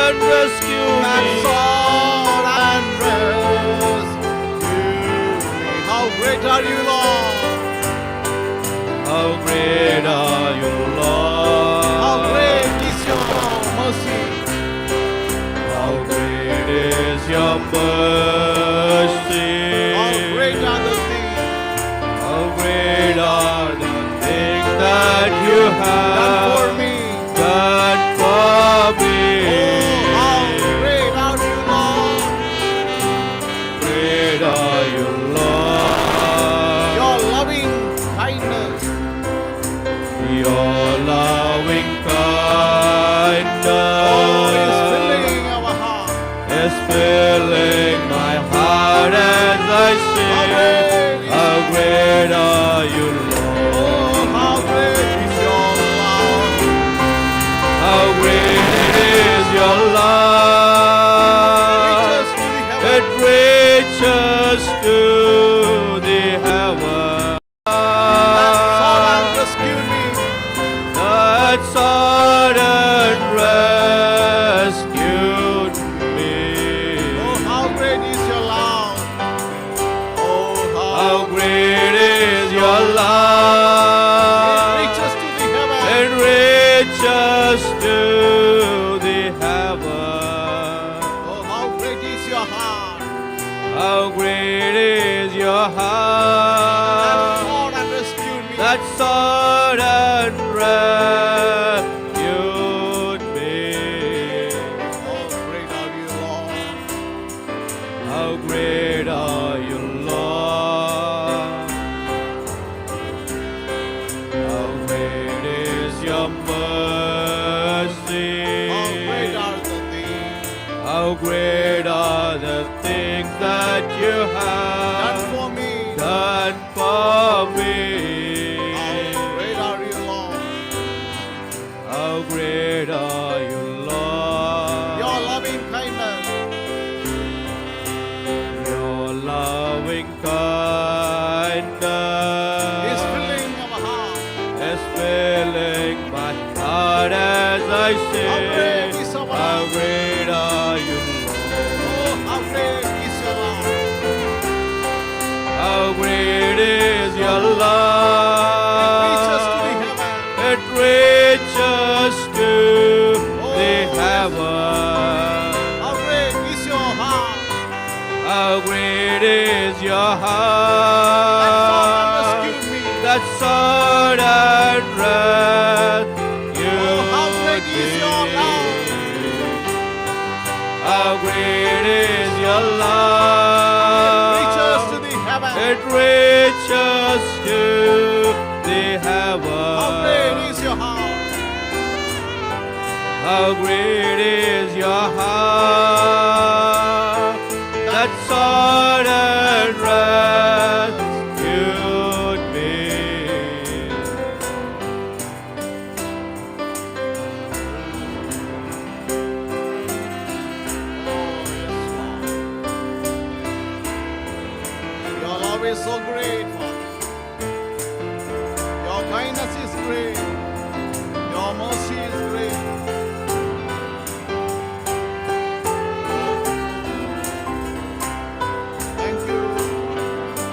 and rescue that me. sought and rescued me. How great are you, Lord? How great are you, Lord? How great is your mercy? How great is your mercy? How great are the things How great are the things that you have done for me? done for me. Oh, how great are you, Lord? Great are you, Lord. Your loving kindness, Your loving oh, is kindness filling our heart. is filling my heart as I sing. How great are you, Lord? Oh, how great is your love. How great is your love? Reaches to the heaven. It reaches to the heaven. That sought and rescued me. That sought and rescued me. Oh, how great is your love. Oh, How great is your love? reaches to the heaven. It reaches to the heaven. Oh, how great is your heart. How great is your That heart? sought and rescued me. That sought and rescued me. Oh, great are you, Lord. How great are you, Lord? How great is your mercy? How great are the things How great are the things that you done have for me. done for me. How great are you, Lord. How great are you, Lord? Your loving kindness, Your loving is kindness filling our heart. is filling my heart as I How sing. great is our How love. great are you, Lord? Oh, how great is your love. How great is your Reaches to love? the heaven. It reaches to the heaven. How great is your heart. How great is your That sought and heart? rescued me. That sought and rescued Oh, how great is your love. me. How great is your love? Reaches to the heaven. It reaches to the heaven. How great is your heart. How great is your heart? That sought and rescued me. Your love is so great, Father. Your kindness is great. Your mercy is great. Thank you.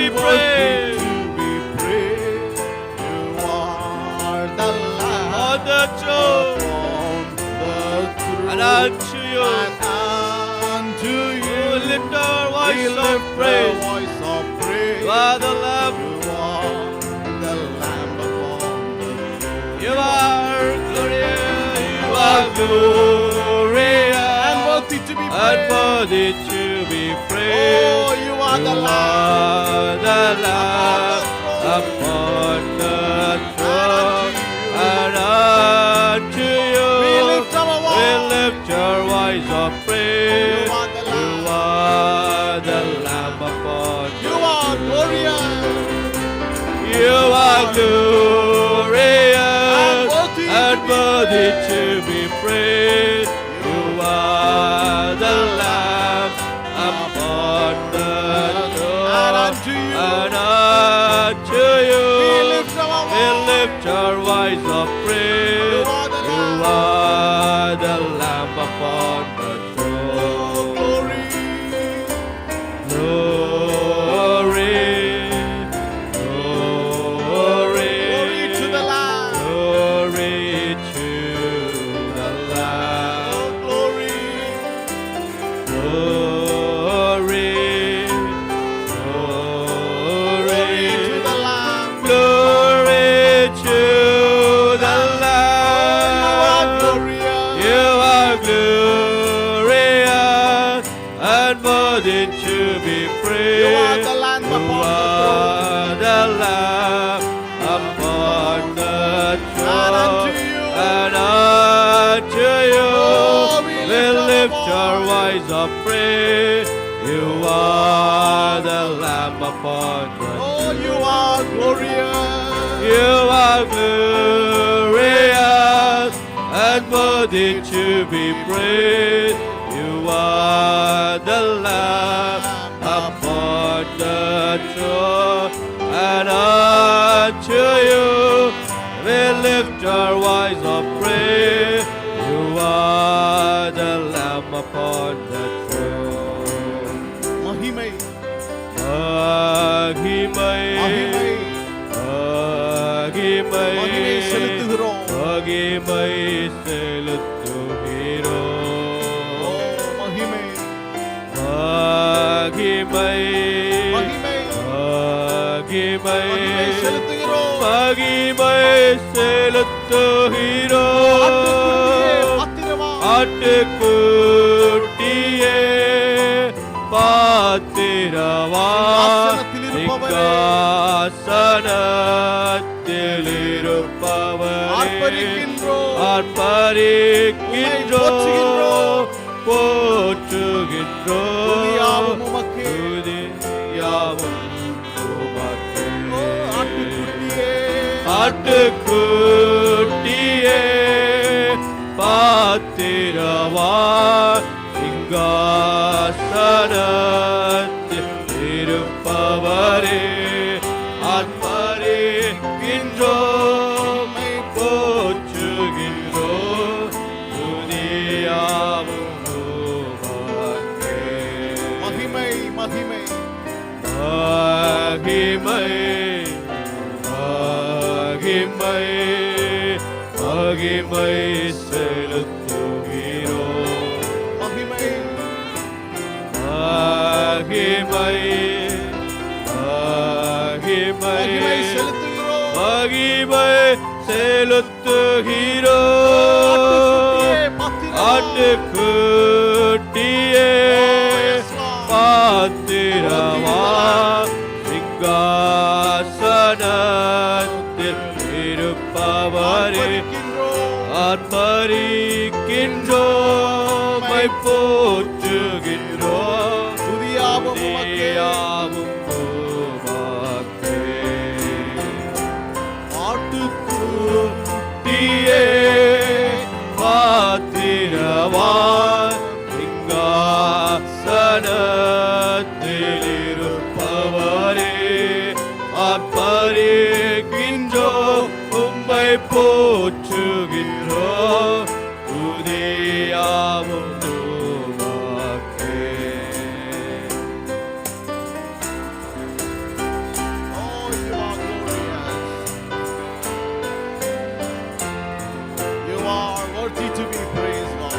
be and worthy praised. to be praised. You are the Lamb On the throne, upon the throne. and unto you, And unto we you lift our we voice of lift the praise. voice of praise. You are the Lamb, You are the Lamb upon the throne. you are glorious, you are glorious, And worthy to be and praised. worthy to be Oh, praised. you are the You Lamb are the Lamb upon upon the throne. throne, and unto you We lift our we voice. lift your voice of praise. You are the You Lamb. are the Lamb upon the You are glorious You are glorious and worthy and to be worthy praised. to be praised. You are the Lamb upon the And throne, unto you and unto you we lift our we voice. lift our voice of praise. You are the You Lamb. are the Lamb upon the Oh, throne. glory. Glory, glory, Glory to the Lamb. glory to the Oh, Lamb. glory. Glory, Glory to glory, the Lamb. glory to the You are Lamb. glorious. You are glorious and worthy to be praised. You are the Lamb You upon the are the Lamb upon the And unto throne, you and unto you Oh, we we lift lift our our voice of praise. You are the Lamb upon the Oh, you are glorious. You are glorious and worthy to be praised. You are the Lamb upon the throne, and unto you we lift our voice of praise. You are the Lamb upon the throne. மகிமை மகிமை மகிமை மகிமை செலுத்துகிறோம். மகிமை ஓ, செலுத்துகிறோம். மகிமை மகிமை மகிமை மகிமை மகிமை செலுத்துகிறோம். மகிமை செலுத்துகிறோம். ஆட்டுக்குட்டியே பாத்திரவா சிங்காசனத்தில் இருப்பவரே ஆர்ப்பரிக்கின்றோம் போற்றுகின்றோம் உமக்கே. துதியாவும் உமக்கே. ஆட்டுக்குட்டியே ஆட்டுக்குட்டியே பாத்திரவா சிங்காசனத்தில் இருப்பவரே ஆர்ப்பரிக்கின்றோம் போற்றுகின்றோம் துதியாவும் உமக்கே. மகிமை மகிமை மகிமை மகிமை மகிமை செலுத்துகிறோம். மகிமை மகிமை மகிமை மகிமை செலுத்துகிறோம். மகிமை செலுத்துகிறோம். ஆட்டுக்குட்டியே பாத்திரவா சிங்காசனத்தில் இருப்பவரே ஆர்ப்பரிக்கின்றோம் போற்றுகின்றோம் துதியாவும் உமக்கே. துதியாவும் உமக்கே. ஆட்டுக்குட்டியே பாத்திரவா சிங்காசனத்தில் இருப்பவரே ஆர்ப்பரிக்கின்றோம் உம்மை போற்றுகின்றோம் துதியாவும் உமக்கே. Worthy to be praised, Lord.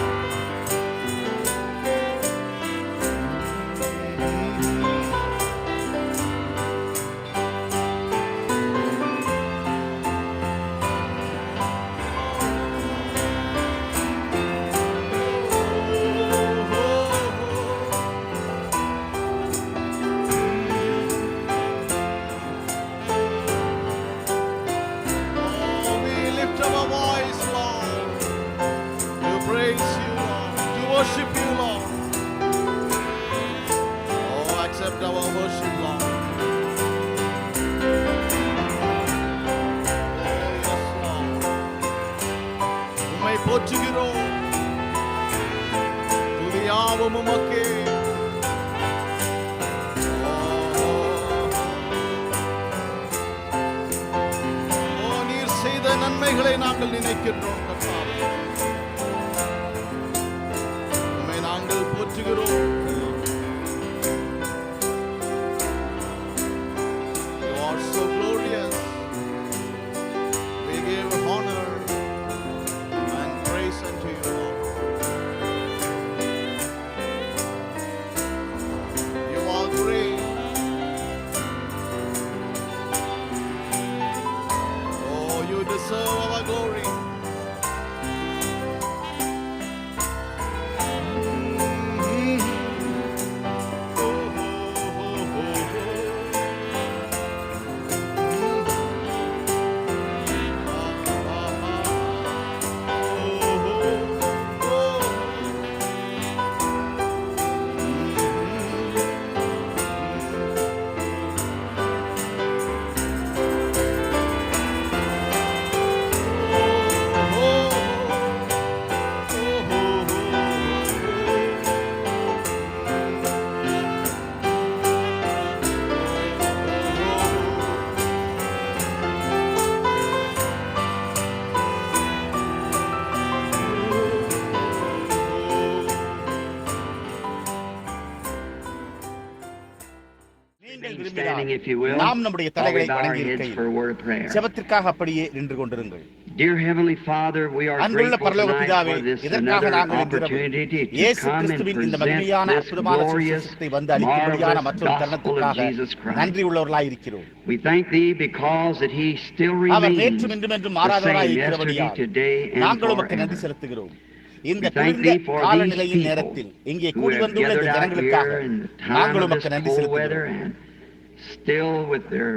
We lift our voice, Lord, to praise you, Lord, to worship you, Lord. Oh, accept our worship, Lord. Oh, yes, Lord. உம்மை போற்றுகிறோம், துதியாவும் உமக்கே. நீர் செய்த நன்மைகளை நாங்கள் நினைக்கின்றோம் கர்த்தாவே. உம்மை நாங்கள் போற்றுகிறோம். You are so glorious. We give honor and praise unto you, Lord. You are great. Oh, you deserve our glory. நீங்கள் Standing, if you விரும்பினால் will, நாம் நம்முடைய while we தலைகளை bow our வணங்கி heads for a word of prayer. ஜெபத்திற்காக அப்படியே நின்று கொண்டிருங்கள். Dear Heavenly Father, we are அன்புள்ள grateful பரலோக tonight பிதாவே, for this இதற்காக another நாங்கள் இன்றிரவு opportunity to இயேசு come and கிறிஸ்துவின் இந்த present மகிமையான this அற்புதமான glorious, சுவிசேஷத்தை வந்து அளிக்கும்படியான marvelous மற்றொரு gospel of தருணத்திற்காக Jesus Christ. நன்றி உள்ளவர்களாய் இருக்கிறோம். We thank Thee because that He still our remains நேற்றும் இன்றும் என்றும் the மாறாதவராய் same yesterday, இருக்கிறபடியால் today, and நாங்கள் உமக்கு நன்றி forever. செலுத்துகிறோம். இந்த We thank குளிர்ந்த Thee for காலநிலையின் these நேரத்தில் இங்கே people who கூடி have வந்துள்ள இந்த gathered out ஜனங்களுக்காக here in the time நாங்கள் of this உமக்கு நன்றி cold weather செலுத்துகிறோம். and still with their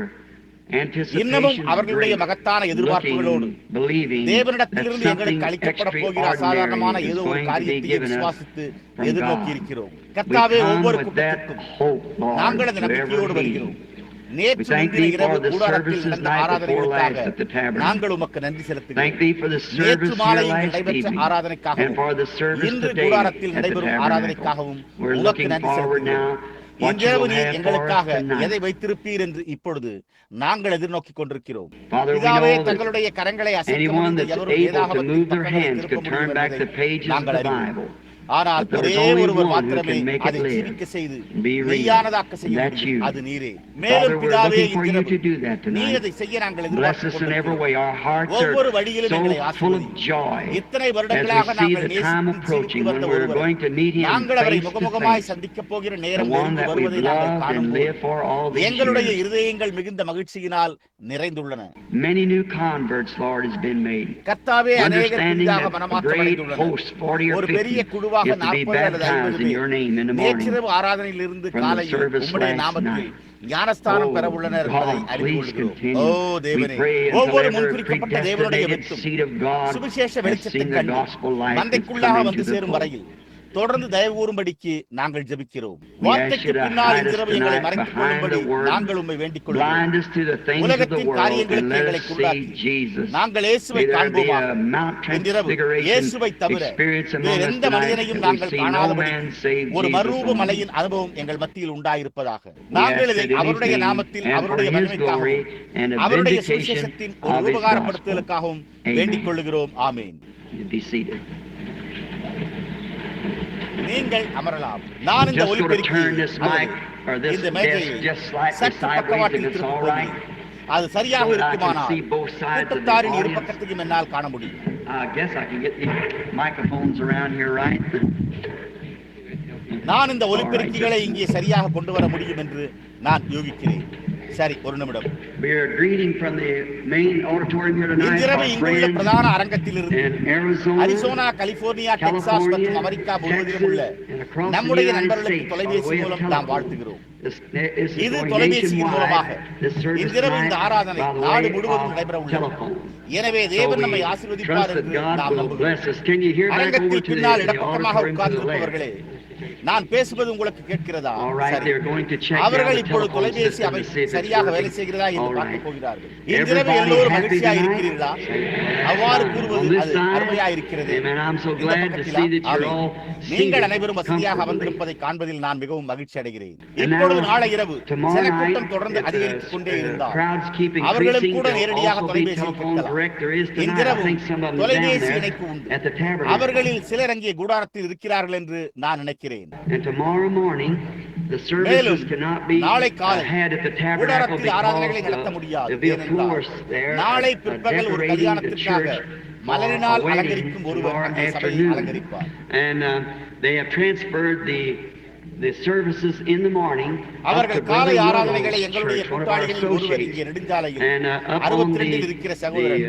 இன்னமும் anticipation அவர்களுடைய great, மகத்தான எதிர்பார்ப்புகளோடு looking, believing that தேவனிடத்திலிருந்து something எங்களுக்கு அளிக்கப்பட போகிற அசாதாரணமான extraordinary is ஏதோ ஒரு going to be காரியத்தையே given us விசுவாசித்து from எதிர்நோக்கி God. இருக்கிறோம். We கர்த்தாவே, come ஒவ்வொரு with that கூட்டத்திற்கும் hope, Lord, நாங்கள் அந்த to every நம்பிக்கையோடு வருகிறோம். meeting. We நேற்று thank முன்தின Thee இரவு for the கூடாரத்தில் services நடந்த night before ஆராதனைகளுக்காக last at the tabernacle. நாங்கள் உமக்கு நன்றி Thank செலுத்துகிறோம். Thee for the நேற்று service மாலை here இங்கு last நடைபெற்ற evening and ஆராதனைக்காகவும் for the service இன்று today கூடாரத்தில் at the நடைபெறும் tabernacle. ஆராதனைக்காகவும் We're உமக்கு looking நன்றி forward செலுத்துகிறோம். now what You இன்றிரவு will நீர் have for us எங்களுக்காக எதை tonight. வைத்திருப்பீர் என்று இப்பொழுது நாங்கள் எதிர்நோக்கி கொண்டிருக்கிறோம். Father, we பிதாவே, know that தங்களுடைய கரங்களை அசைக்க anyone முடிந்த that's எவரும் able to வேதாகமத்தின் move their பக்கங்களை hands திருப்ப could முடியும் turn back the என்பதை pages of நாங்கள் the அறிவோம். Bible. ஆனால் But there's ஒரே only ஒருவர் one who மாத்திரமே can make it அதை live ஜீவிக்க செய்து and be real. மெய்யானதாக்க செய்ய That's முடியும். You. அது நீரே. Father, மேலும் we're பிதாவே, looking for You இன்றிரவு to do that நீர் tonight. அதை செய்ய நாங்கள் Bless எதிர்பார்த்துக் us in every கொண்டிருக்கிறோம். way. Our hearts ஒவ்வொரு are வழியிலும் so எங்களை full of ஆசீர்வதியும். joy இத்தனை as வருடங்களாக we see நாங்கள் the time நேசித்து approaching ஜீவித்து when வந்த we're ஒருவரை going to meet Him நாங்கள் அவரை face to முகமுகமாய் face. சந்திக்க போகிற The நேரம் one நெருங்கி that we've வருவதை நாங்கள் loved and காணும்போது lived for all these எங்களுடைய years. இருதயங்கள் மிகுந்த மகிழ்ச்சியினால் நிறைந்துள்ளன. Many new converts, Lord, has been made. கர்த்தாவே, அநேகர் Understanding புதிதாக that a great மனமாற்றமடைந்துள்ளனர். host, 40 or ஒரு 50, பெரிய குழுவாக is to be 40 அல்லது 50 baptized in Your பேர் name in the morning நேற்றிரவு ஆராதனையிலிருந்து from the காலையில் service உம்முடைய last நாமத்தில் night. ஞானஸ்தானம் பெற Oh, உள்ளனர் என்பதை God, அறிந்து please கொள்கிறோம். continue. ஓ தேவனே, We pray until ஒவ்வொரு every முன்குறிக்கப்பட்ட தேவனுடைய predestinated வெற்றும் seed of God சுவிசேஷ has வெளிச்சத்தை seen the கண்டு gospel light that's மந்தைக்குள்ளாக come வந்து into the சேரும் fold. வரையில் தொடர்ந்து தயவு கூறும்படிக்கு நாங்கள் ஜெபிக்கிறோம். We ask You வார்த்தைக்கு to பின்னால் hide us இன்றிரவு எங்களை tonight மறைத்துக் behind கொள்ளும்படி the word. நாங்கள் உம்மை வேண்டிக் கொள்கிறோம். Blind us to the things of the உலகத்தின் world and காரியங்களுக்கு let எங்களை us குருடாக்கி see Jesus. நாங்கள் இயேசுவை May there be காண்போமாக. a Mount இன்றிரவு Transfiguration இயேசுவை தவிர experience among வேறு us எந்த tonight மனிதனையும் that we நாங்கள் see no காணாதபடி man save ஒரு Jesus மறுரூப alone. மலையின் அனுபவம் எங்கள் மத்தியில் உண்டாயிருப்பதாக. We நாங்கள் ask இதை that in His அவருடைய name நாமத்தில் and for அவருடைய His மகிமைக்காகவும் glory and a அவருடைய vindication சுவிசேஷத்தின் ஒரு of His gospel. உபகாரப்படுத்துதலுக்காகவும் வேண்டிக் Amen. கொள்ளுகிறோம். ஆமென். You be seated. நீங்கள் அமரலாம். நான் இந்த Just going to ஒலிபெருக்கி turn this mic or this இந்த desk மேஜையை just slightly சற்று sideways if பக்கவாட்டில் it's திருப்பப் all right. போகிறேன். அது சரியாக so that I can இருக்குமானால் see both sides of the கூட்டத்தாரின் இரு audience. பக்கத்தையும் என்னால் காண முடியும். I guess I can get these microphones around here, right? நான் இந்த ஒலிபெருக்கிகளை இங்கே சரியாக கொண்டு வர முடியும் என்று நான் யூகிக்கிறேன். சரி, ஒரு நிமிடம். We are greeting from the main auditorium here tonight. இன்றிரவு இங்குள்ள பிரதான அரங்கத்திலிருந்து Arizona, அரிசோனா, கலிபோர்னியா, டெக்சாஸ் மற்றும் அமெரிக்கா முழுவதிலும் உள்ள நம்முடைய நண்பர்களுக்கு தொலைபேசி மூலம் நாம் வாழ்த்துகிறோம். இது தொலைபேசியின் மூலமாக இன்றிரவு இந்த ஆராதனை நாடு முழுவதும் நடைபெற உள்ளது. எனவே தேவன் நம்மை ஆசீர்வதிப்பார் என்று நாம் நம்புகிறோம். அரங்கத்தில் பின்னால் இடப்பக்கமாக உட்கார்ந்திருப்பவர்களே, நான் பேசுவது உங்களுக்கு கேட்கிறதா? அவர்கள் இப்பொழுது தொலைபேசி அமைப்பு சரியாக வேலை செய்கிறதா என்று பார்க்க போகிறார்கள். இன்றிரவு எல்லோரும் மகிழ்ச்சியாக இருக்கிறீர்களா? அவ்வாறு கூறுவது அது அருமையாக இருக்கிறது. நீங்கள் அனைவரும் வசதியாக அமர்ந்திருப்பதை காண்பதில் நான் மிகவும் மகிழ்ச்சி அடைகிறேன். இப்பொழுது நாளை இரவு ஜனக்கூட்டம் தொடர்ந்து அதிகரித்துக் கொண்டே இருந்தார். அவர்களும் கூட நேரடியாக தொலைபேசியில் கேட்கலாம். இன்றிரவு தொலைபேசி இணைப்பு உண்டு. அவர்களில் சிலர் அங்கே கூடாரத்தில் இருக்கிறார்கள் என்று நான் நினைக்கிறேன். மேலும் நாளை காலை கூடாரத்தில் ஆராதனைகளை நடத்த முடியாது. நாளை பிற்பகல் ஒரு கல்யாணத்திற்காக மலரினால் அலங்கரிக்கும் ஒருவர் அந்த சபையை அலங்கரிப்பார். The services in the morning. அவர்கள் காலை ஆராதனைகளை எங்களுடைய கூட்டாளிகளில் ஒருவர் இங்கே நெடுஞ்சாலையில் 62 இருக்கிற சகோதரர்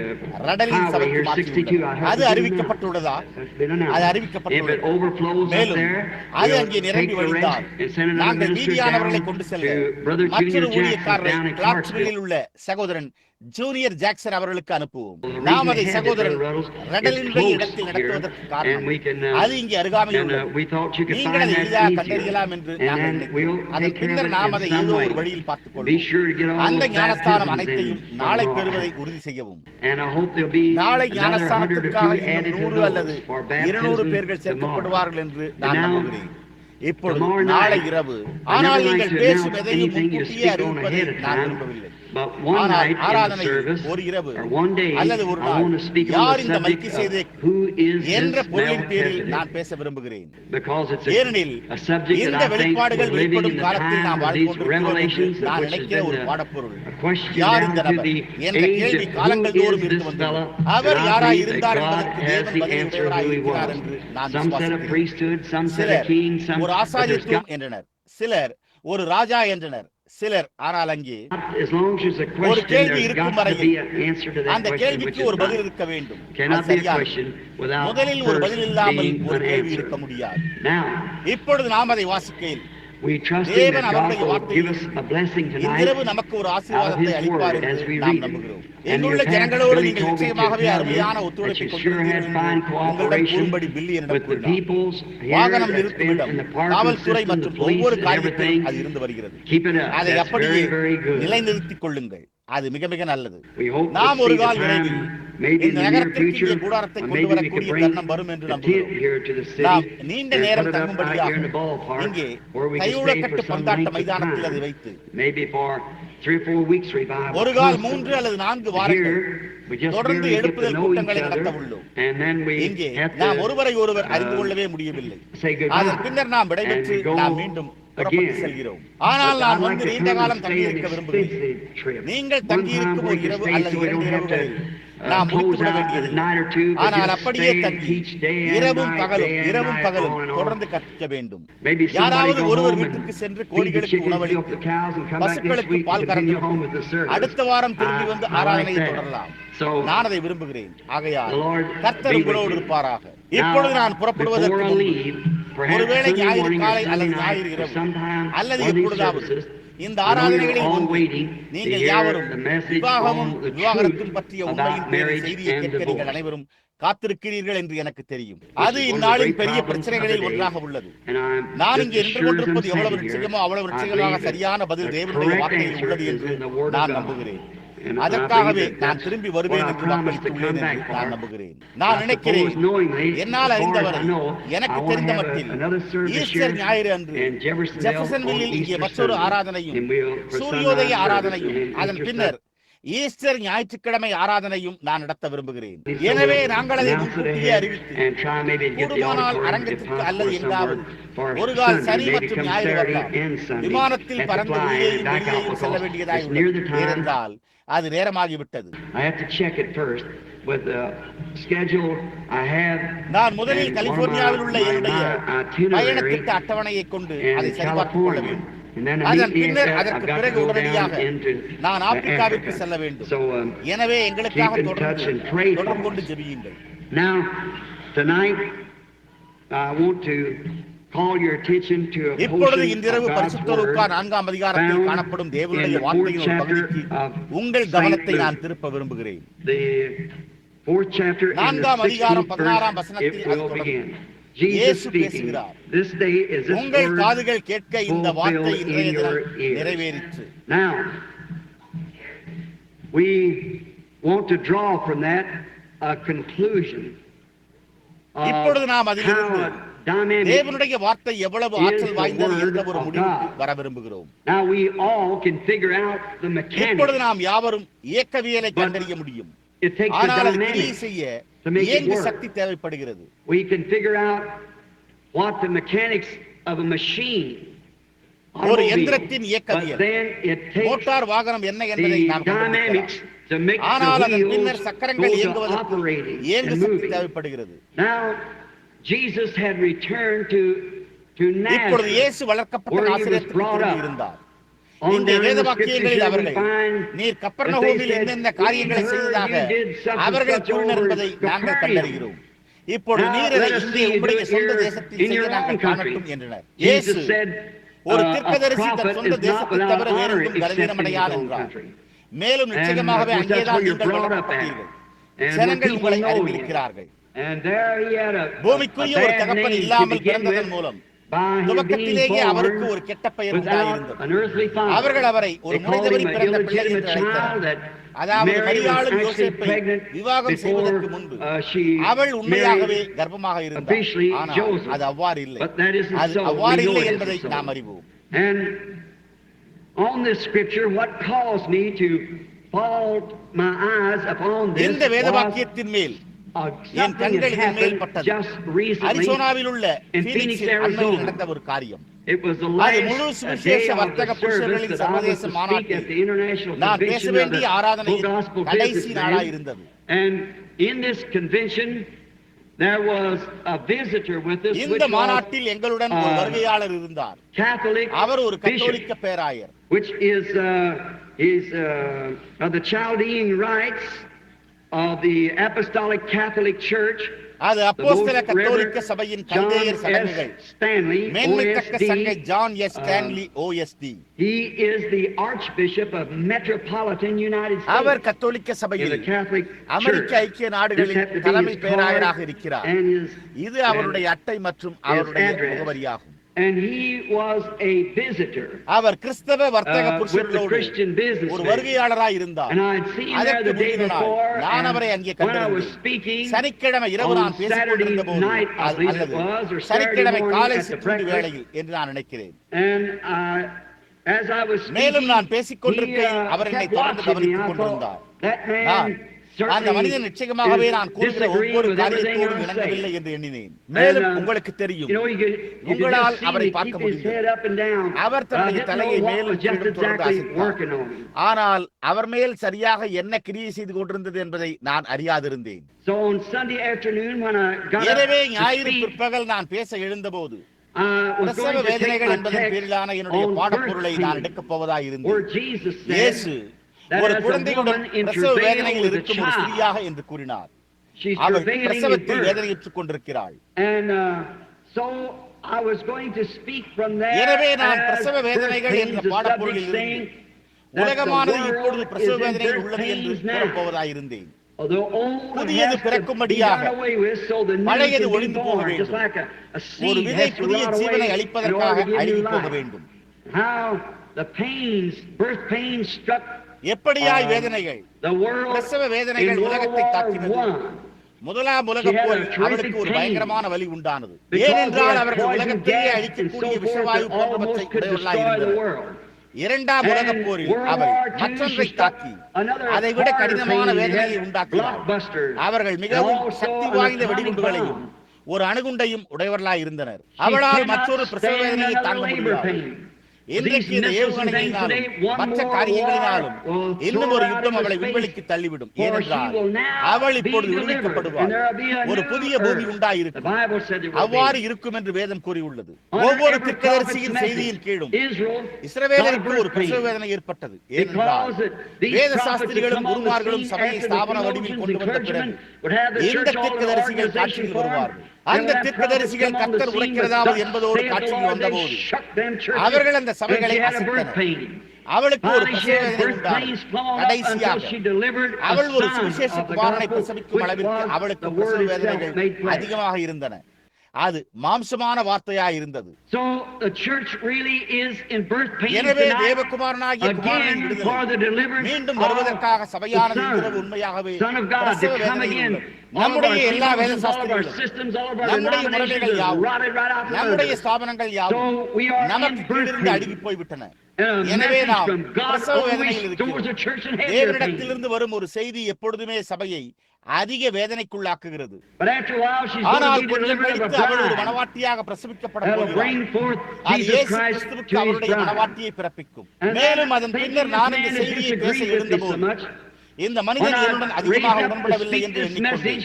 ரடலின் சபைக்கு மாற்றியுள்ளார். அது அறிவிக்கப்பட்டுள்ளதா? அது அறிவிக்கப்பட்டுள்ளது. மேலும் அது அங்கே நிரம்பி வழிந்தால் நாங்கள் மீதியானவர்களை கொண்டு செல்ல மற்றொரு ஊழியக்காரரை கிளார்க்ஸ்வில்லில் உள்ள சகோதரன் ஜூனியர் ஜாக்சன் அவர்களுக்கு அனுப்புவோம். நாம் அதை சகோதரன் ரடலினுடைய இடத்தில் நடத்துவதற்கு காரணம் அது இங்கே அருகாமையில் உள்ளது. நீங்கள் அதை எளிதாக கண்டறியலாம் என்று நாங்கள் நினைக்கிறோம். அதன் பின்னர் நாம் அதை ஏதோ ஒரு வழியில் பார்த்துக் கொள்வோம். அந்த ஞானஸ்தானம் அனைத்தையும் நாளை பெறுவதை உறுதி செய்யவும். நாளை ஞானஸ்தானத்திற்காக 100 அல்லது 200 பேர்கள் சேர்க்கப்படுவார்கள் என்று நான் நம்புகிறேன். இப்பொழுது நாளை இரவு ஆனால் நீங்கள் பேசும் எதையும் முன்கூட்டியே அறிவிப்பதை நான் விரும்பவில்லை. ஆனால் ஆராதனையில் ஒரு இரவு அல்லது ஒரு நாள் யார் இந்த மெல்கிசேதேக் என்ற பொருளின் பேரில் நான் பேச விரும்புகிறேன். ஏனெனில் இந்த வெளிப்பாடுகள் வெளிப்படும் காலத்தில் நாம் வாழ்ந்து கொண்டிருக்கிறோம் என்று நான் நினைக்கிற ஒரு பாடப்பொருள். யார் இந்த நபர் என்ற கேள்வி காலங்கள் தோறும் இருந்து வந்தது. அவர் யாராய் இருந்தார் என்பதற்கு தேவன் பதிலுடையவராய் இருக்கிறார் என்று நான் விசுவாசிக்கிறேன். சிலர் ஒரு ஆசாரியத்துவம் என்றனர், சிலர் ஒரு ராஜா என்றனர், சிலர் ஆனால் அங்கே ஒரு கேள்வி இருக்கும் வரையில் அந்த கேள்விக்கு ஒரு பதில் இருக்க வேண்டும். முதலில் ஒரு பதில் இல்லாமல் ஒரு கேள்வி இருக்க முடியாது. இப்பொழுது நாம் அதை வாசிக்கையில் தேவன் அவருடைய வார்த்தையில் இன்றிரவு நமக்கு ஒரு ஆசீர்வாதத்தை அளிப்பார் என்று நாம் நம்புகிறோம். எங்குள்ள ஜனங்களோடு நீங்கள் நிச்சயமாகவே அருமையான ஒத்துழைப்பை கொண்டிருக்கிறீர்கள். உங்களிடம் கூறும்படி பில்லி என்னிடம் கூறினார். வாகனம் நிறுத்தும் இடம், காவல்துறை மற்றும் ஒவ்வொரு காரியத்திலும் அது இருந்து வருகிறது. அதை அப்படியே நிலைநிறுத்திக் கொள்ளுங்கள். அது மிக மிக நல்லது. நாம் ஒரு கால் விரைவில் இந்த நகரத்திற்கு இங்கே கூடாரத்தை கொண்டு வரக்கூடிய தருணம் வரும் என்று நம்புகிறோம். நாம் நீண்ட நேரம் தங்கும்படியாக இங்கே கையுழக்கட்டு பந்தாட்ட மைதானத்தில் அதை வைத்து ஒரு கால் 3 அல்லது 4 வாரங்கள் தொடர்ந்து எழுப்புதல் கூட்டங்களை நடத்த உள்ளோம். இங்கே நாம் ஒருவரை ஒருவர் அறிந்து கொள்ளவே முடியவில்லை. அதன் பின்னர் நாம் விடைபெற்று நாம் மீண்டும் செல்கிறோம். ஆனால் நான் வந்து நீண்ட காலம் தங்கியிருக்க விரும்புகிறேன். நீங்கள் தங்கியிருக்கும் ஒரு இரவு அல்லது 2 இரவுகளில் நாம் முடித்துவிட வேண்டியது. ஆனால் அப்படியே தங்கி இரவும் பகலும் தொடர்ந்து கற்க வேண்டும். யாராவது ஒருவர் வீட்டுக்கு சென்று கோழிகளுக்கு உணவளித்து பசுக்களுக்கு பால் கறந்து அடுத்த வாரம் திரும்பி வந்து ஆராதனையை தொடரலாம். நான் அதை விரும்புகிறேன். ஆகையால் கர்த்தர் உங்களோடு இருப்பாராக. இப்பொழுது நான் புறப்படுவதற்கு ஒருவேளை ஞாயிறு காலை அல்லது ஞாயிறு இரவு அல்லது எப்பொழுதாவது இந்த ஆராதனைகளில் நீங்கள் யாவரும் விவாகரத்தும் பற்றிய உண்மையின் பேரில் செய்தியை கேட்க நீங்கள் அனைவரும் காத்திருக்கிறீர்கள் என்று எனக்கு தெரியும். அது இந்நாளின் பெரிய பிரச்சனைகளில் ஒன்றாக உள்ளது. நான் இங்கே நின்று கொண்டிருப்பது எவ்வளவு நிச்சயமோ அவ்வளவு நிச்சயமாக சரியான பதில் தேவனுடைய வார்த்தையில் உள்ளது என்று நான் நம்புகிறேன். அதற்காகவே நான் திரும்பி வருவேன் என்று வாக்களித்துள்ளேன் என்று நான் நம்புகிறேன். நான் நினைக்கிறேன் என்னால் அறிந்தவரை எனக்கு தெரிந்த மட்டில் ஈஸ்டர் ஞாயிறு அன்று ஜெஃபர்சன்வில்லில் இங்கே மற்றொரு ஆராதனையும் சூரியோதய ஆராதனையும் அதன் பின்னர் ஈஸ்டர் ஞாயிற்றுக்கிழமை ஆராதனையும் நான் நடத்த விரும்புகிறேன். எனவே நாங்கள் அதை முன்கூட்டியே அறிவித்து கூடுமானால் அரங்கத்திற்கு அல்லது எங்காவது ஒரு கால் சனி மற்றும் ஞாயிறு வரலாம். விமானத்தில் பறந்து வெளியேயும் செல்ல வேண்டியதாய் உள்ளது. ஏனென்றால் அது நேரமாகிவிட்டது. நான் முதலில் கலிபோர்னியாவில் உள்ள என்னுடைய பயணத்திட்ட அட்டவணையை கொண்டு அதை சரிபார்த்துக் கொள்ள வேண்டும். அதன் பின்னர் அதற்கு பிறகு உடனடியாக நான் ஆப்பிரிக்காவிற்கு செல்ல வேண்டும். எனவே எங்களுக்காக தொடர்பு கொண்டு ஜெபியுங்கள். இப்பொழுது இன்றிரவு பரிசுத்த லூக்கா 4ஆம் அதிகாரத்தில் காணப்படும் தேவனுடைய வார்த்தையின் ஒரு பகுதிக்கு உங்கள் கவனத்தை நான் திருப்ப விரும்புகிறேன். 4ஆம் அதிகாரம் 16ஆம் வசனத்தில் இயேசு பேசுகிறார். உங்கள் காதுகள் கேட்க இந்த வார்த்தை இன்றைய தினம் நிறைவேறிற்று. Now we want to draw from that a conclusion. இப்பொழுது நாம் அதிலிருந்து தேவனுடைய வார்த்தை எவ்வளவு ஆற்றல் வாய்ந்தது என்ற ஒரு முடிவுக்கு வர விரும்புகிறோம். Now we all can figure out the mechanics. இப்பொழுது நாம் யாவரும் இயக்கவியலை கண்டறிய முடியும். ஆனால் அதை கிரியை செய்ய இயங்கு சக்தி தேவைப்படுகிறது. We can figure out what the mechanics of a machine. ஒரு இயந்திரத்தின் இயக்கவியல், மோட்டார் வாகனம் என்ன என்பதை நாம் கண்டுபிடிக்கலாம். ஆனால் அதன் பின்னர் சக்கரங்கள் இயங்குவதற்கு இயங்கு சக்தி தேவைப்படுகிறது. Now Jesus had returned to Nazareth. இப்பொழுது இயேசு வளர்க்கப்பட்ட நாசரேத்துக்கு திரும்பி இருந்தார். இந்த வேத வாக்கியங்களில் அவர்கள் நீர் கப்பர்நகூமில் என்னென்ன காரியங்களை செய்ததாக அவர்கள் கூறினர் என்பதை நாங்கள் கண்டறிகிறோம். இப்பொழுது நீர் அதை இங்கே உங்களுடைய சொந்த தேசத்தில் செய்ய நாங்கள் காணட்டும் என்றனர். இயேசு ஒரு தீர்க்கதரிசி தன் சொந்த தேசத்தை தவிர வேறொன்றும் கலவீனமடையார் என்றார். மேலும் நிச்சயமாகவே அங்கேதான் நீங்கள் வளர்க்கப்பட்டீர்கள். ஜனங்கள் உங்களை அறிவிக்கிறார்கள். பூமிக்குரிய ஒரு தகப்பன் இல்லாமல் பிறந்ததன் மூலம் துவக்கத்திலேயே அவருக்கு ஒரு கெட்ட பெயர் உண்டாயிருந்தது. அவர்கள் அவரை ஒரு முறைதவறி பிறந்த பிள்ளை என்று அழைத்தனர். அதாவது மரியாளும் யோசேப்பை விவாகம் செய்வதற்கு முன்பு அவள் உண்மையாகவே கர்ப்பமாக இருந்தாள். ஆனால் அது அவ்வாறு இல்லை. அது அவ்வாறு இல்லை என்பதை நாம் அறிவோம். இந்த வேத வாக்கியத்தின் மேல் என் கண்கள் இதன் மேல் பட்டது. அரிசோனாவில் உள்ள பீனிக்ஸில் அண்மையில் நடந்த ஒரு காரியம். அது முழு சுவிசேஷ வர்த்தக புருஷர்களின் சர்வதேச மாநாட்டில் நான் பேச வேண்டிய ஆராதனையின் கடைசி நாளாக இருந்தது. இந்த மாநாட்டில் எங்களுடன் ஒரு வருகையாளர் இருந்தார். அவர் ஒரு கத்தோலிக்க பேராயர். Of the Apostolic Catholic Church, அது அப்போஸ்தல கத்தோலிக்க சபையின் கல்தேயர் சடங்குகள் மேன்மைத்தக்க சங்கை John S Stanley OST. He is the Archbishop of Metropolitan United States. அவர் கத்தோலிக்க சபையில் அமெரிக்க ஐக்கிய நாடுகளின் தலைமை பேராயராக இருக்கிறார். இது அவருடைய அட்டை மற்றும் அவருடைய முகவரியாகும். And he was a visitor. அவர் கிறிஸ்தவ வர்த்தக புருஷர்களோடு ஒரு வருகையாளராய் இருந்தார். அதற்கு முந்தின நாள் நான் அவரை அங்கே கண்டிருந்தேன். சனிக்கிழமை இரவு நான் பேசிக் கொண்டிருந்த போது அல்லது சனிக்கிழமை காலை சிற்றுண்டி வேளையில் என்று நான் நினைக்கிறேன். மேலும் நான் பேசிக் கொண்டிருக்கையில் அவர் என்னை தொடர்ந்து கவனித்துக் கொண்டிருந்தார். அந்த மனிதன் நிச்சயமாகவே நான் கூறுகிற ஒவ்வொரு காரியத்தோடும் இணங்கவில்லை என்று எண்ணினேன். மேலும் உங்களுக்கு தெரியும், உங்களால் அவரை பார்க்க முடியும். அவர் தன்னுடைய தலையை மேலும் தொடர்ந்து அசைத்தார். ஆனால் அவர் மேல் சரியாக என்ன கிரியை செய்து கொண்டிருந்தது என்பதை நான் அறியாதிருந்தேன். எனவே ஞாயிறு பிற்பகல் நான் பேச எழுந்தபோது பிரசவ வேதனைகள் என்பதன் பேரிலான என்னுடைய பாடப்பொருளை நான் எடுக்கப் போவதாக இருந்தேன். இயேசு ஒரு குழந்தையுடன் பிரசவ வேதனையில் இருக்கும் ஒரு ஸ்திரீயாக என்று கூறினார். அவள் பிரசவத்தில் வேதனையுற்றுக் கொண்டிருக்கிறாள். எனவே நான் பிரசவ வேதனைகள் என்ற பாடப்பொருளில் இருந்து உலகமானது இப்பொழுது பிரசவ வேதனையில் உள்ளது என்று கூறப்போவதாயிருந்தேன். புதியது பிறக்கும்படியாக பழையது ஒழிந்து போக வேண்டும். ஒரு விதை புதிய ஜீவனை அளிப்பதற்காக அழிந்து போக வேண்டும். எப்படியாய் வேதனைகள், பிரசவ வேதனைகள் உலகத்தை தாக்கினது. முதலாம் உலகப் போரில் அவருக்கு ஒரு பயங்கரமான வலி உண்டானது. ஏனென்றால் அவர்கள் உலகத்தையே அழிக்கக்கூடிய விஷவாயு போன்றவற்றை உடையவர்களாயிருந்தனர். இரண்டாம் உலகப் போரில் அவை மற்றொன்றை தாக்கி அதை விட கடினமான வேதனையை உண்டாக்கினார். அவர்கள் மிகவும் சக்தி வாய்ந்த வெடிகுண்டுகளையும் ஒரு அணுகுண்டையும் உடையவர்களாய் இருந்தனர். அவளால் மற்றொரு பிரசவ வேதனையை தாங்க முடியாது. இன்றைக்கு இந்த ஏவுகணைகளினாலும் மற்ற காரியங்களினாலும் இன்னும் ஒரு யுத்தம் அவளை விண்வெளிக்கு தள்ளிவிடும். ஏனென்றால் அவள் இப்பொழுது விடுவிக்கப்படுவாள். ஒரு புதிய பூமி உண்டாயிருக்கும். அவ்வாறு இருக்கும் என்று வேதம் கூறியுள்ளது. ஒவ்வொரு தீர்க்கதரிசியின் செய்தியின் கீழும் இஸ்ரவேலருக்கு ஒரு பிரசவ வேதனை ஏற்பட்டது. ஏனென்றால் வேத சாஸ்திரிகளும் குருமார்களும் சபையை ஸ்தாபன வடிவில் கொண்டு வந்த பிறகு இந்த தீர்க்கதரிசிகள் காட்சியில் வருவார்கள். அந்த தீர்க்கதரிசிகள் கர்த்தர் உரைக்கிறதாவது என்பதோடு காட்சியில் வந்தபோது அவர்கள் அந்த சபைகளை அசைத்தனர். அவளுக்கு ஒரு பிரசவவேதனை உண்டானது. கடைசியாக அவள் ஒரு சுவிசேஷ குமாரனை பிரசவிக்கும் அளவிற்கு அவளுக்கு பிரசவ வேதனைகள் அதிகமாக இருந்தன. அது மாம்சமான வார்த்தையாய் இருந்தது. எனவே தேவகுமாரனாகிய குமாரனின் விடுதலை மீண்டும் வருவதற்காக சபையானது இருக்கிறது. உண்மையாகவே பிரசவ வேதனையில் உள்ளது. நம்முடைய எல்லா வேத சாஸ்திரங்களும், நம்முடைய முறைகள் யாவும், நம்முடைய ஸ்தாபனங்கள் யாவும் நமக்கு கீழிருந்து அடுக்கி போய்விட்டன. எனவே நாம் பிரசவ வேதனையில் இருக்கிறோம். தேவனிடத்திலிருந்து வரும் ஒரு செய்தி எப்பொழுதுமே சபையை அதிக வேதனைக்குள்ளாக்குகிறது. ஆனால் கொஞ்சம் கழித்து அவள் ஒரு மனவாட்டியாக பிரசவிக்கப்பட போகிறாள். அது இயேசு கிறிஸ்துவுக்கு அவருடைய மனவாட்டியை பிறப்பிக்கும். மேலும் அதன் பின்னர் நான் இந்த செய்தியை பேச எழுந்தபோது இந்த மனிதன் என்னுடன் அதிகமாக உடன்படவில்லை என்று எண்ணிக்கொண்டேன்.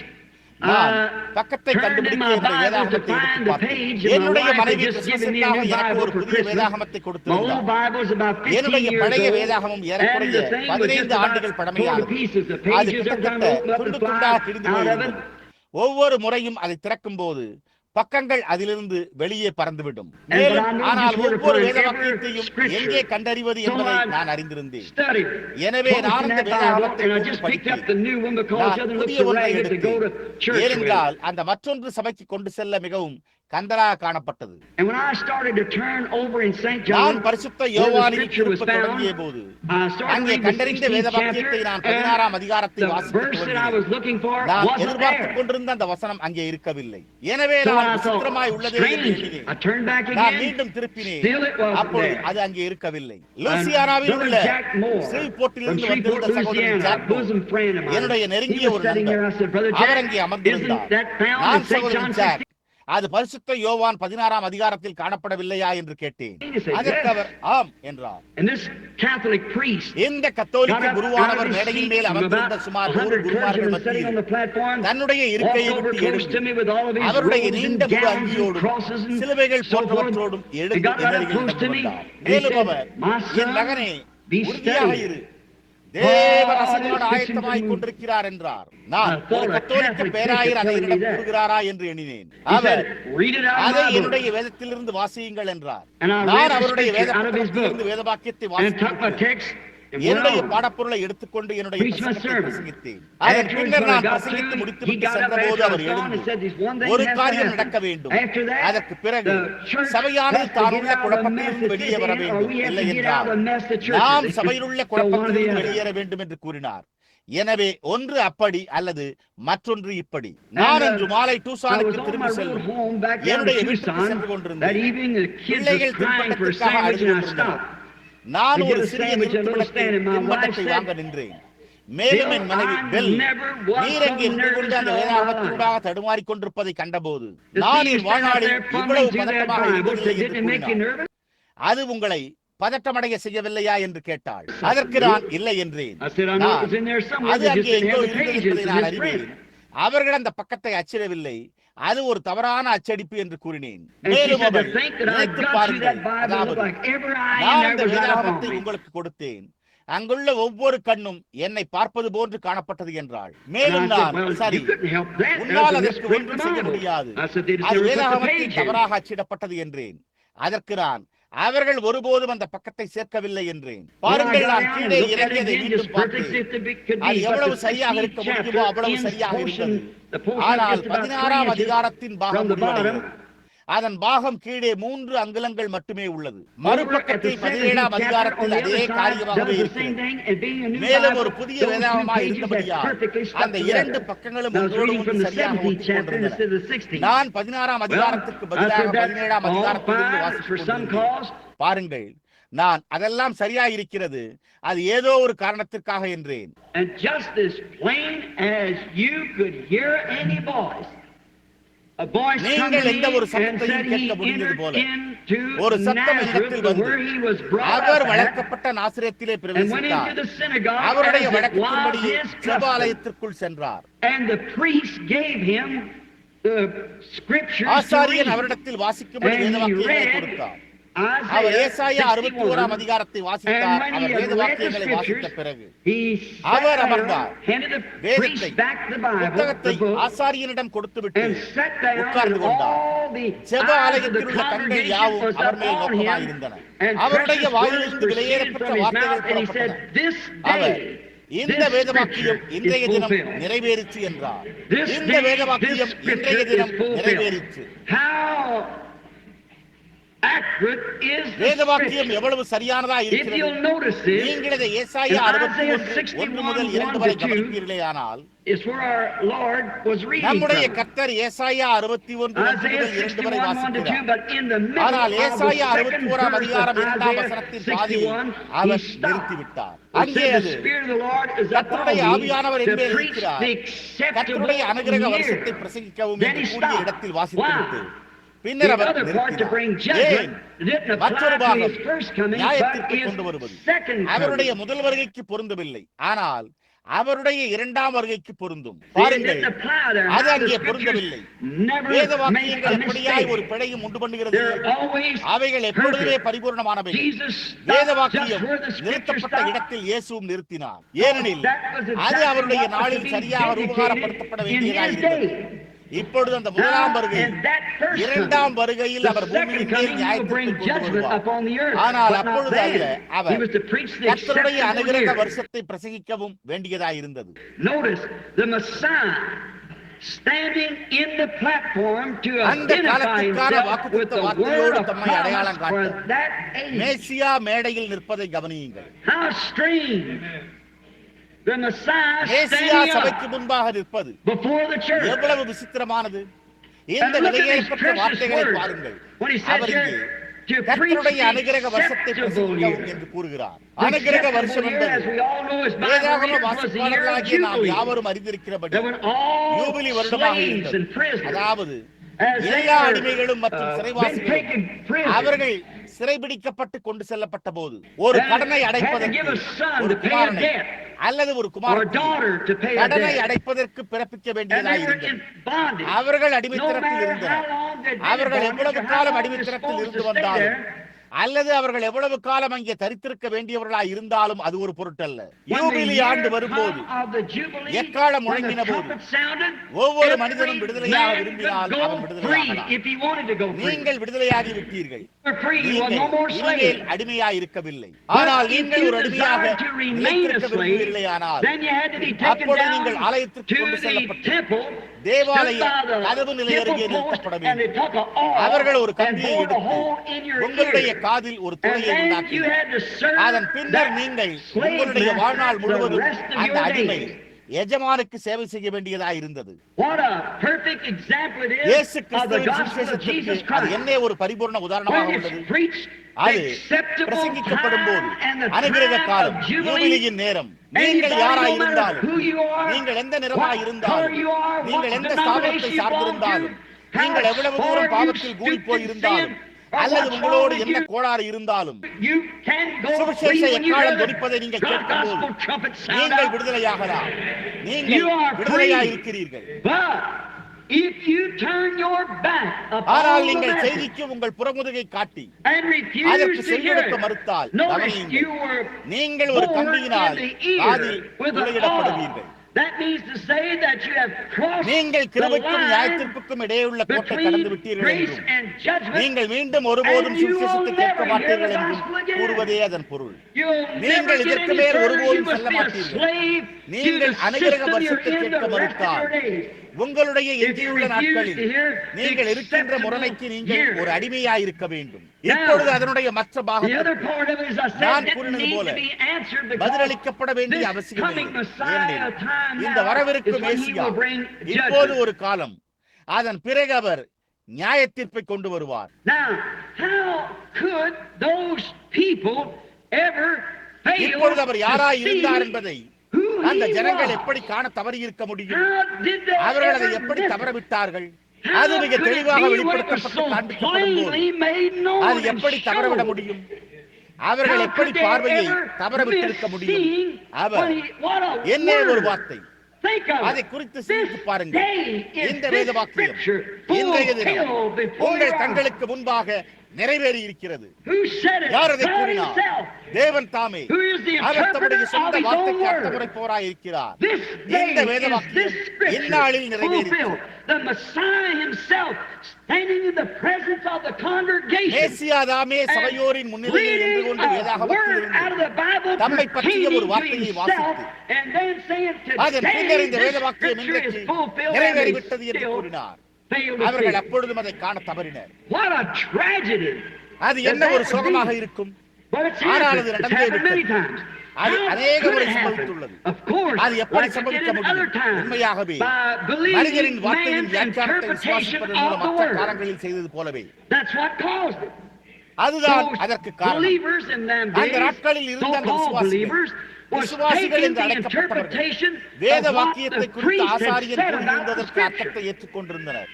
நான் பக்கத்தை கண்டுபிடிக்க வேதாகமத்தை எடுத்து பார்த்தேன். என்னுடைய மனைவி கிறிஸ்துவுக்காக எனக்கு ஒரு புதிய வேதாகமத்தை கொடுத்திருந்தார். என்னுடைய பழைய வேதாகமம் ஏறக்குறைய 15 ஆண்டுகள் பழமையானது. அது கிட்டத்தட்ட துண்டு துண்டாக கிழிந்து போயிருந்தது. ஒவ்வொரு முறையும் அதை திறக்கும் போது பக்கங்கள் அதிலிருந்து வெளியே பறந்துவிடும். மேலும் ஆனால் ஒவ்வொரு வேத வாக்கியத்தையும் எங்கே கண்டறிவது என்பதை நான் அறிந்திருந்தேன். எனவே நான் இந்த வேதாகமத்தை படித்தேன். புதிய ஒன்றை எடுத்தேன். ஏனென்றால் அந்த மற்றொன்று சபைக்கு கொண்டு செல்ல மிகவும் கந்தலாக காணப்பட்டது. நான் பரிசுத்த யோவானில் திருப்ப தொடங்கிய போது அங்கே கண்டறிந்த வேத வாக்கியத்தை நான் 16ஆம் அதிகாரத்தை வாசிக்க நான் எதிர்பார்த்துக் கொண்டிருந்த அந்த வசனம் அங்கே இருக்கவில்லை. எனவே நான் விசித்திரமாய் உள்ளதே என்று எண்ணினேன். நான் மீண்டும் திருப்பினேன். அப்பொழுது அது அங்கே இருக்கவில்லை. லூசியானாவில் உள்ள ஸ்ரீபோர்ட்டிலிருந்து வந்திருந்த சகோதரன் ஜாக் என்னுடைய நெருங்கிய ஒரு நண்பர். அவர் அங்கே அமர்ந்திருந்தார். நான் சகோதரன் ஜாக், அது பரிசுத்த யோவான் 16ஆம் அதிகாரத்தில் காணப்படவில்லையா என்று கேட்டேன். அதற்கு அவர் ஆம் என்றார். இந்த கத்தோலிக்க குருவானவர் மேடையின் மேல் அமர்ந்திருந்த சுமார் 100 குருமார்கள் மத்தியில் தன்னுடைய இருக்கையை விட்டு எழுந்து அவருடைய நீண்ட முழு அங்கியோடும் சிலுவைகள் போன்றவற்றோடும் எழுந்து மேலும் அவர், என் மகனே உறுதியாக இரு, தேவன் அசையோடு ஆயத்தமாய் கொண்டிருக்கிறார் என்றார். நான் ஒரு கத்தோலிக்க பேராயர் அதை என்னிடம் கூறுகிறாரா என்று எண்ணினேன். அவர் அதை என்னுடைய வேதத்திலிருந்து வாசியுங்கள் என்றார். நான் அவருடைய வேதத்திலிருந்து வேத வாக்கியத்தை வாசித்தேன். என்னுடைய பாடப்பொருளை எடுத்துக்கொண்டு என்னுடைய பிரசங்கித்தேன். அதன் பின்னர் நான் பிரசங்கித்து முடித்துவிட்டு சென்றபோது அவர் எழுந்து ஒரு காரியம் நடக்க வேண்டும். அதற்கு பிறகு சபையானது தானுள்ள குழப்பத்திலிருந்து வெளியே வர வேண்டும். இல்லை என்றால் நாம் சபையிலுள்ள குழப்பத்திலிருந்து வெளியேற வேண்டும் என்று கூறினார். எனவே ஒன்று அப்படி அல்லது மற்றொன்று இப்படி. நான் அன்று மாலை டூசானுக்கு திரும்பி செல்லும் என்னுடைய வீட்டுக்கு சென்று கொண்டிருந்தேன். பிள்ளைகள் திருமணத்திற்காக அழுது கொண்டிருந்தனர். நான் ஒரு சிறிய தின்பண்டத்தை வாங்க நின்றேன். மேலும் என் மனைவி பெல் நீர் அங்கே நின்று கொண்டு அந்த வேதாகமத்தினூடாக தடுமாறிக் கொண்டிருப்பதை கண்டபோது நான் என் வாழ்நாளில் இவ்வளவு பதட்டமாக இருந்ததில்லை என்று கூறினார். அது உங்களை பதட்டமடைய செய்யவில்லையா என்று கேட்டாள். அதற்கு நான் இல்லை என்றேன். அது அங்கே எங்கோ இருந்தது என்பதை நான் அறிவேன். அவர்கள் அந்த பக்கத்தை அச்சிடவில்லை. அது ஒரு தவறான அச்சடிப்பு என்று கூறினேன். மேலும் அவர், நினைத்து பாருங்கள், அதாவது நான் இந்த வேதாகமத்தை உங்களுக்கு கொடுத்தேன். அங்குள்ள ஒவ்வொரு கண்ணும் என்னை பார்ப்பது போன்று காணப்பட்டது என்றாள். மேலும் நான், சரி, உன்னால் அதற்கு ஒன்றும் செய்ய முடியாது, அது வேதாகமத்தில் தவறாக அச்சிடப்பட்டது என்றேன். அதற்கு நான், அவர்கள் ஒருபோதும் அந்த பக்கத்தை சேர்க்கவில்லை என்றேன். பாருங்கள், நான் கீழே இறங்கியதை மீண்டும் பார்த்தேன். அது எவ்வளவு சரியாக இருக்க முடியுமோ அவ்வளவு சரியாக இருந்தது. ஆனால் 16ஆம் அதிகாரத்தின் பாகம் முடிவடைகிறது. அதன் பாகம் கீழே 3 அங்குலங்கள் மட்டுமே உள்ளது. மறுபக்கத்தில் 17ஆம் அதிகாரத்தில் அதே காரியமாகவே இருக்கிறது. மேலும் ஒரு புதிய வேதாகமமாய் இருந்தபடியால் அந்த 2 பக்கங்களும் ஒன்றோடு ஒன்று சரியாக ஒட்டிக்கொண்டிருந்தன. நான் 16ஆம் அதிகாரத்திற்கு பதிலாக 17ஆம் அதிகாரத்திலிருந்து வாசிக்கிறேன். பாருங்கள், நான் அதெல்லாம் சரியாயிருக்கிறது, அது ஏதோ ஒரு காரணத்திற்காக என்றேன். நீங்கள் எந்த ஒரு சத்தத்தையும் கேட்க முடிந்தது போல ஒரு சத்தம் என்னிடத்தில் வந்து அவர் வளர்க்கப்பட்ட நாசரேத்திலே பிரவேசித்தார். அவருடைய வழக்கத்தின்படியே ஜெபாலயத்திற்குள் சென்றார். ஆசாரியன் அவரிடத்தில் வாசிக்கும்படி வேதவாக்கியங்களை கொடுத்தார். அவர் ஏசாயா 61ஆம் அதிகாரத்தை வாசித்தார். அவர் வேத வாக்கியங்களை வாசித்த பிறகு அவர் அமர்ந்தார். வேதத்தை புத்தகத்தை ஆசாரியனிடம் கொடுத்துவிட்டு உட்கார்ந்து கொண்டார். ஜெப ஆலயத்தில் உள்ள கண்கள் யாவும் அவர் மேல் நோக்கமாயிருந்தன. அவருடைய வாயிலிருந்து வெளியேறப்பட்ட வார்த்தைகள் புறப்பட்டன. அவர் இந்த வேதவாக்கியம் இன்றைய தினம் நிறைவேறிச்சு என்றார். இந்த வேதவாக்கியம் இன்றைய தினம் நிறைவேறிச்சு. வேதவாக்கியம் எவ்வளவு சரியானதா இருக்கிறது. நீங்கள் இதை ஏசாயா 61 முதல் 2 வரை கவனிப்பீர்களேயானால் நம்முடைய கர்த்தர் ஏசாயா 61 முதல் 2 வரை வாசிக்கிறார். ஆனால் ஏசாயா 61ஆம் அதிகாரம் 2ஆம் வசனத்தின் பாதியை அவர் நிறுத்திவிட்டார். அங்கே அது கர்த்தருடைய ஆவியானவர் என்பே இருக்கிறார். கர்த்தருடைய அனுக்கிரக வருஷத்தை பிரசங்கிக்கவும் என்று கூடிய இடத்தில் வாசித்துவிட்டு பின்னர் அவர் மற்றொரு பாகம் நியாயத்திற்கு கொண்டு வருவது அவருடைய முதல் வருகைக்கு பொருந்தவில்லை, ஆனால் அவருடைய இரண்டாம் வருகைக்கு பொருந்தும். பாருங்கள், அது அங்கே பொருந்தவில்லை. வேத வாக்கியங்கள் எப்படியாய் ஒரு பிழையும் உண்டு பண்ணுகிறது. அவைகள் எப்பொழுதுமே பரிபூர்ணமானவை. வேத வாக்கியம் நிறுத்தப்பட்ட இடத்தில் இயேசுவும் நிறுத்தினார். ஏனெனில் அது அவருடைய நாளில் சரியாக உபகாரப்படுத்தப்பட வேண்டியதாயிருந்தது. இப்பொழுது அந்த முதலாம் வருகையில் இரண்டாம் வருகையில் அவர் பூமியின் மேல் நியாயத்திற்கு கொண்டு வருவார். ஆனால் அப்பொழுது அல்ல, அவர் கர்த்தருடைய அனுக்கிரக வருஷத்தை பிரசங்கிக்கவும் வேண்டியதாயிருந்தது. அந்த காலத்திற்கான வாக்குத்தத்த வார்த்தையோடு தம்மை அடையாளம் காட்ட மேசியா மேடையில் நிற்பதை கவனியுங்கள். மேசியா சபைக்கு முன்பாக நிற்பது எவ்வளவு விசித்திரமானது. இந்த வெளியேறப்பட்ட வார்த்தைகளை பாருங்கள். அவர் இங்கே கர்த்தருடைய அனுக்கிரக வருஷத்தை பிரசங்கிக்கவும் என்று கூறுகிறார். அனுக்கிரக வருஷம் என்பது வேதாகம வாசிப்பாளர்களாகிய நாம் யாவரும் அறிந்திருக்கிறபடி யூபிலி வருடமாக இருந்தது. அதாவது எல்லா அடிமைகளும் மற்றும் சிறைவாசிகளும் அவர்கள் சிறைபிடிக்கப்பட்டு கொண்டு செல்லப்பட்ட போது ஒரு கடனை அடைப்பதற்கு ஒரு குமாரனை அல்லது ஒரு குமாரத்தை கடனை அடைப்பதற்கு பிறப்பிக்க வேண்டியதாயிருந்தது. அவர்கள் அடிமைத்தனத்தில் இருந்தனர். அவர்கள் எவ்வளவு காலம் அடிமைத்தனத்தில் இருந்து வந்தாலும் அல்லது அவர்கள் எவ்வளவு காலம் அங்கே தரித்திருக்க வேண்டியவர்களாய் இருந்தாலும் அது ஒரு பொருட்டல்ல. யூபிலி ஆண்டு வரும்போது எக்காலம் முழங்கின போது ஒவ்வொரு மனிதனும் விடுதலையாக விரும்பினால் அவன் விடுதலையாகலாம். நீங்கள் விடுதலையாகி விட்டீர்கள். நீங்கள் அடிமையாக இருக்கவில்லை. ஆனால் நீங்கள் ஒரு அடிமையாக நிலைத்திருக்க விரும்பவில்லையானால் அப்பொழுது நீங்கள் ஆலயத்திற்கு கொண்டு செல்லப்பட்டு தேவாலய கதவு நிலை அருகே நிறுத்தப்பட வேண்டும். அவர்கள் ஒரு கம்பியை எடுத்து உங்களுடைய காதில் ஒரு துளையை உண்டாக்கினர். அதன் பின்னர் நீங்கள் உங்களுடைய வாழ்நாள் முழுவதும் அந்த அடிமை எஜமானுக்கு சேவை செய்ய வேண்டியதாக இருந்தது. இயேசு கிறிஸ்துவின் சுவிசேஷத்திற்கு அது என்ன ஒரு பரிபூர்ண உதாரணமாக உள்ளது. அது பிரசங்கிக்கப்படும் போது அனுக்கிரக காலம், யூபிலியின் நேரம், நீங்கள் யாராய் இருந்தாலும், நீங்கள் எந்த நிறமாய் இருந்தாலும், நீங்கள் எந்த ஸ்தாபனத்தை சார்ந்திருந்தாலும், நீங்கள் எவ்வளவு தூரம் பாவத்தில் கூடி போயிருந்தாலும் அல்லது உங்களோடு என்ன கோளாறு இருந்தாலும் சுவிசேஷ எக்காலம் தொனிப்பதை நீங்கள் கேட்கும்போது நீங்கள் விடுதலையாகலாம். நீங்கள் விடுதலையாக இருக்கிறீர்கள். ஆனால் நீங்கள் செய்திக்கு உங்கள் புறமுதுகை காட்டி அதற்கு செவியெடுக்க மறுத்தால் நீங்கள் ஒரு கம்பியினால் காதில் துளையிடப்படுவீர்கள். நீங்கள் கிருபைக்கும் நியாயத்தீர்ப்புக்கும் இடையுள்ள கோட்டை கடந்து விட்டீர்கள் என்றும் நீங்கள் மீண்டும் ஒருபோதும் சுவிசேஷத்தை கேட்க மாட்டீர்கள் என்றும் கூறுவதே அதன் பொருள். நீங்கள் இதற்கு மேல் ஒருபோதும் செல்ல மாட்டீர்கள். நீங்கள் அனுக்கிரக வருஷத்தை கேட்க மறுத்தால் உங்களுடைய எஞ்சியுள்ள நாட்களில் நீங்கள் இருக்கின்ற முறைமைக்கு நீங்கள் ஒரு அடிமையாய் இருக்க வேண்டும். இப்பொழுது அதனுடைய மற்ற பாகத்தில் நான் கூறினது போல பதிலளிக்கப்பட வேண்டிய அவசியம் இல்லை. இந்த வரவிருக்கும் மேசியா இப்போது ஒரு காலம், அதன் பிறகு அவர் நியாய தீர்ப்பை கொண்டு வருவார். இப்பொழுது அவர் யாராய் இருந்தார் என்பதை அந்த ஜனங்கள் எப்படி காண தவறி இருக்க முடியும்? அவர்கள் அதை எப்படி தவறவிட்டார்கள்? அது மிக தெளிவாக வெளிப்படுத்தப்பட்டு காண்பிக்கப்படும் போது அது எப்படி தவறவிட முடியும்? அவர்கள் எப்படி பார்வையை தவறவிட்டிருக்க முடியும்? அவர் என்ன ஒரு வார்த்தை, அதை குறித்து சிந்தித்து பாருங்கள். இந்த வேத வாக்கியம் இன்றைய தினம் உங்கள் கண்களுக்கு முன்பாக நிறைவேறி இருக்கிறது. யார் அதை கூறினார்? தேவன் தாமே. அவர் தம்முடைய சொந்த வார்த்தைக்கு அர்த்தமுறைப்போராய் இருக்கிறார். இந்த வேத வாக்கியம் இந்நாளில் நிறைவேறிற்று. மேசியா தாமே சபையோரின் முன்னிலையில் நின்று கொண்டு வேதாகமத்திலிருந்து தம்மை பற்றிய ஒரு வார்த்தையை வாசித்து அதன் பின்னர் இந்த வேத வாக்கியம் இன்றைக்கு நிறைவேறிவிட்டது என்று கூறினார். அவர்கள் அப்பொழுதும் அதை காண தவறினர். அது என்ன ஒரு சோகமாக இருக்கும். ஆனால் அது நடந்தே விட்டது. அது அநேக முறை சம்பவித்துள்ளது. அது எப்படி சம்பவிக்க முடியும்? உண்மையாகவே மனிதரின் வார்த்தையின் வியாக்கியானத்தை விசுவாசிப்பதன் மூலம் மற்ற காலங்களில் செய்தது போலவே அதுதான் அதற்கு காரணம். அந்த நாட்களில் இருந்த அந்த விசுவாசிகள் என்று அழைக்கப்பட்டவர்கள் வேத வாக்கியத்தை குறித்து ஆசாரியர் கூறியிருந்ததற்கு அர்த்தத்தை ஏற்றுக்கொண்டிருந்தனர்.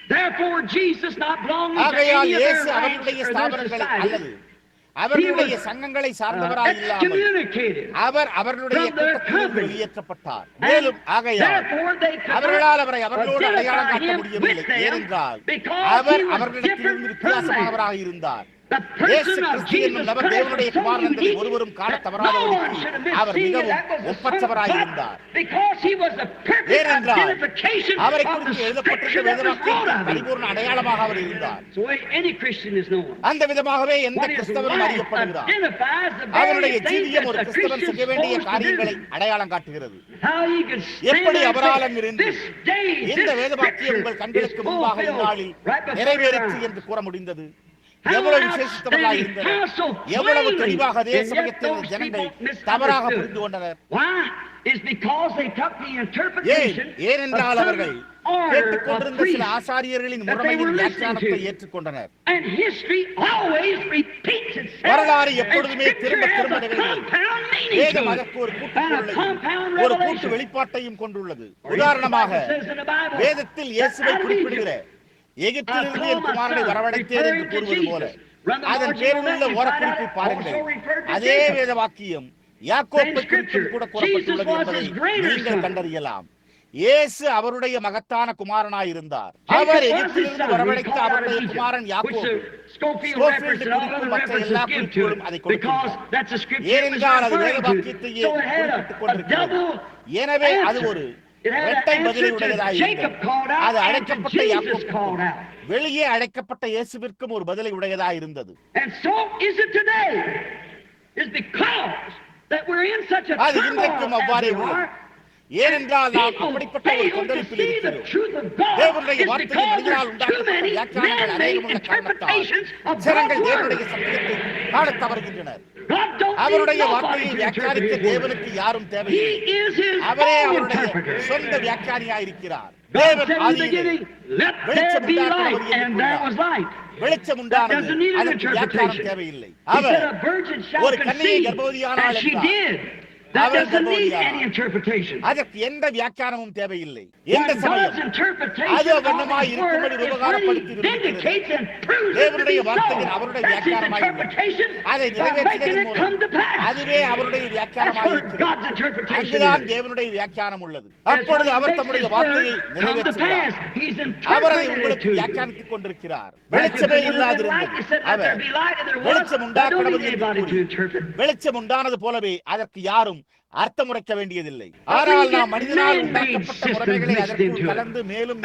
ஆகையால் இயேசு அவர்களுடைய ஸ்தாபனங்களை அல்லது அவர்களுடைய சங்கங்களை சார்ந்தவராய் இல்லாமல் அவர் அவர்களுடைய கூட்டத்திலிருந்து வெளியேற்றப்பட்டார். மேலும் ஆகையால் அவர்களால் அவரை அவர்களோடு அடையாளம் காட்ட முடியவில்லை. ஏனென்றால் அவர் அவர்களிடத்திலிருந்து வித்தியாசமானவராக இருந்தார். இயேசு கிறிஸ்து என்னும் நபர் தேவனுடைய குமாரன் என்பதை ஒருவரும் காண தவறாதபடிக்கு அவர் மிகவும் ஒப்பற்றவராய் இருந்தார். ஏனென்றால் அவரை குறித்து எழுதப்பட்டிருந்த வேதவாக்கியத்தின் பரிபூர்ண அடையாளமாக அவர் இருந்தார். அந்த விதமாகவே எந்த கிறிஸ்தவனும் அறியப்படுகிறார். அவருடைய ஜீவியம் ஒரு கிறிஸ்தவன் செய்ய வேண்டிய காரியங்களை அடையாளம் காட்டுகிறது. எப்படி அவரால் இருந்து இந்த வேதவாக்கியம் உங்கள் கண்களுக்கு முன்பாக இந்நாளில் நிறைவேறிற்று என்று கூற முடிந்தது? எவ்வளவு விசேஷித்தவர்களாக இருந்தனர். எவ்வளவு தெளிவாக அதே சமயத்தில் ஜனங்கள் தவறாக புரிந்து கொண்டனர். ஏனென்றால் அவர்கள் கேட்டுக்கொண்டிருந்த சில ஆசாரியர்களின் முறைமையின் வியாக்கியானத்தை ஏற்றுக்கொண்டனர். வரலாறு எப்பொழுதுமே திரும்ப திரும்ப நிகழ்கிறது. வேதம் அதற்கு ஒரு கூட்டு வெளிப்பாட்டையும் கொண்டுள்ளது. உதாரணமாக வேதத்தில் இயேசுவை குறிப்பிடுகிற எகிப்திலிருந்து என் குமாரனை வரவழைத்தேன் என்று கூறுவது போல அதன் பேருள்ள ஓரக்குறிப்பை பாருங்கள். அதே வேத வாக்கியம் யாக்கோப்பை குறித்து கூட கூறப்பட்டுள்ளது என்பதை நீங்கள் கண்டறியலாம். இயேசு அவருடைய மகத்தான குமாரனாய் இருந்தார். அவர் எகிப்திலிருந்து வரவழைத்த அவருடைய குமாரன் யாக்கோபு. மற்ற எல்லா குறிப்புகளும் அதை கொடுக்கின்றன. ஏனென்றால் அது வேத வாக்கியத்தையே குறிப்பிட்டுக் கொண்டிருக்கிறது. எனவே அது ஒரு இரட்டை பதிலை அது அழைக்கப்பட்ட யாக்கோபுக்கும் வெளியே அழைக்கப்பட்ட இயேசுவிற்கும் ஒரு பதிலை உடையதாக இருந்தது. அது இன்றைக்கும் அவ்வாறே உள்ளது. ஏனென்றால் நாம் அப்படிப்பட்ட ஒரு கொந்தளிப்பில் இருக்கிறோம். தேவனுடைய வார்த்தையை மனிதனால் உண்டாக்கப்பட்ட வியாக்கியானங்கள் அநேகமுள்ள காரணத்தால் ஜனங்கள் தேவனுடைய சத்தியத்தை காணத் தவறுகின்றனர். அவருடைய வார்த்தையை வியாக்கியானிக்க தேவனுக்கு யாரும் தேவையில்லை. அவரே அவருடைய சொந்த வியாக்கியானியாயிருக்கிறார். தேவன் ஆதியிலே வெளிச்சம் உண்டானது, அதற்கு வியாக்கியானம் தேவையில்லை. அவர் ஒரு கன்னியை கர்ப்பவதியானாள் என்றார். அதற்கு எந்த வியாக்கியானமும் தேவையில்லை. எந்த சமயம் அது வண்ணமாய் இருக்கும்படி விவகாரப்படுத்தி தேவனுடைய வார்த்தையின் அவருடைய வியாக்கியானமாய் அதை நிறைவேற்றியதன் மூலம் அதுவே அவருடைய வியாக்கியானமாய் இருக்கிறது. அங்குதான் தேவனுடைய வியாக்கியானம் உள்ளது. அப்பொழுது அவர் தம்முடைய வார்த்தையை நிறைவேற்றுகிறார். அவர் அதை உங்களுக்கு வியாக்கியானித்துக் கொண்டிருக்கிறார். வெளிச்சமே இல்லாதிருந்தது. அவர் வெளிச்சம் உண்டாக்கப்படுவது என்று வெளிச்சம் உண்டானது போலவே அதற்கு யாரும் அர்த்தம் உரைக்க வேண்டியதில்லை. ஆனால் நாம் மனிதனால் உண்டாக்கப்பட்ட முறைமைகளை அதற்குள் கலந்து மேலும்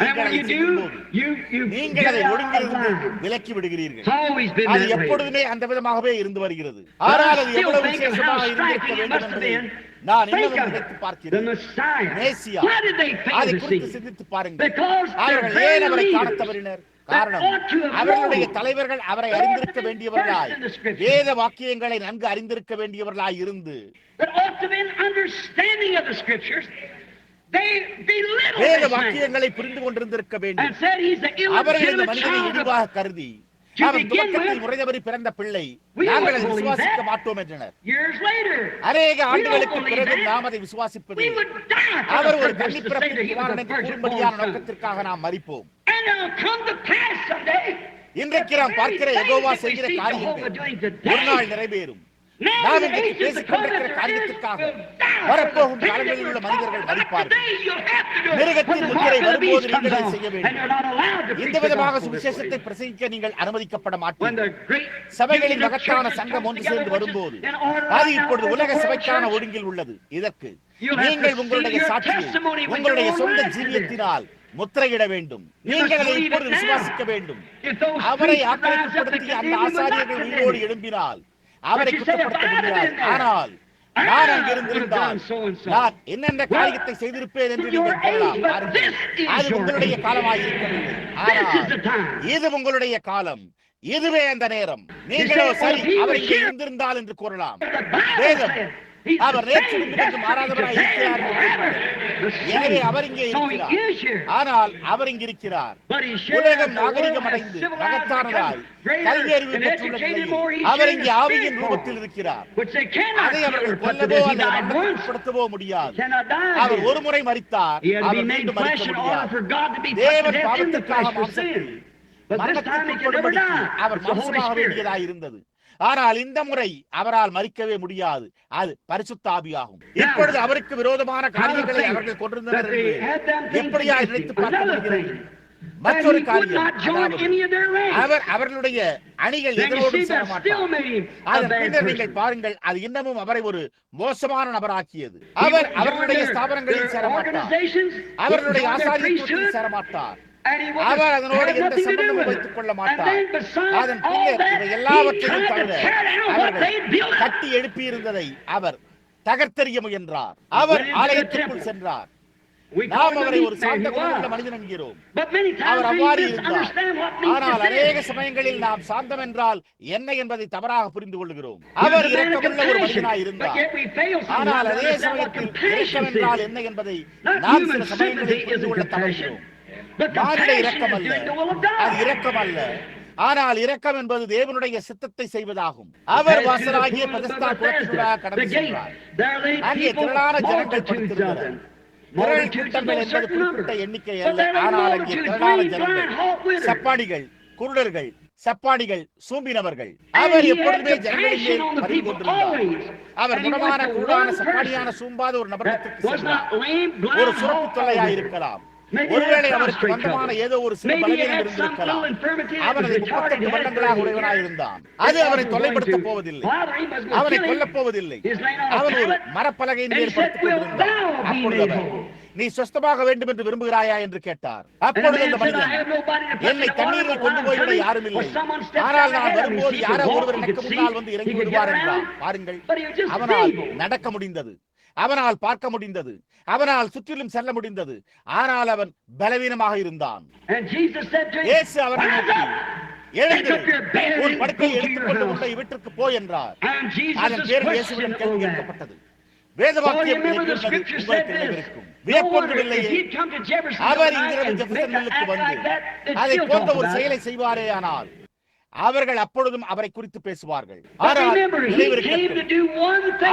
நீங்கள் அதை ஒழுங்கிலிருந்து விலக்கி விடுகிறீர்கள். அது எப்பொழுதுமே அந்த விதமாகவே இருந்து வருகிறது. ஆனால் அது எவ்வளவு விசேஷமாக இருந்திருக்க வேண்டும் என்பதை நான் இன்னும் நினைத்து பார்க்கிறேன். மேசியா அதை குறித்து சிந்தித்து பாருங்கள். அவர்கள் ஏன் அவரை காணத் தவறினர்? காரணம், அவர்களுடைய தலைவர்கள் அவரை அறிந்திருக்க வேண்டியவர்களாய், வேத வாக்கியங்களை நன்கு அறிந்திருக்க வேண்டியவர்களாய் இருந்து வேத வாக்கியங்களை புரிந்து கொண்டிருந்திருக்க வேண்டும். அவர்கள் இந்த மனிதனை இழிவாக கருதி அவன் துவக்கத்தில் முறை தவறி பிறந்த பிள்ளை, நாங்கள் அதை விசுவாசிக்க மாட்டோம் என்றனர். அநேக ஆண்டுகளுக்கு பிறகு நாம் அதை விசுவாசிப்பது, அவர் ஒரு கன்னிப்பிறப்பின் குமாரன் என்று கூறும்படியான நோக்கத்திற்காக நாம் மரிப்போம். இன்றைக்கு நாம் பார்க்கிற யெகோவா செய்கிற காரியங்கள் ஒரு நாள் நிறைவேறும். நாம் இன்றைக்கு பேசிக் கொண்டிருக்கிற காரியத்திற்காக வரப்போகும் காலங்களில் உள்ள மனிதர்கள் மதிப்பார்கள். மிருகத்தின் முத்திரை வரும்போது நீங்கள் அதை செய்ய வேண்டும். இந்த விதமாக சுவிசேஷத்தை பிரசங்கிக்க நீங்கள் அனுமதிக்கப்பட மாட்டீர்கள். சபைகளின் மகத்தான சங்கம் ஒன்று சேர்ந்து வரும்போது அது இப்பொழுது உலக சபைக்கான ஒழுங்கில் உள்ளது. இதற்கு நீங்கள் உங்களுடைய சாட்சியை உங்களுடைய சொந்த ஜீவியத்தினால் முத்திரையிட வேண்டும். நீங்கள் அதை இப்பொழுது விசுவாசிக்க வேண்டும். அவரை ஆக்கிரமிப்படுத்திய அந்த ஆசாரியர்கள் உயிரோடு எழும்பினால் அவரை குற்றப்படுத்த முடியாது. ஆனால் நான் அங்கிருந்திருந்தால் நான் என்னென்ன காரியத்தை செய்திருப்பேன் என்று நீங்கள் சொல்லலாம். அது உங்களுடைய காலமாக இருக்கவில்லை. ஆனால் இது உங்களுடைய காலம். இதுவே அந்த நேரம். நீங்களோ சரி, அவர் இங்கே இருந்திருந்தால் என்று கூறலாம். வேதம் அவர் நேற்று இன்றும் மாறாதவராய் இருக்கிறார். எனவே அவர் இங்கே இருக்கிறார். ஆனால் அவர் இங்கு இருக்கிறார். உலகம் நாகரிகம் அடைந்து மகத்தானதாய் கல்வி அறிவு பெற்றுள்ள நிலையில் அவர் இங்கே ஆவியின் ரூபத்தில் இருக்கிறார். அதை அவர்கள் கொல்லவோ அல்லது மரணப்படுத்தவோ முடியாது. அவர் ஒரு முறை மரித்தார், அவர் மீண்டும் மரிக்க முடியாது. தேவன் பாவத்திற்காக மாம்சத்தில் மரணத்திற்கு அவர் மாம்சமாக வேண்டியதாய் இருந்தது. ஆனால் இந்த முறை அவரால் மரிக்கவே முடியாது. அது பரிசுத்த ஆவியாகும். இப்பொழுது அவருக்கு விரோதமான காரியங்களை அவர்கள் கொண்டிருந்தனர் என்று எப்படியா நினைத்து பார்க்க முடிகிறது? மற்றொரு காரியம், அவர் அவர்களுடைய அணிகள் எதிரோடு சேர மாட்டார். அதன் பின்னர் நீங்கள் பாருங்கள், அது இன்னமும் அவரை ஒரு மோசமான நபராக்கியது. அவர் அவர்களுடைய ஸ்தாபனங்களில் சேர மாட்டார். அவர்களுடைய ஆசாரியத்துவத்தில் சேர மாட்டார். அவர் அதனோடு எந்த சம்பந்தமும் வைத்துக் கொள்ள மாட்டார். அதன் பின்னர் இவை எல்லாவற்றையும் தவிர அவர்கள் கட்டி எழுப்பியிருந்ததை அவர் தகர்த்தெறிய முயன்றார். அவர் ஆலயத்திற்குள் சென்றார். நாம் அவரை ஒரு சாந்த குணமுள்ள மனிதன் என்கிறோம். அவர் அவ்வாறு இருந்தார். ஆனால் அநேக சமயங்களில் நாம் சாந்தம் என்றால் என்ன என்பதை தவறாக புரிந்து கொள்கிறோம். அவர் இரக்கமுள்ள ஒரு மனிதனாய் இருந்தார். ஆனால் அதே சமயத்தில் இரக்கம் என்றால் என்ன என்பதை நாம் சில சமயங்களில் புரிந்து கொள்ள தவறுகிறோம். மானிட இரக்கம் அல்ல, அது இரக்கம் அல்ல. ஆனால் இரக்கம் என்பது தேவனுடைய சித்தத்தை செய்வதாகும். அவர் வாசலாகிய பெதஸ்தா குளத்தினூடாக கடந்து சென்றார். அங்கே திரளான ஜனங்கள் படுத்திருந்தனர். திரள் கூட்டங்கள் என்பது குறிப்பிட்ட எண்ணிக்கை அல்ல. ஆனால் அங்கே திரளான ஜனங்கள், சப்பானிகள், குருடர்கள், சப்பானிகள், சூம்பினவர்கள். அவர் எப்பொழுதுமே ஜனங்களிலே பறி கொண்டிருந்தார். அவர் குணமான குருடான சப்பானியான சூம்பாத ஒரு நபரத்திற்கு சென்றார். ஒரு சுரப்பு தொல்லையாய் இருக்கலாம். ஒருவேளை அவருக்கு மந்தமான ஏதோ ஒரு சிறு பலவீனம் இருந்திருக்கலாம். அவன் அதை 38 வருடங்களாக உடையவனாய் இருந்தான். அது அவனை தொல்லைப்படுத்த போவதில்லை, அவனை கொல்லப் போவதில்லை. அவன் ஒரு மரப்பலகையின் மேல் படுத்துக் கொண்டிருந்தான். அப்பொழுது அவர், நீ சொஸ்தமாக வேண்டும் என்று விரும்புகிறாயா என்று கேட்டார். அப்பொழுது அந்த மனிதன், என்னை தண்ணீரில் கொண்டு போய்விட யாரும் இல்லை, ஆனால் நான் வரும்போது யாரோ ஒருவர் எனக்கு முன்னால் வந்து இறங்கி விடுவார் என்றார். பாருங்கள், அவனால் நடக்க முடிந்தது, அவனால் பார்க்க முடிந்தது, அவனால் சுற்றிலும் செல்ல முடிந்தது. ஆனால் அவன் பலவீனமாக இருந்தான். இயேசு அவனை நோக்கி, எழுந்து உன் படுக்கையை எடுத்துக்கொண்டு உன்னை வீட்டிற்கு போ என்றார். அதன் பேரில் இயேசுவிடம் கேள்வி கேட்கப்பட்டது. வேதவாக்கியம் உங்களுக்கு நினைவிருக்கும். வியப்பொன்றுமில்லையே, அவர் இங்கிருந்து ஜெபசனிலுக்கு வந்து அதை போன்ற ஒரு செயலை செய்வாரே. ஆனால் அவர்கள் அப்பொழுதும் அவரை குறித்து பேசுவார்கள். ஆனால்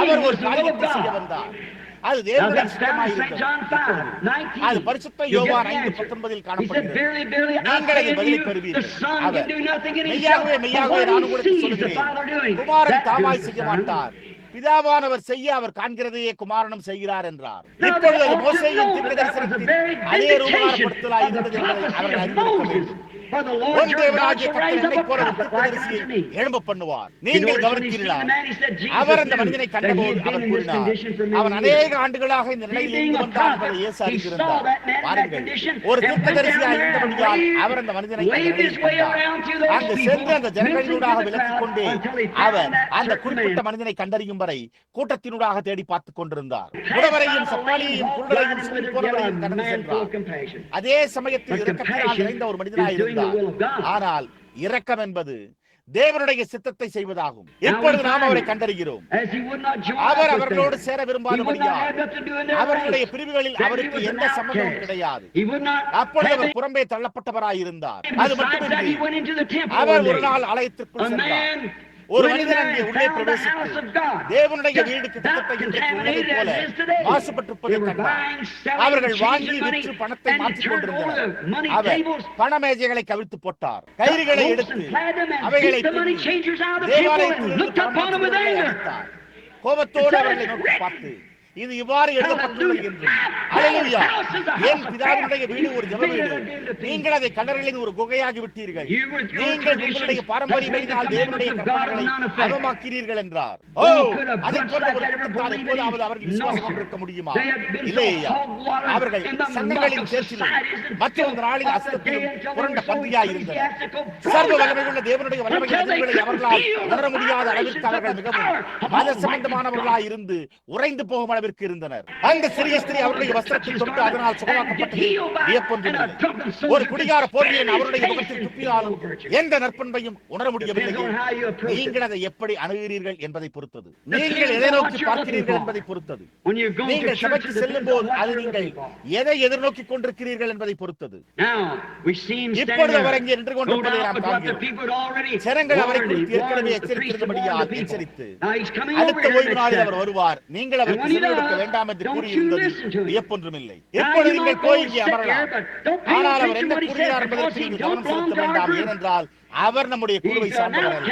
அவர் ஒரு காரியத்தை செய்ய வந்தார். அது தேவனுடைய சித்தமாயிருக்கிறது. அது பரிசுத்த யோவான் 5:19 காணப்படுகிறது. நீங்கள் அதை பதிலை பெறுவீர்கள். அவர், மெய்யாகவே மெய்யாகவே நான் உங்களுக்கு சொல்கிறேன், குமாரன் தாமாய் செய்ய மாட்டார், பிதாவானவர் செய்ய அவர் காண்கிறதையே குமாரனும் செய்கிறார் என்றார். இப்பொழுது மோசேயின் தீர்க்கதரிசனத்தின் அதே ரூபகாரப்படுத்தலாய் இருந்தது என்பதை அவர்கள் அறிந்திருக்க வேண்டும். எழும்ப பண்ணுவார். நீங்கள் கவனிக்கிறீர்களா? அவர் அந்த மனிதனை கண்டபோது அவர் கூறினார், அவன் அநேக ஆண்டுகளாக இந்த நிலையில் இருந்து வந்தான் என்பதை இயேசு அறிந்திருந்தார். பாருங்கள், ஒரு தீர்க்கதரிசியாக இருந்தபடியால் அவர் அந்த மனிதனை அங்கு சென்று அந்த ஜனங்களினூடாக விலக்கிக் கொண்டே அவர் அந்த குறிப்பிட்ட மனிதனை கண்டறியும் வரை கூட்டத்தினூடாக தேடி பார்த்துக் கொண்டிருந்தார். குடவரையும் சப்பானியையும் குருடரையும் சூழ்நிலையும் கடந்து சென்றார். அதே சமயத்தில் இரக்கத்தினால் நிறைந்த ஒரு மனிதனாக இருந்தார். ஆனால் இரக்கம் என்பது தேவனுடைய சித்தத்தை செய்வதாகும். இப்பொழுது நாம் அவரை கண்டறிகிறோம். அவர் அவர்களோடு சேர விரும்பாதபடியால் அவர்களுடைய பிரிவுகளில் அவருக்கு எந்த சம்பந்தமும் கிடையாது. அப்பொழுது அவர் புறம்பே தள்ளப்பட்டவராயிருந்தார். அது மட்டுமின்றி அவர் ஒரு நாள் ஆலயத்திற்குள் சென்றார். ஒரு மனிதன் அங்கே உள்ளே பிரவேசித்து தேவனுடைய வீடுக்கு உள்ளதைப் போல மாசுபட்டிருப்பதை கண்டார். அவர்கள் வாங்கி விற்று பணத்தை மாற்றிக் கொண்டிருந்தனர். அவர் பணமேஜைகளை கவிழ்த்து போட்டார். கயிறுகளை எடுத்து அவைகளை தேவாலயத்தில் அடித்தார். கோபத்தோடு அவர்களை நோக்கி பார்த்து, இது இவ்வாறு எழுதப்பட்டுள்ளது என்று, அல்லேலூயா, என் பிதாவினுடைய வீடு ஒரு ஜெப வீடு, நீங்கள் அதை கல்லறைகளின் ஒரு குகையாகி விட்டீர்கள். நீங்கள் உங்களுடைய பாரம்பரியங்களினால் தேவனுடைய கற்பனைகளை அவமாக்கிறீர்கள் என்றார். ஓ, அதை போன்ற ஒரு கூட்டத்தால் எப்போதாவது அவர்கள் விசுவாசம் கொண்டிருக்க முடியுமா? இல்லையா? அவர்கள் சங்கங்களின் சேர்ச்சிலும் மற்றொரு நாளின் அசுத்தத்திலும் புரண்ட பன்றியாய் இருந்தனர். சர்வ வல்லமையுள்ள தேவனுடைய வல்லமைகளை அவர்களால் உணர முடியாத அளவிற்கு அவர்கள் மிகவும் மத சம்பந்தமானவர்களாய் இருந்து உறைந்து போகும் இருந்தனர். அந்த சிறிய ஸ்திரீ அவருடைய வஸ்திரத்தில் தொட்டு அதனால் சுகமாக்கப்பட்டது வியப்பொன்றுமில்லை. ஒரு குடிகார போர்வீரன் அவருடைய முகத்தில் துப்பினாலும் எந்த நற்பண்பையும் உணர முடியவில்லை. நீங்கள் அதை எப்படி அணுகிறீர்கள் என்பதை பொறுத்தது. நீங்கள் எதை நோக்கி பார்க்கிறீர்கள் என்பதை பொறுத்தது. நீங்கள் சபைக்கு செல்லும் போது அது நீங்கள் எதை எதிர்நோக்கி கொண்டிருக்கிறீர்கள் என்பதை பொறுத்தது. இப்பொழுது அவர் அங்கே நின்று கொண்டிருப்பதை நாம் காண்கிறோம். ஜனங்கள் அவரை குறித்து ஏற்கனவே எச்சரித்திருந்தபடியால் எச்சரித்து அடுத்த ஓய்வு நாளில் அவர் வருவார், நீங்கள் அவருக்கு வேண்டாம் என்று கூறியிருந்தது வியப்பொன்றுமில்லை. எப்பொழுது நீங்கள் போய் இங்கே அமரலாம். ஆனால் அவர் என்ன கூறுகிறார் என்பதற்கு நீங்கள் கவனம் செலுத்த வேண்டாம். ஏனென்றால் அவர் நம்முடைய குழுவை சார்ந்தவர்.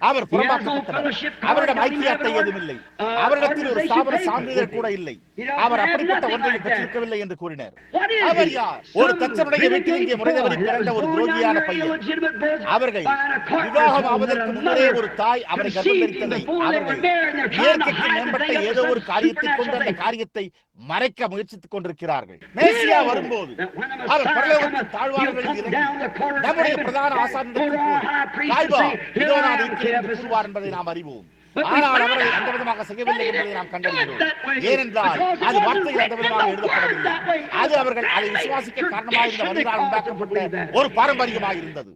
அவர் புறம்பாக்கப்பட்டவர். அவரிடம் ஐக்கியத்தை எதுவுமில்லை. அவரிடத்தில் ஒரு ஸ்தாபன சான்றிதழ் கூட இல்லை. அவர் அப்படிப்பட்ட ஒன்றை பெற்றிருக்கவில்லை என்று கூறினார். அவர் யார்? ஒரு தச்சனுடைய வீட்டில் இங்கே முறைதவறி பிறந்த ஒரு துரோகியான பையன். அவர்கள் விவாகம் ஆவதற்கு முன்னரே ஒரு தாய் அவரை கர்ப்பந்தரித்ததை அவர்கள் இயற்கைக்கு மேம்பட்ட ஏதோ ஒரு காரியத்தை கொண்டு அந்த காரியத்தை மறைக்க முயற்சித்துக் கொண்டிருக்கிறார்கள். மேசியா வரும்போது அவர் பரலோகத்தில் தாழ்வாளர்களில் இறங்கி நம்முடைய பிரதான ஆசாரியர்கள் என்பதை நாம் அறிவோம். ஆனால் அவரை அந்த விதமாக செய்யவில்லை என்பதை நாம் கண்டறிகிறோம். ஏனென்றால் அது வார்த்தையில் அந்த விதமாக எழுதப்படவில்லை. அது அவர்கள் அதை விசுவாசிக்க காரணமாக இருந்த மனிதனால் உண்டாக்கப்பட்ட ஒரு பாரம்பரியமாக இருந்தது.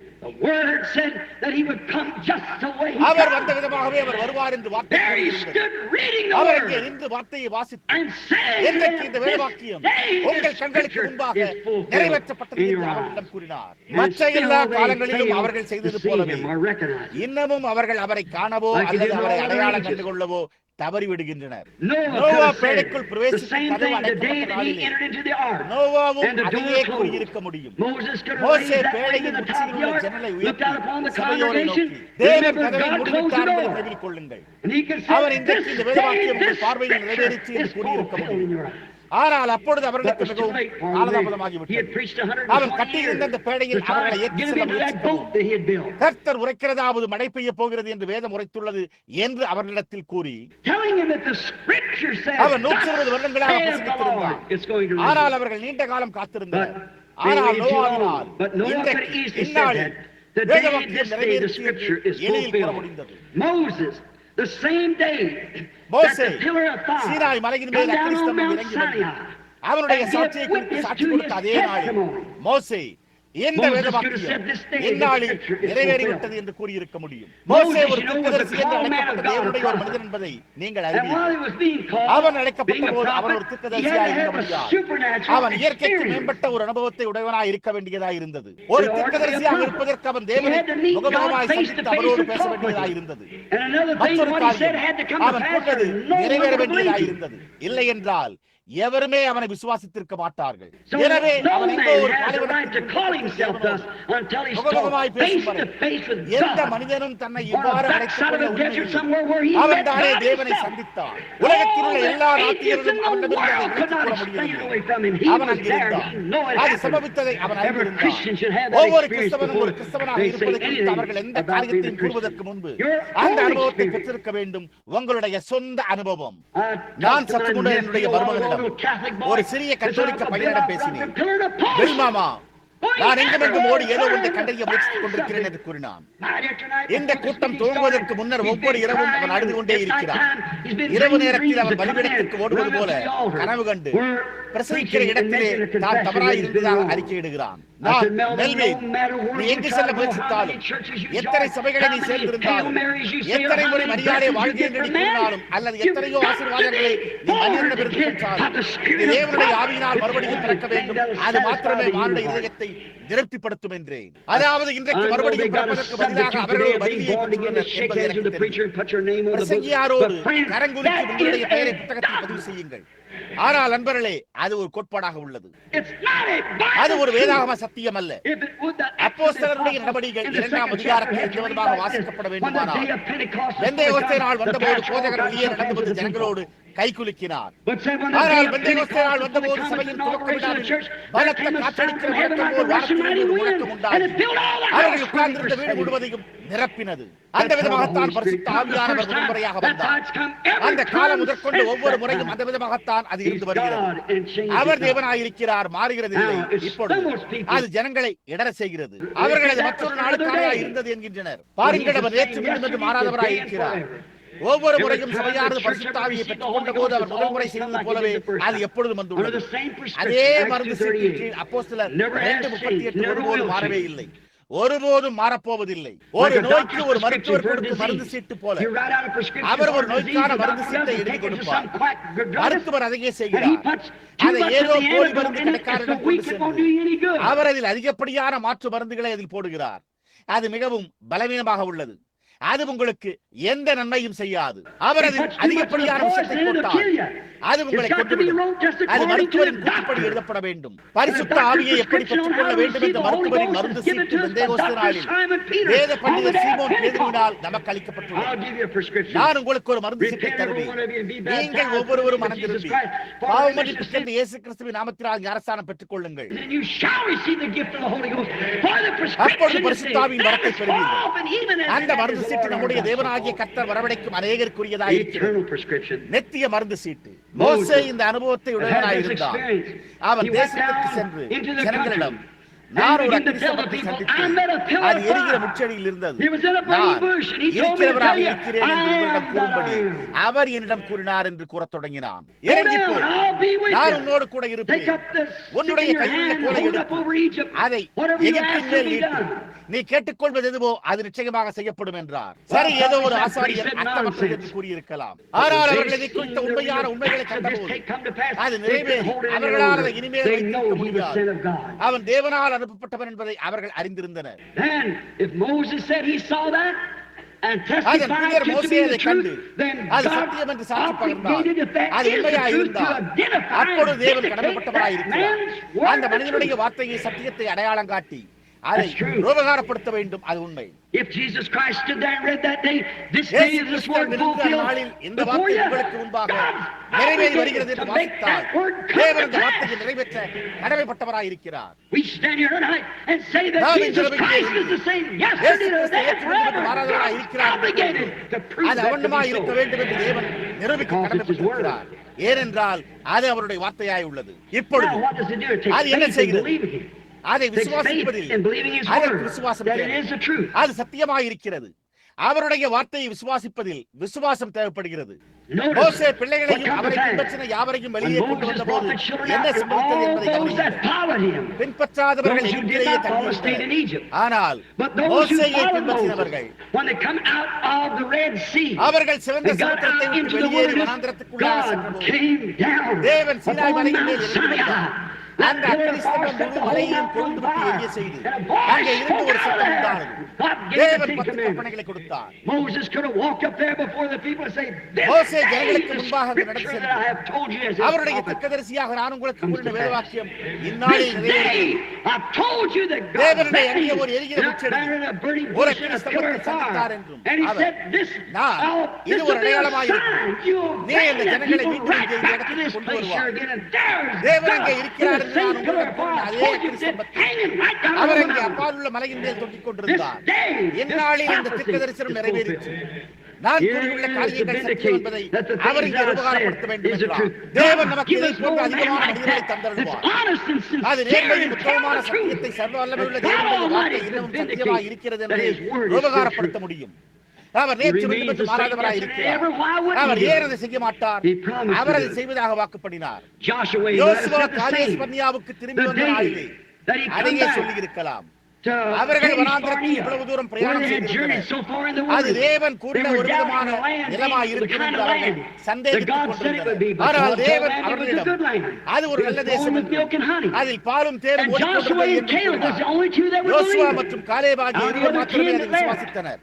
அவர் வந்த விதமாகவே அவர் வருவார் என்று வார்த்தை அவர் இங்கே நின்று வார்த்தையை வாசித்து என்றைக்கு இந்த வேதவாக்கியம் உங்கள் கண்களுக்கு முன்பாக நிறைவேற்றப்பட்டது என்று அவர்களிடம் கூறினார். மற்ற எல்லா காலங்களிலும் அவர்கள் செய்தது போலவே இன்னமும் அவர்கள் அவரை காணவோ அல்லது அவரை அடையாளம் கண்டு கொள்ளவோ தவறிவிடுகின்றனர். நோவா பேழைக்குள் பிரவேசித்து கதவு அடைக்கப்பட்ட நாளிலே நோவாவும் அதையே கூறியிருக்க முடியும். மோசே பேழையின் உச்சியில் உள்ள ஜன்னலை உயர்த்தி சபையோரை நோக்கி, தேவன் கதவை மூடிவிட்டார் என்பதை நினைவில் கொள்ளுங்கள். அவர் இன்றைக்கு இந்த வேதவாக்கியம் உங்கள் பார்வையில் நிறைவேறிச்சு என்று கூறியிருக்க முடியும். ஆனால் அப்பொழுது அவர்களுக்கு மிகவும் காலதாமதமாகிவிட்டது. அவன் கட்டியிருந்த அந்த பேழையில் அவர்களை ஏற்றி செல்ல முயற்சிக்கவும் கர்த்தர் உரைக்கிறதாவது மழை பெய்ய போகிறது என்று வேதம் உரைத்துள்ளது என்று அவர்களிடத்தில் கூறி அவர் 120 வருடங்களாக பிரசங்கித்திருந்தார். ஆனால் அவர்கள் நீண்ட காலம் காத்திருந்தனர். ஆனால் நோவாவினால் இன்றைக்கு இந்நாளில் வேதவாக்கியம் நிறைவேறிச்சு என்று எளிதில் கூற முடிந்தது. The same day மோசே சீனாய் மலையின் மேல் அக்கினி ஸ்தம்பம் இறங்கி வந்து அவருடைய சாட்சியை குறித்து சாட்சி கொடுத்த அதே நாளில் மோசே எந்த வேதவாக்கியம் இந்நாளில் நிறைவேறிவிட்டது என்று கூறியிருக்க முடியும். மோசே ஒரு தீர்க்கதரிசி என்று அழைக்கப்பட்ட தேவனுடைய ஒரு மனிதன் என்பதை நீங்கள் அறிவீர்கள். அவன் அழைக்கப்பட்ட போது அவன் ஒரு தீர்க்கதரிசியாய் இருந்தபடியால் அவன் இயற்கைக்கு மேம்பட்ட ஒரு அனுபவத்தை உடையவனாய் இருக்க வேண்டியதாய் இருந்தது. ஒரு தீர்க்கதரிசியாக இருப்பதற்கு அவன் தேவனை முகமுகமாய் சந்தித்து அவரோடு பேச வேண்டியதாய் இருந்தது. மற்றொரு காரியம் அவன் கொண்டது நிறைவேற வேண்டியதாய் இருந்தது. இல்லை என்றால் எவருமே அவனை விசுவாசித்திருக்க மாட்டார்கள். எனவே அவன் எங்கோ ஒரு எந்த மனிதனும் தன்னை இவ்வாறு அவன் தானே தேவனை சந்தித்தான். உலகத்தில் உள்ள எல்லா நாட்டியர்களும் அவன் அங்கிருந்தான். அது சம்பவித்ததை அவன் அறிந்திருந்தான். ஒவ்வொரு கிறிஸ்தவனும் ஒரு கிறிஸ்தவனாக இருப்பதை குறித்து அவர்கள் எந்த காரியத்தையும் கூறுவதற்கு முன்பு அந்த அனுபவத்தை பெற்றிருக்க வேண்டும். உங்களுடைய சொந்த அனுபவம். நான் சற்று முன்னர் என்னுடைய மருமகனிடம் ஒரு சிறிய கத்தோலிக்க பையனிடம் பேசினேன். பெல்மாமா, நான் எங்கெங்கும் ஓடி ஏதோ ஒன்றை கண்டறிய முயற்சித்துக் கொண்டிருக்கிறேன் என்று கூறினான். இந்த கூட்டம் துவங்குவதற்கு முன்னர் ஒவ்வொரு இரவும் அவன் அழுது கொண்டே இருக்கிறான். இரவு நேரத்தில் அவன் பலிபீடத்திற்கு ஓடுவது போல கனவு கண்டு பிரசவிக்கிற இடத்திலே தான் தவறாய் இருந்ததாக அறிக்கையிடுகிறான். நீ எங்கு செல்ல முயற்சித்தாலும், எத்தனை சபைகளை நீ சேர்ந்திருந்தாலும், எத்தனை முறை மரியாதை வாழ்க்கை என்று கூறினாலும், அல்லது எத்தனையோ ஆசீர்வாதங்களை நீ மனிதனிடமிருந்து பெற்றாலும், நீ தேவனுடைய ஆவியினால் மறுபடியும் பிறக்க வேண்டும். அது மாத்திரமே மானுட இதயத்தை திருப்திப்படுத்தும் என்றேன். அதாவது இன்றைக்கு மறுபடியும் பிறப்பதற்கு பதிலாக அவர்கள் ஒரு பதிலியை கொண்டுள்ளனர் என்பதை எனக்கு தெரியும். பிரசங்கியாரோடு கரங்குலுக்கி உங்களுடைய பெயரை புத்தகத்தில் பதிவு செய்யுங்கள். ஆனால் நண்பர்களே, அது ஒரு கோட்பாடாக உள்ளது. அது ஒரு வேதாகம சத்தியம் அல்ல. அப்போஸ்தலருடைய நடவடிக்கைகள் 2ஆம் அதிகாரத்தில் எந்த விதமாக வாசிக்கப்பட வேண்டுமானால், பெந்தேகோஸ்தே நாள் வந்தபோது போதகர் வெளியே நடந்து வந்து ஜனங்களோடு கைகுலுக்கினார். ஆனால் பெந்தேகோஸ்தே நாள் வந்தபோது சபையின் துவக்க விழாவில் பலத்த காற்றடிக்கிற முழக்கம் போல் வானத்திலிருந்து ஒரு முழக்கம் உண்டானது. அவர்கள் உட்கார்ந்திருந்த வீடு முழுவதையும் நிரப்பினது. அந்த விதமாகத்தான் பரிசுத்த ஆவியானவர் முதன்முறையாக வந்தார். அந்த காலம் முதற்கொண்டு ஒவ்வொரு முறையும் அந்த விதமாகத்தான் அது இருந்து வருகிறது. அவர் தேவனாயிருக்கிறார், மாறுகிறது இல்லை. இப்பொழுது அது ஜனங்களை இடர செய்கிறது. அவர்கள் அது மற்றொரு நாளுக்காக இருந்தது என்கின்றனர். பாருங்கள், அவர் நேற்று மீண்டும் என்று மாறாதவராய் இருக்கிறார். ஒவ்வொரு முறையும் சபையானது பரிசுத்த ஆவியை பெற்றுக் கொண்ட போது அவர் முதல் முறை செய்தது போலவே அது எப்பொழுதும் வந்துள்ளது. அதே மருந்து சீட்டின் கீழ் அப்போஸ்தலர் 2:38 ஒருபோதும் மாறவே இல்லை, ஒருபோதும் மாறப்போவதில்லை. ஒரு நோய்க்கு ஒரு மருத்துவர் கொடுக்கும் மருந்து சீட்டு போல அவர் ஒரு நோய்க்கான மருந்து சீட்டை எழுதி கொடுப்பார். மருத்துவர் அதையே செய்கிறார். அதை ஏதோ போலி மருந்து கடைக்காரரிடம் கொண்டு சென்று அவர் அதில் அதிகப்படியான மாற்று மருந்துகளை அதில் போடுகிறார். அது மிகவும் பலவீனமாக உள்ளது. அது உங்களுக்கு எந்த நன்மையும் செய்யாது. அவர் அதில் அதிகப்படியான விஷயத்தை போட்டால் அது உங்களை கொண்டுவிடும். அது மருத்துவரின் கூற்றுப்படி எழுதப்பட வேண்டும். பரிசுத்த ஆவியை எப்படி பெற்றுக் கொள்ள வேண்டும் என்ற மருத்துவரின் மருந்து சீட்டு பெந்தேகோஸ்தே நாளில் வேத பண்டிதர் சீமோன் பேதுருவினால் நமக்கு அளிக்கப்பட்டுள்ளது. நான் உங்களுக்கு ஒரு மருந்து சீட்டை தருவேன். நீங்கள் ஒவ்வொருவரும் மனம் திரும்பி பாவமன்னிப்பு சென்று இயேசு கிறிஸ்துவின் நாமத்தினால் ஞானஸ்நானம் பெற்றுக் கொள்ளுங்கள். அப்பொழுது பரிசுத்த ஆவியின் வரத்தை பெறுவீர்கள். அந்த மருந்து சீட்டு நம்முடைய தேவனாகிய கர்த்தர் வரவழைக்கும் அநேகருக்குரியதாக இருக்கிறது. நித்திய மருந்து சீட்டு. மோசே இந்த அனுபவத்தை உடையவனாயிருந்தார். அவன் தேசத்திற்கு சென்று ஜனங்களிடம், நான் ஒரு அக்கினிஸ்தம்பத்தை சந்தித்தேன், அது எரிகிற முச்செடியில் இருந்தது, நான் இருக்கிறவராக இருக்கிறேன் என்று உங்களிடம் கூறும்படி அவர் என்னிடம் கூறினார் என்று கூறத் தொடங்கினான். நான் உன்னோடு கூட இருப்பேன், உன்னுடைய கையில் கோலை எடுத்து அதை எகிப்தின் மேல் நீட்டு, நீ கேட்டுக்கொள்வது எதுவோ அது நிச்சயமாக செய்யப்படும் என்றார். சரி, ஏதோ ஒரு ஆசாரியர் அர்த்தமற்றது என்று கூறியிருக்கலாம். ஆனால் அவர்கள் இதை குறித்த உண்மையான உண்மைகளை கண்டபோது அது நிறைவேறி அவர்களால் அதை இனிமேல் வைத்திருக்க முடியாது. அவன் தேவனால் அனுப்பப்பட்டவன் என்பதை அவர்கள் அறிந்திருந்தனர். அதன் பின்னர் மோசே அதை கண்டு அது சத்தியம் என்று சாட்சி பகர்ந்தார். அது உண்மையாயிருந்தார். அப்பொழுது தேவன் கடமைப்பட்டவராயிருக்கிறார். அந்த மனிதனுடைய வார்த்தையை, சத்தியத்தை அடையாளம் காட்டி அதை உபகாரப்படுத்த வேண்டும். அது உண்மை. If Jesus Christ stood there and read that day, this day is this word fulfilled இந்த வார்த்தை உங்களுக்கு முன்பாக நிறைவேறி வருகிறது என்று வாசித்தால் தேவன் இந்த வார்த்தையை நிறைவேற்ற கடமைப்பட்டவராயிருக்கிறார். We stand here tonight and say that Jesus Christ is the same yesterday, today, and forever. அது அவண்டமாய் இருக்க வேண்டும் என்று தேவன் நிரூபிக்க கடமைப்பட்டிருக்கிறார். ஏனென்றால் அது அவருடைய வார்த்தையாய் உள்ளது. இப்பொழுது அது என்ன செய்கிறது? அதை விசுவாசிப்பதில் அதற்கு விசுவாசம் தேவை. அது சத்தியமாயிருக்கிறது. அவருடைய வார்த்தையை விசுவாசிப்பதில் விசுவாசம் தேவைப்படுகிறது. மோசே பிள்ளைகளையும் அவரை பின்பற்றின யாவரையும் வெளியே கொண்டு வந்த போது என்ன சம்பவித்தது என்பதை கவனியுங்கள். பின்பற்றாதவர்கள் எகிப்திலேயே தங்கியிருந்தனர். ஆனால் மோசேயை பின்பற்றினவர்கள் அவர்கள் சிவந்த சமுத்திரத்தை விட்டு வெளியேறி வனாந்திரத்துக்குள்ளாக சென்றபோது தேவன் சீனாய் மலையின் மேல் இறங்கி வந்தார். அந்த அக்கினிஸ்தம்பம் முழு மலையையும் கொண்டு விட்டு எரிய செய்து அங்கே இருந்து ஒரு சத்தம் உண்டானது. தேவன் 10 கற்பனைகளை கொடுத்தார். மோசே ஜனங்களுக்கு முன்பாக அங்கு நடந்து சென்றார். அவருடைய தீர்க்கதரிசியாக நான் உங்களுக்கு கூறின வேதவாக்கியம் இந்நாளில் நிறைவேறியது. தேவனுடைய அங்கே ஒரு எரிகிற முச்செடி ஒரு அக்கினிஸ்தம்பத்தை சந்தித்தார் என்றும் நான் இது ஒரு அடையாளமாயிருக்கும். நீ இந்த ஜனங்களை மீண்டும் இந்த இடத்துக்கு கொண்டு வருவார். தேவன் அங்கே இருக்கிறார். அவர் அங்கே அப்பால் உள்ள மலையின் மேல் தொங்கிக் கொண்டிருந்தார். இந்நாளில் இந்த தீர்க்கதரிசனம் நிறைவேறிற்று. நான் கூறியுள்ள காரியங்கள் சத்தியம் என்பதை அவர் இங்கே உபகாரப்படுத்த வேண்டும் என்றார். தேவன் நமக்கு இதை போன்ற அதிகமான மனிதர்களை தந்தருள்வார். அது நேர்மையும் உத்தமமான சத்தியத்தை சர்வ வல்லமையுள்ள தேவனுடைய வார்த்தை இன்னமும் சத்தியமாக இருக்கிறது என்பதை உபகாரப்படுத்த முடியும். அவர் நேற்று விட்டு மாறாதவராய் இருக்கிறார். அவர் ஏன் அதை செய்ய மாட்டார்? அவர் அதை செய்வதாக வாக்குப்படினார். யோசுவா காதேஸ் பர்னியாவுக்கு திரும்பி வந்த நாளிலே that he come அதையே back சொல்லி இருக்கலாம். to அவர்கள் Kadesh வனாந்திரத்தில் Barnea, இவ்வளவு தூரம் where பிரயாணம் they had journeyed செய்திருந்தனர். so far in the அது wilderness. தேவன் They கூறின were ஒரு doubting விதமான the land நிலமாய் being the இருக்கும் kind என்று of அவர்கள் land that சந்தேகித்துக் God said it would be. கொண்டிருந்தனர். But ஆனால் God told தேவன் them it was a அவர்களிடம் good land. அது ஒரு It நல்ல was தேசம் flowing with என்றும் milk and honey. அதில் பாலும் தேனும் And Joshua ஓடிக்கொண்டிருந்தது and என்று Caleb was கூறினார். the only two that would Joshua believe it. மற்றும் காலேப் ஆகிய Now the இருவர் other மாத்திரமே 10 அதை that left. விசுவாசித்தனர்.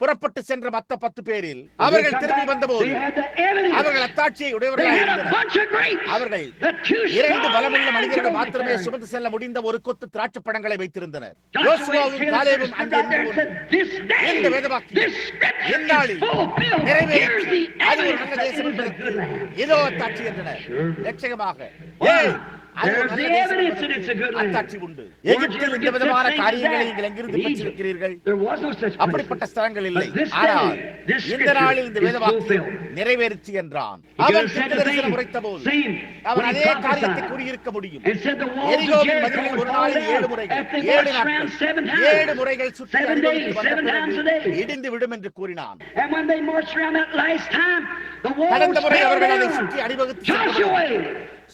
புறப்பட்டு சென்ற மற்ற 10 பேரில் அவர்கள் திரும்பி வந்தபோது They had the evidence. அவர்கள் அத்தாட்சியை They உடையவர்களாக had a இருந்தனர். bunch of grapes. அவர்கள் The two 2 பலமுள்ள strong மனிதர்கள் men மாத்திரமே carried. சுமந்து செல்ல முடிந்த ஒரு கொத்து திராட்சை பழங்களை வைத்திருந்தனர். Joshua யோசுவாவும் and Caleb காலேபும் stood அங்கே out there and இருந்து said, "This இந்த day, வேதவாக்கியம் this scripture is எந்நாளில் fulfilled. Here's நிறைவேறி the அது ஒரு evidence நல்ல that தேசம் it is a good என்பதற்கு land." இதோ அத்தாட்சி என்றனர். லட்சகமாக Wow. ஏய், அது ஒரு There's நல்ல the தேசம் evidence that it's a good என்பதற்கு land. அத்தாட்சி உண்டு. Where'd you எகிப்தில் ever இந்த get விதமான such things காரியங்களை as நீங்கள் that? எங்கிருந்து In Egypt, பெற்றிருக்கிறீர்கள்? there was no such அப்படிப்பட்ட place. ஸ்தலங்கள் இல்லை. But this day, ஆனால் this இந்த scripture நாளில் இந்த is வேதவாக்கியம் fulfilled. நிறைவேறிச்சு என்றான். He அவன் could have said the தீர்க்கதரிசனம் உரைத்த போது same அவன் when he அதே காரியத்தை prophesied. கூறியிருக்க முடியும். And said the walls of எரிகோவின் Jericho மதில்கள் would ஒரு fall நாளில் 7 down முறைகள் after they 7 marched around நாட்கள் 7 7 times. முறைகள் சுற்றி 7 அணிவகுத்து days, வந்த 7 times a பிறகு day. இடிந்து விடும் என்று கூறினான். And when they marched around that last time, the walls கடந்த முறை fell அவர்கள் அதை down. சுற்றி அணிவகுத்து Joshua,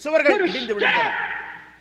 சுவர்கள் put a இடிந்து விழுந்தன. staff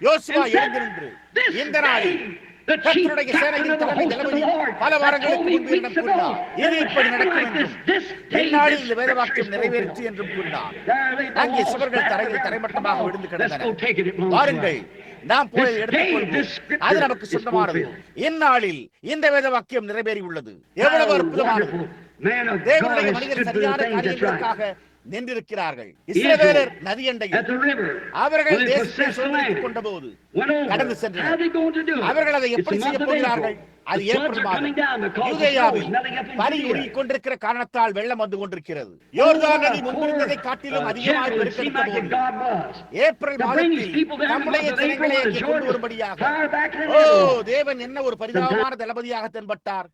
யோசுவா and said, எழுந்து நின்று "This இந்த நாளில் day, the chief கர்த்தருடைய captain சேனையின் of the தலைமை host of the Thalapathy Lord பல that வாரங்களுக்கு told me முன்பு என்னிடம் weeks ago கூறினார். that இது it இப்படி happened நடக்கும் like என்றும் this day, இந்நாளில் this இந்த வேதவாக்கியம் scripture is நிறைவேறிச்சு fulfilled. என்றும் கூறினார். There lay the அங்கே walls சுவர்கள் flat தரையில் around. தரைமட்டமாக Come on, விழுந்து let's கிடந்தன. go take it. It belongs to வாருங்கள், us. நாம் போய் This day, எடுத்துக்கொள்வோம். this scripture அது நமக்கு is சொந்தமானது. fulfilled. இந்நாளில் இந்த வேதவாக்கியம் நிறைவேறி உள்ளது. எவ்வளவு How அற்புதமானது. wonderful. Man of God தேவனுடைய has மனிதர் stood for the சரியான things that's right. காரியங்களுக்காக நின்றிருக்கிறார்கள். இஸ்ரவேலர் நதியண்டையில் At the river, அவர்கள் when they தேசத்தை possessed the சுதந்தரித்துக் land, கொண்டபோது went over. கடந்து How சென்றனர். are they going to do it? அவர்கள் அதை It's எப்படி the செய்ய month of போகிறார்கள்? April. அது The floods April are coming மாதம். down because the snow யூதேயாவில் is melting up in பனி Judea. உருகிக் கொண்டிருக்கிற காரணத்தால் வெள்ளம் வந்து கொண்டிருக்கிறது. யோர்தான் நதி முன்பிருந்ததை காட்டிலும் அதிகமாக General, it seemed like பெருக்கெடுத்த that போது God was. April To bring his மாதத்தில் people down in the நம்முடைய month of ஜனங்களை April, இங்கே the கொண்டு Jordan வரும்படியாக fire back in oh the தேவன் என்ன ஒரு பரிதாபமான தளபதியாக தென்பட்டார்.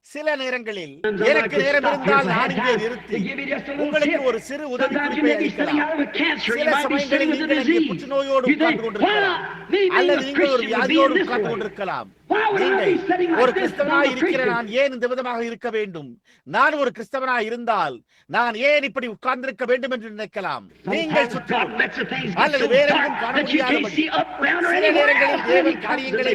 சில நேரங்களில் எனக்கு நேரம் இருந்தால் நான் இங்கே நிறுத்தி உங்களுக்கு ஒரு சிறு உதவி குறிப்பை அளிக்கலாம். சில சமயங்களில் நீங்கள் இங்கே புற்றுநோயோடு உட்கார்ந்து கொண்டிருக்கலாம் அல்லது நீங்கள் ஒரு வியாதியோடு உட்கார்ந்து கொண்டிருக்கலாம். நீங்கள் ஒரு கிறிஸ்தவனாய் இருக்கிற நான் ஏன் இந்த விதமாக இருக்க வேண்டும்? நான் ஒரு கிறிஸ்தவனாய் இருந்தால் நான் ஏன் இப்படி உட்கார்ந்திருக்க வேண்டும் என்று நினைக்கலாம். நீங்கள் சுற்றும் அல்லது வேற எங்கும் காண முடியாதபடி சில நேரங்களில் தேவன் காரியங்களை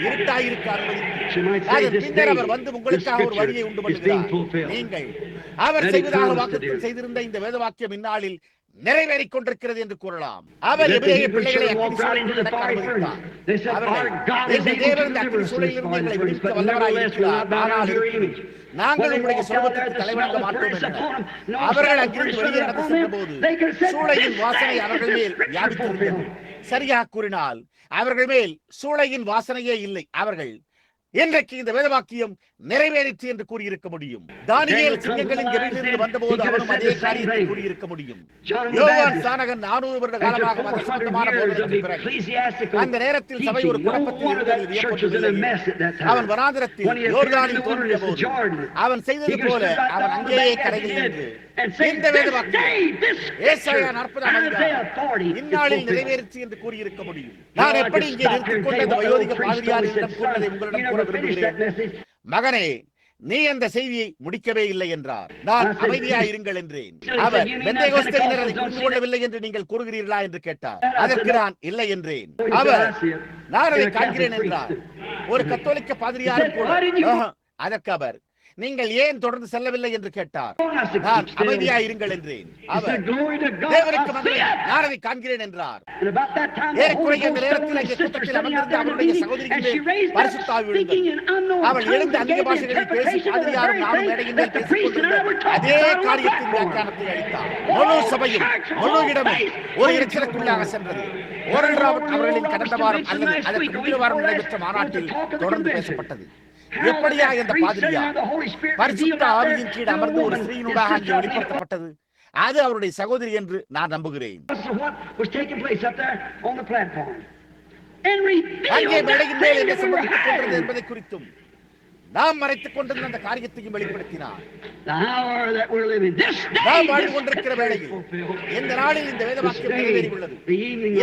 இருட்டாயிருக்க அனுமதித்து அதன் பின்னர் அவர் வந்து உங்களுக்காக ஒரு வழியை உண்டு பண்ணுகிறார். நீங்கள் அவர் செய்வதாக வாக்குத்தத்தம் செய்திருந்த இந்த வேதவாக்கியம் இந்நாளில் நிறைவேறிக் கொண்டிருக்கிறது என்று கூறலாம். அவர் எபிரேய பிள்ளைகளை அக்கினி சூளையில் நடக்க அனுமதித்தார். அவர்கள் எங்கள் தேவன் இந்த அக்கினி சூளையிலிருந்து எங்களை விடுவிக்க வல்லவராய் இருக்கிறார். ஆனால் நாங்கள் உங்களுடைய சுலபத்துக்கு தலைவணங்க மாட்டோம் என்றனர். அவர்கள் அங்கிருந்து வெளியே நடந்து சென்றபோது சூளையின் வாசனை அவர்கள் மேல் வியாபித்திருந்தது. சரியாக கூறினால் அவர்கள் மேல் சூளையின் வாசனையே இல்லை. அவர்கள் இன்றைக்கு இந்த வேதவாக்கியம் நிறைவேறிற்று என்று கூறியிருக்க முடியும். தானியேல் சிங்கங்களின் கெபியிலிருந்து வந்தபோது அவனும் அதே காரியத்தை கூறியிருக்க முடியும். யோவான் ஸ்நானகன் 400 வருட காலமாக மதசம்பந்தமான போதனைக்கு பிறகு அந்த நேரத்தில் சபை ஒரு குழப்பத்தில் இருந்தது வியப்பொன்றுமில்லை. அவன் வனாந்திரத்தில் யோர்தானில் தோன்றிய போது அவன் செய்தது போல அவன் அங்கேயே கரையில் நின்று இந்த வேதவாக்கியம் ஏசாயா 40ஆம் அதிகாரம் இந்நாளில் நிறைவேறிற்று என்று கூறியிருக்க முடியும். நான் எப்படி இங்கே நிறுத்திக் கொண்ட இந்த வயோதிக பாதிரியாரிடம் கூறினதை உங்களிடம் கூற விரும்புகிறேன். மகனே, நீ அந்த செய்தியை முடிக்கவே இல்லை என்றார். நான் அமைதியாய் இருங்கள் என்றேன். அவர் பெந்தேகோஸ்தேயினர் அதை புரிந்து கொள்ளவில்லை என்று நீங்கள் கூறுகிறீர்களா என்று கேட்டார். அதற்கு நான் இல்லை என்றேன். அவர் நான் அதை காண்கிறேன் என்றார். ஒரு கத்தோலிக்க பாதிரியாரும் கூட அதற்கு அவர் நீங்கள் ஏன் தொடர்ந்து செல்லவில்லை என்று கேட்டார். நான் அமைதியாய் இருங்கள் என்றேன். அவர் தேவனுக்கு மகிமை, நான் அதை காண்கிறேன் என்றார். ஏறக்குறைய அந்த நேரத்தில் அங்கே கூட்டத்தில் அமர்ந்திருந்த அவருடைய சகோதரிகளே பரிசுத்த ஆவி விழுந்தது. அவள் எழுந்து அந்நிய பாஷைகளில் பேசி பாதிரியாரும் நானும் மேடையின் மேல் பேசிக் கொண்டிருந்த அதே காரியத்தின் வியாக்கியானத்தை அளித்தார். முழு சபையும் முழு இடமும் ஒரு இறைச்சலுக்குள்ளாக சென்றது. ஓரல் ராபர்ட் அவர்களின் கடந்த வாரம் அல்லது அதற்கு முந்தைய வாரம் நடைபெற்ற மாநாட்டில் தொடர்ந்து பேசப்பட்டது. எப்படியா இந்த பாதிரியார் பரிசுத்த ஆவியின் கீழ் அமர்ந்து ஒரு ஸ்திரீயினூடாக அங்கே வெளிப்படுத்தப்பட்டது. அது அவருடைய சகோதரி என்று நான் நம்புகிறேன். அங்கே மேடையின் மேல் என்ன சம்பவித்துக் கொண்டது என்பதை குறித்தும் நாம் மறைத்துக் கொண்டிருந்த அந்த காரியத்தையும் வெளிப்படுத்தினார். நாம் வாழ்ந்து கொண்டிருக்கிற வேளையில் இந்த நாளில் இந்த வேதவாக்கியம் நிறைவேறி உள்ளது.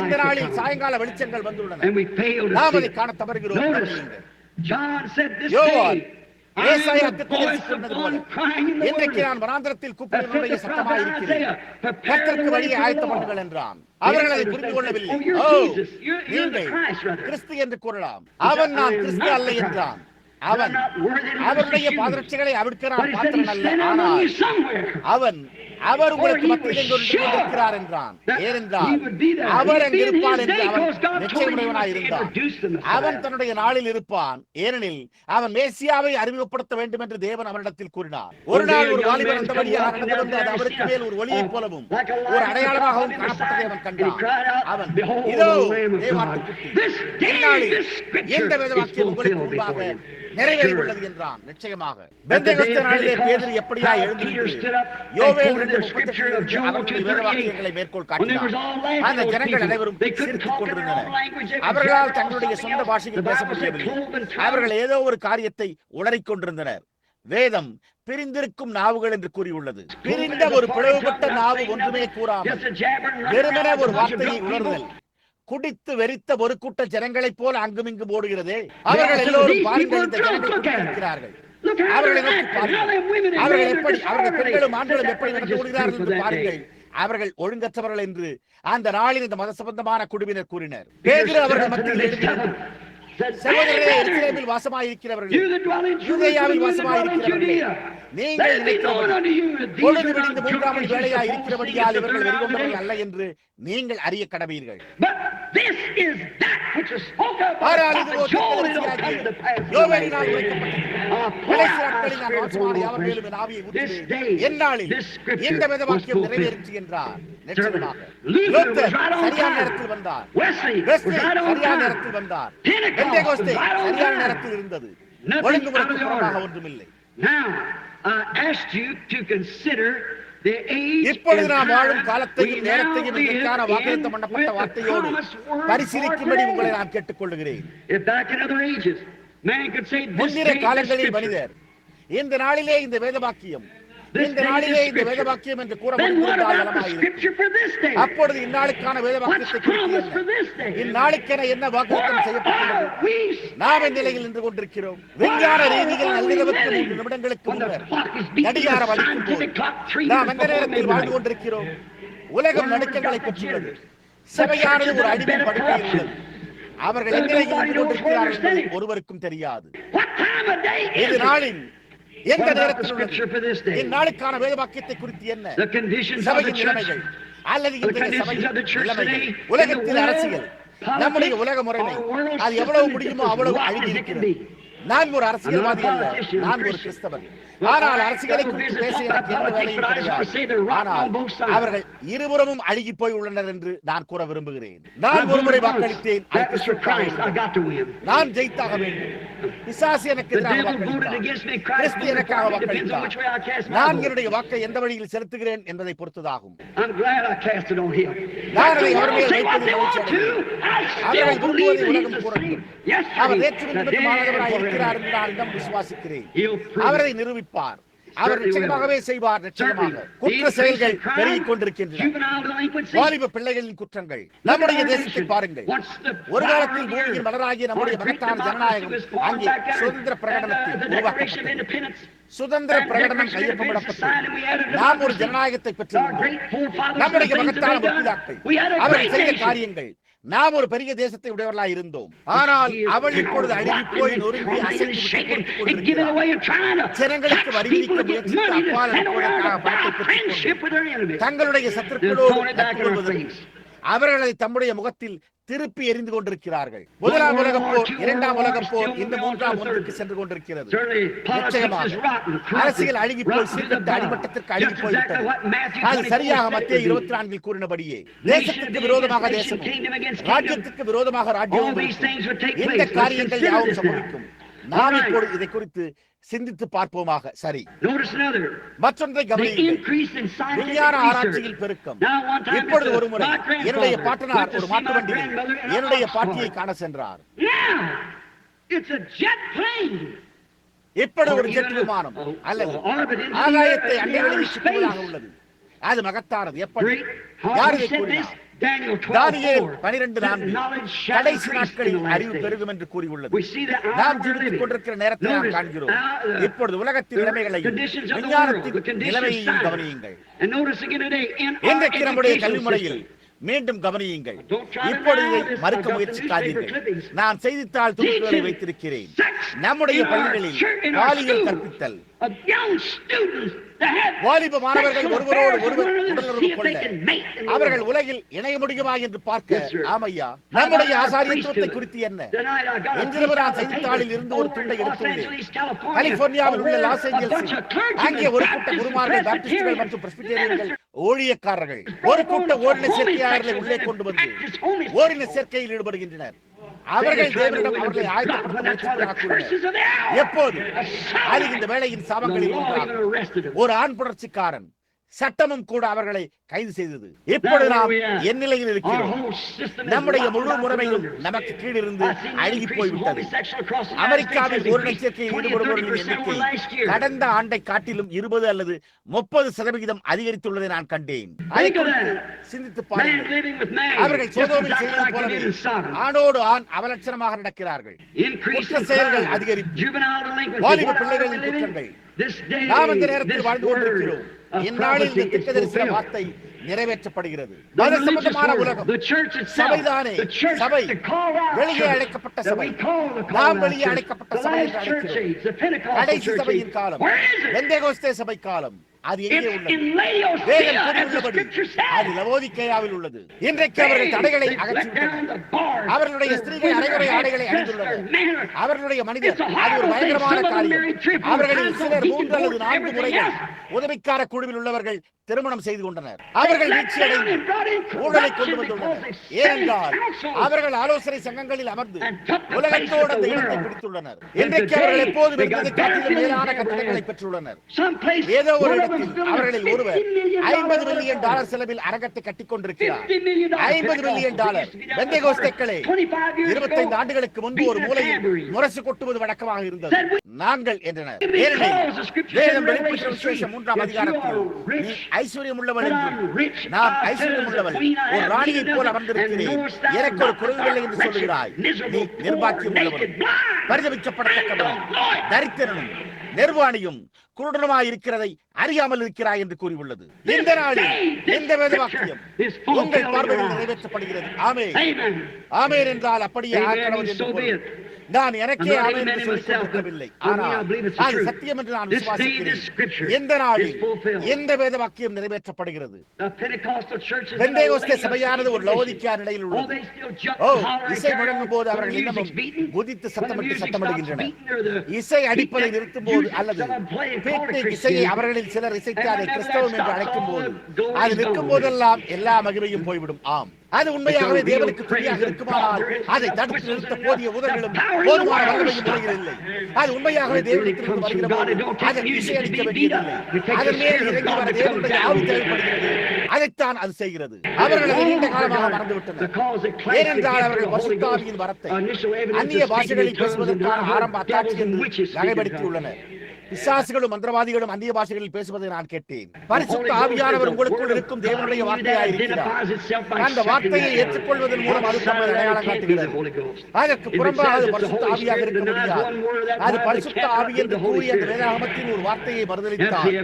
இந்த நாளில் சாயங்கால வெளிச்சங்கள் வந்துள்ளன. நாம் அதை காண தவறுகிறோம். யோவான் ஏசாயா தீர்க்கதரிசி சொன்னது போல, இன்றைக்கு நான் வனாந்திரத்தில் கூப்பிடுவதனுடைய சத்தமாய் இருக்கிறேன், கர்த்தருக்கு வழியை ஆயத்தம் பண்ணுங்கள் என்றான். அவர்கள் அதை புரிந்து கொள்ளவில்லை. ஓ, நீங்கள் கிறிஸ்து என்று கூறலாம். அவன் நான் கிறிஸ்து அல்ல என்றான். அவன் அவருடைய பாதரட்சைகளை அவிழ்க்க நான் பாத்திரன் அல்ல, ஆனால் அவர் உங்களுக்கு மத்தியில் இருக்கிறார் என்றான். ஏனென்றால் அவர் அங்கு இருப்பான் என்று அவன் நிச்சயமுடையவனாய் இருந்தான். அவன் தன்னுடைய நாளில் இருப்பான், ஏனெனில் அவன் மேசியாவை அறிமுகப்படுத்த வேண்டும் என்று தேவன் அவனிடத்தில் கூறினார். ஒரு நாள் ஒரு வாலிபர் அந்த வழியாக நடந்து வந்து அது அவருக்கு மேல் ஒரு ஒளியைப் போலவும் ஒரு அடையாளமாகவும் காணப்பட்டதை அவன் கண்டான். அவன், இதோ தேவாட்டுக்குட்டி, இந்நாளில் எந்த வேதவாக்கியம் உங்களுக்கு முன்பாக நிறைவேறியுள்ளது என்றான். நிச்சயமாக பெந்தெகோஸ்தே நாளிலே பேதுரு எப்படியா எழுந்திருந்து யோவேல் 2:37 அவருடைய வேதவாக்கியங்களை மேற்கோள் காட்டினார். அந்த ஜனங்கள் அனைவரும் சிரித்துக் கொண்டிருந்தனர். அவர்களால் தங்களுடைய சொந்த பாஷையில் பேச முடியவில்லை. அவர்கள் ஏதோ ஒரு காரியத்தை உளறிக் கொண்டிருந்தனர். வேதம் பிரிந்திருக்கும் நாவுகள் என்று கூறியுள்ளது. பிரிந்த ஒரு பிளவுபட்ட நாவு ஒன்றுமே கூறாமல் வெறுமனே ஒரு வார்த்தையை உணர்தல் குடித்து வெறித்த ஒரு கூட்ட ஜனங்களைப் போல அங்குமிங்கு ஓடுகிறதே. அவர்கள் எல்லோரும் பாருங்கள், இந்த ஜனங்கள் குடித்திருக்கிறார்கள். அவர்களை நோக்கி பாருங்கள். அவர்கள் எப்படி, அவர்கள் பெண்களும் ஆண்களும் எப்படி நடந்து ஓடுகிறார்கள் என்று பாருங்கள். அவர்கள் ஒழுங்கற்றவர்கள் என்று அந்த நாளில் இந்த மத சம்பந்தமான குழுவினர் கூறினர். பேதுரு அவர்கள் மத்தியில் எழுப்பினார், சகோதரரே, எருசலேமில் வாசமாயிருக்கிறவர்களே, யூதேயாவில் வாசமாயிருக்கிறவர்களே, நீங்கள் பொழுது விடிந்து 3ஆம் மணி வேளையாய் இருக்கிறபடியால் இவர்கள் வெறிகொண்டவர்கள் அல்ல என்று நீங்கள் அறிய கடவீர்கள். எந்நாளில் இந்த வேதவாக்கியம் நிறைவேறிற்று என்றார். சரியான நேரத்தில் வந்தார். சரியான நேரத்தில் வந்தார். பெந்தெகோஸ்தே சரியான நேரத்தில் இருந்தது. ஒழுங்குமுறைக்கு புறம்பாக ஒன்றுமில்லை. இப்பொழுது நாம் வாழும் காலத்தையும் நேரத்தையும் இதற்கான வாக்குத்தத்தம் பண்ணப்பட்ட வார்த்தையோடு பரிசீலிக்கும்படி உங்களை நான் கேட்டுக்கொள்கிறேன். முன்னிற காலங்களில் மனிதர் இந்த நாளிலே இந்த வேதவாக்கியம் என்று கூற முடிந்தால் அப்பொழுது இந்நாளுக்கான வேதவாக்கியத்தை இந்நாளுக்கென என்ன வாக்குத்தத்தம் செய்யப்பட்டுள்ளது? நாம் இந்நிலையில் நின்று கொண்டிருக்கிறோம். விஞ்ஞான ரீதியில் நள்ளிரவுக்கு 3 நிமிடங்களுக்கு முன்னர் கடிகாரம் அடிக்கும் போது நாம் எந்த நேரத்தில் வாழ்ந்து கொண்டிருக்கிறோம்? உலகம் நடுக்கங்களை பெற்றுள்ளது. சபையானது ஒரு அடிமை படுக்கையில் உள்ளது. அவர்கள் எந்நிலையில் நின்று கொண்டிருக்கிறார்கள் என்பது ஒருவருக்கும் தெரியாது. இது நாளின் எந்த நேரத்தில் இந்நாளுக்கான வேதவாக்கியத்தை குறித்து என்ன சபையின் நிலைமைகள் அல்லது இன்றைய சபையின் நிலைமைகள், உலகத்தில் அரசியல், நம்முடைய உலக முறைமை அது எவ்வளவு முடியுமோ அவ்வளவு அழுகி இருக்கிறது. நான் ஒரு அரசியல்வாதி அல்ல, நான் ஒரு கிறிஸ்தவன். ஆனால் அரசியலை குறித்து பேச எனக்கு எந்த வேலையும் கிடையாது. ஆனால் அவர்கள் இருபுறமும் அழுகி போய் உள்ளனர் என்று நான் கூற விரும்புகிறேன். நான் ஒருமுறை வாக்களித்தேன், நான் ஜெயித்தாக வேண்டும். பிசாசு எனக்கு எதிராக வாக்களித்தார், கிறிஸ்து எனக்காக வாக்களித்தார். நான் என்னுடைய வாக்கை எந்த வழியில் செலுத்துகிறேன் என்பதை பொறுத்ததாகும். நான் அதை அவர் மேல் வைப்பதில் மகிழ்ச்சி அடைகிறேன். அவர்கள் விரும்புவதை உலகம் கூறட்டும். அவர் நேற்று மாணவராக இருக்கிறார் என்று நான் இன்னும் விசுவாசிக்கிறேன். அவரை நிரூபிப்பார். அவர் நிச்சயமாகவே செய்வார். நிச்சயமாக குற்ற செயல்கள் பெருகிக் கொண்டிருக்கின்றன. வாலிப பிள்ளைகளின் குற்றங்கள். நம்முடைய தேசத்தை பாருங்கள். ஒரு காலத்தில் பூமியின் மலராகிய நம்முடைய மகத்தான ஜனநாயகம் அங்கே சுதந்திர பிரகடனத்தில் உருவாக்கப்பட்டது. சுதந்திர பிரகடனம் கையொப்பமிடப்பட்டது. நாம் ஒரு ஜனநாயகத்தை பெற்றிருந்தோம். நம்முடைய மகத்தான முற்பிதாக்கள் அவர்கள் செய்த காரியங்கள். நாம் ஒரு பெரிய தேசத்தை உடையவர்களாக இருந்தோம். ஆனால் அவள் இப்பொழுது அழுகி போய் நொறுங்கி அசைந்து ஜனங்களுக்கு வரி விதிக்க முயற்சித்து அப்பால் தங்களுடைய சத்துருக்களோடு அவர்களை தம்முடைய முகத்தில் திருப்பி எறிந்து கொண்டிருக்கிறார்கள். 1ஆம் உலகப் போர், 2ஆம் உலகப் போர், இந்த 3ஆம் ஒன்றுக்கு சென்று கொண்டிருக்கிறது. நிச்சயமாக அரசியல் அழுகி போய் சீர்கட்ட அடிமட்டத்திற்கு அழுகி போய்விட்டது. அது சரியாக மத்தேயு 24 கூறினபடியே தேசத்திற்கு விரோதமாக தேசமும் ராஜ்யத்திற்கு விரோதமாக ராஜ்யமும் இந்த காரியங்கள் யாவும் சம்பவிக்கும். நாம் இப்பொழுது இதை குறித்து சிந்தித்து பார்ப்போமாக. சரி, மற்றொன்றை கவனியுங்கள். விஞ்ஞான ஆராய்ச்சியில் பெருக்கம். இப்பொழுது ஒரு முறை என்னுடைய பாட்டனார் ஒரு மாட்டு வண்டியில் என்னுடைய பாட்டியை காண சென்றார். இப்படி ஒரு ஜெட் விமானம் அல்லது ஆகாயத்தை அண்டைகளில் சுற்றுவதாக உள்ளது. அது மகத்தானது. எப்படி? யார் இதை கூறினார்? தானியேல் 12:4 கடைசி நாட்களில் அறிவு பெருகும் என்று கூறியுள்ளது. நாம் ஜீவித்துக் கொண்டிருக்கிற நேரத்தில் நாம் காண்கிறோம். இப்பொழுது உலகத்தின் நிலைமைகளையும் விஞ்ஞானத்தின் நிலைமையையும் கவனியுங்கள். இன்றைக்கு நம்முடைய கல்வி முறையில் மீண்டும் கவனியுங்கள். இப்பொழுது இதை மறுக்க முயற்சிக்காதீர்கள். நான் செய்தித்தாள் துணுக்குகளை வைத்திருக்கிறேன். நம்முடைய பள்ளிகளில் பாலியல் கற்பித்தல், வாலிப மாணவர்கள் ஒருவரோடு ஒருவர் உடலுறவு கொள்ள அவர்கள் உலகில் இணைய முடியுமா என்று பார்க்க. ஆமையா, நம்முடைய ஆசாரியத்துவத்தை குறித்து என்ன? இன்றிரவு நான் செய்தித்தாளில் இருந்து ஒரு துண்டை எடுத்துள்ளேன். கலிபோர்னியாவில் உள்ள லாஸ் ஏஞ்சல்ஸ் அங்கே ஒரு கூட்ட குருமார்கள், பாப்டிஸ்டுகள் மற்றும் பிரெஸ்பிட்டேரியன்கள் ஊழியக்காரர்கள் ஒரு கூட்ட ஓரின சேர்க்கையாளர்களை உள்ளே கொண்டு வந்து ஓரின சேர்க்கையில் ஈடுபடுகின்றனர். அவர்கள் தேவனிடம் அவர்களை ஆயத்தப்படுத்த எப்போது அது இந்த வேளையின் சாபங்களில் ஒன்றாகும். ஒரு ஆண் புணர்ச்சிக்காரன் சட்டமும் கூட அவர்களை கைது செய்தது. இப்பொழுது நாம் என் நிலையில் இருக்கிறோம். நம்முடைய முழு முறைமையும் நமக்கு கீழிருந்து அழுகி போய்விட்டது. அமெரிக்காவில் ஓரின சேர்க்கையில் ஈடுபடுபவர்களின் எண்ணிக்கை கடந்த ஆண்டை காட்டிலும் 20 அல்லது 30% அதிகரித்துள்ளதை நான் கண்டேன். அதை குறித்து சிந்தித்து பாருங்கள். அவர்கள் சோதோமில் செய்தது போலவே ஆணோடு ஆண் அவலட்சணமாக நடக்கிறார்கள். குற்ற செயல்கள் அதிகரிப்பு, வாலிப பிள்ளைகளின் குற்றங்கள். நாம் இந்த நேரத்தில் வாழ்ந்து கொண்டிருக்கிறோம். இந்நாளில் இந்த திட்டதரிசன வார்த்தை நிறைவேற்றப்படுகிறது. மத சம்பந்தமான உலகம் சபைதானே. சபை வெளியே அழைக்கப்பட்ட சபை. நாம் வெளியே அழைக்கப்பட்ட சபை என்று அழைக்கிறோம். கடைசி சபையின் காலம், பெந்தேகோஸ்தே சபை காலம். அது எங்கே உள்ளது? வேதம் கூறியுள்ளபடி அது லவோதிக்கேயாவில் உள்ளது. இன்றைக்கு அவர்கள் தடைகளை அகற்றிவிட்டனர். அவர்களுடைய ஸ்திரீகள் அரைகுறை ஆடைகளை அணிந்துள்ளனர். அவர்களுடைய மனிதர் அது ஒரு பயங்கரமான காரியம். அவர்களில் சிலர் 3 அல்லது 4 முறைகள் உதவிக்கார குழுவில் உள்ளவர்கள் திருமணம் செய்து கொண்டனர். அவர்கள் வீழ்ச்சியடைந்து ஊழலை கொண்டு வந்துள்ளனர். ஏனென்றால் அவர்கள் ஆலோசனை சங்கங்களில் அமர்ந்து உலகத்தோடு அந்த இடத்தை பிடித்துள்ளனர். இன்றைக்கு அவர்கள் எப்போதும் இருந்ததை காட்டிலும் மேலான கட்டணங்களை பெற்றுள்ளனர். ஏதோ ஒரு இடத்தில் அவர்களில் ஒருவர் $50 மில்லியன் செலவில் அரங்கத்தை கட்டிக் கொண்டிருக்கிறார். $50 மில்லியன். பெந்தேகோஸ்தேக்களே, 25 ஆண்டுகளுக்கு முன்பு ஒரு மூலையில் முரசு கொட்டுவது வழக்கமாக இருந்தது. நாங்கள் என்றனர். வேதம் வெளிப்படுத்திய விசேஷம் 3ஆம் அதிகாரத்தில் ஐஸ்வர்யம் உள்ளவன் என்றும் நாம் ஐஸ்வர்யம் உள்ளவன் ஒரு ராணியை போல் அமர்ந்திருக்கிறேன், எனக்கு ஒரு குறைவில்லை என்று சொல்லுகிறாய். நீ நிர்பாக்கியம் உள்ளவன், பரிதபிக்கப்படத்தக்கவன், தரித்திரனும் நிர்வாணியும் குருடனுமாய் இருக்கிறதை அறியாமல் இருக்கிறாய் என்று கூறியுள்ளது. இந்த நாளில் இந்த வேத வாக்கியம் உங்கள் பார்வையில் நிறைவேற்றப்படுகிறது. ஆமென். ஆமென் என்றால் அப்படியே ஆக்கணும் என்று பொருள். நான் எனக்கே ஆமென் என்று சொல்லிக் கொண்டிருக்கவில்லை, ஆனால் அது சத்தியம் என்று நான் விசுவாசிக்கிறேன். எந்த நாளில் எந்த வேத வாக்கியம் நிறைவேற்றப்படுகிறது? பெந்தேகோஸ்தே சபையானது ஒரு லவோதிக்கேயா நிலையில் உள்ளது. இசை முழங்கும் போது அவர்கள் இன்னமும் குதித்து சத்தமிட்டு சத்தமிடுகின்றனர். இசை அடிப்பதை நிறுத்தும் போது அல்லது இசையை அவர்களில் சிலர் இசைத்து அதை கிறிஸ்தவம் என்று அழைக்கும் போது அது நிற்கும் போதெல்லாம் எல்லா மகிமையும் போய்விடும். ஆம், அது உண்மையாகவே தேவனுக்கு துணியாக இருக்குமானால் அதை தடுத்து நிறுத்த போதிய உதவிகளும் போதுமான வல்லமையும் இல்லை. அது உண்மையாகவே தேவனுக்கு வருகிற போது அதற்கு இசை அளிக்க வேண்டியதில்லை. அதன் மேல் இறங்கி வர தேவனுடைய ஆவி தேவைப்படுகிறது. அதைத்தான் அது செய்கிறது. அவர்கள் அதை நீண்ட காலமாக மறந்துவிட்டனர். ஏனென்றால் அவர்கள் பரிசுத்த ஆவியின் வரத்தை அந்நிய பாஷைகளில் பேசுவதற்கான ஆரம்ப அத்தாட்சி என்று வகைப்படுத்தியுள்ளனர். பிசாசுகளும் மந்திரவாதிகளும் அந்நிய பாஷைகளில் பேசுவதை நான் கேட்டேன். பரிசுத்த ஆவியானவர் உங்களுக்குள் இருக்கும் தேவனுடைய வார்த்தையாக இருக்கிறார். அந்த வார்த்தையை ஏற்றுக்கொள்வதன் மூலம் அது நம்மை அடையாளம் காட்டுகிறது. அதற்கு புறம்பாக அது பரிசுத்த ஆவியாக இருக்க முடியாது. அது பரிசுத்த ஆவி என்று கூறி அந்த வேதாகமத்தின் ஒரு வார்த்தையை மறுதலித்தால்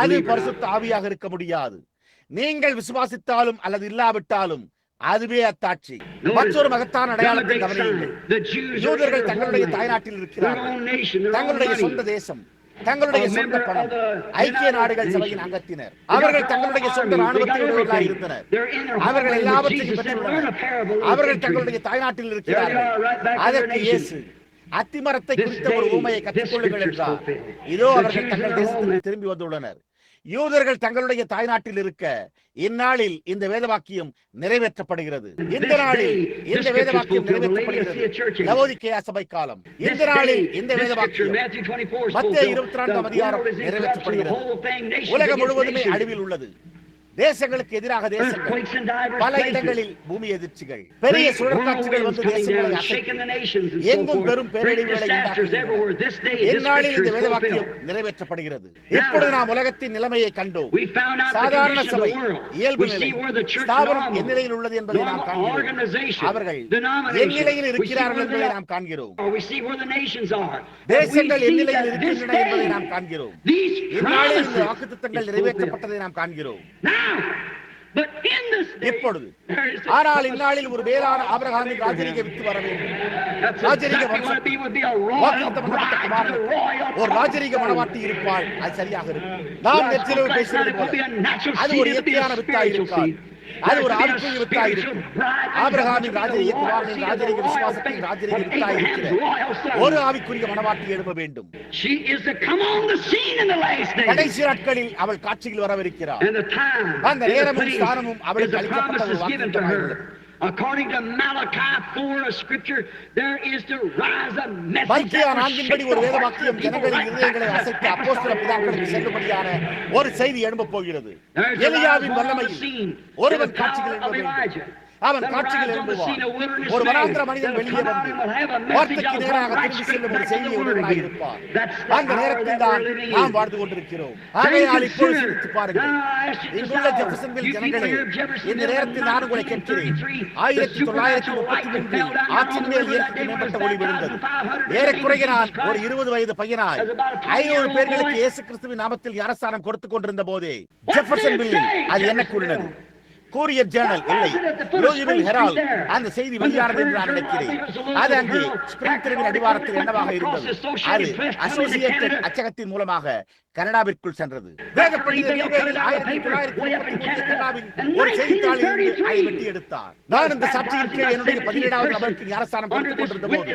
அது பரிசுத்த ஆவியாக இருக்க முடியாது. நீங்கள் விசுவாசித்தாலும் அல்லது இல்லாவிட்டாலும் அதுவே அத்தாட்சி. மற்றொரு மகத்தான அடையாளத்தை கவனியுங்கள். யூதர்கள் தங்களுடைய தாய்நாட்டில் இருக்கிறார்கள். தங்களுடைய சொந்த தேசம், தங்களுடைய சொந்த பணம், ஐக்கிய நாடுகள் சபையின் அங்கத்தினர். அவர்கள் தங்களுடைய சொந்த ராணுவத்தினர்களாக இருந்தனர். அவர்கள் எல்லாவற்றையும் பெற்றுள்ளனர். அவர்கள் தங்களுடைய தாய்நாட்டில் இருக்கிறார்கள். அதற்கு இயேசு அத்திமரத்தை குறித்த ஒரு ஊமையை கற்றுக்கொள்ளுங்கள் என்றார். இதோ அவர்கள் தங்கள் தேசத்திற்கு திரும்பி வந்துள்ளனர். யூதர்கள் தங்களுடைய தாய்நாட்டில் இருக்க இந்நாளில் இந்த வேதவாக்கியம் நிறைவேற்றப்படுகிறது. இந்த நாளில் இந்த வேதவாக்கியம் நிறைவேற்றப்படுகிறது. லவோதிக்கேயா சபை காலம். இந்த நாளில் இந்த வேதவாக்கியம் மத்தேயு 24ஆம் அதிகாரம் நிறைவேற்றப்படுகிறது. உலகம் முழுவதுமே அழிவில் உள்ளது. தேசங்களுக்கு எதிராக தேசங்கள், பல இடங்களில் பூமி எதிர்ச்சிகள், பெரிய சுழற்காட்சிகள் வந்து தேசங்களை அசைத்து எங்கும் பெரும் பேரழிவுகளை உண்டாக்குகின்றன. இந்நாளில் இந்த வேதவாக்கியம் நிறைவேற்றப்படுகிறது. இப்பொழுது நாம் உலகத்தின் நிலைமையை கண்டோம். சாதாரண சபை, இயல்பு நிலை, ஸ்தாபனம் என் நிலையில் உள்ளது என்பதை நாம் காண்கிறோம். அவர்கள் என் நிலையில் இருக்கிறார்கள் என்பதை நாம் காண்கிறோம். தேசங்கள் என் நிலையில் இருக்கின்றன என்பதை நாம் காண்கிறோம். இந்நாளில் இந்த வாக்குத்தத்தங்கள் நிறைவேற்றப்பட்டதை நாம் காண்கிறோம். இப்பொழுது ஆனால் இந்நாளில் ஒரு வேளாண் ஆபிரகாமின் ராஜரீக வித்து வர வேண்டும். ராஜரீக ஒரு ராஜரீக மனவாட்டி இருப்பாள். அது சரியாக இருக்கும். நாம் நெற்றிரவு பேசுவது போல அது ஒரு இயற்கையான வித்தாய் இருக்காது. அது ஒரு ஆவிக்குரிய வித்தாய் இருக்கும். ஆபிரகாமின் ராஜரீக குமாரனின் ராஜரீக விசுவாசத்தின் ராஜரீக வித்தாய் இருக்கிற ஒரு ஆவிக்குரிய மனவாட்டி எழுப்ப வேண்டும். கடைசி நாட்களில் அவள் காட்சியில் வரவிருக்கிறார். அந்த நேரமும் ஸ்தானமும் அவளுக்கு அளிக்கப்பட்ட ஒரு வாக்குத்தத்தமாய் உள்ளது. According to Malachi 4 of scripture, there is to rise a message. மல்கியா 4 ஒரு வேத வாக்கியம் ஜனங்களின் இதயங்களை அசைத்து அப்போஸ்தல பிதாக்களுக்கு செல்லும்படியான ஒரு செய்தி எழும்ப போகிறது. எலியாவின் வல்லமையில் ஒருவன் காட்சிகள் எழும்ப வேண்டும். அவன் காட்சிகள் எழும்புவான். ஒரு வனாந்திர மனிதன் வெளியே வந்து வார்த்தைக்கு நேராக திரும்பி செல்லும் ஒரு செய்தியை உடையவனாய் இருப்பான். அந்த நேரத்தில் தான் நாம் வாழ்ந்து கொண்டிருக்கிறோம். ஆகையால் இப்பொழுது சிந்தித்து பாருங்கள். இங்குள்ள ஜெஃபர்சன்வில் ஜனங்களே, இந்த நேரத்தில் நான் உங்களை கேட்கிறேன். 1933 ஆற்றின் மேல் இயற்கைக்கு மேம்பட்ட ஒளி விழுந்தது. ஏறக்குறைய நான் ஒரு 20 வயது பையனாய் 500 பேர்களுக்கு இயேசு கிறிஸ்துவின் நாமத்தில் அரசாணம் கொடுத்துக் கொண்டிருந்த போதே ஜெஃபர்சன்வில்லில் அது என்ன கூறினது? கூரியர் ஜேர்னல் இல்லை, லூயிவில் ஹெரால்ட் அந்த செய்தி வெளியானது என்று நான் நினைக்கிறேன். அது அங்கே ஸ்பிரிங் தெருவின் அடிவாரத்தில் என்னவாக இருந்தது? அது அசோசியேட்டட் அச்சகத்தின் மூலமாக கனடாவிற்குள் சென்றது. வேத பண்டிதர் 1933 கனடாவில் ஒரு செய்தித்தாளில் அதை வெட்டி எடுத்தார். நான் இந்த சாட்சியின் கீழ் என்னுடைய 17வது நபருக்கு ஞானஸ்தானம் கொடுத்துக் கொண்டிருந்த போது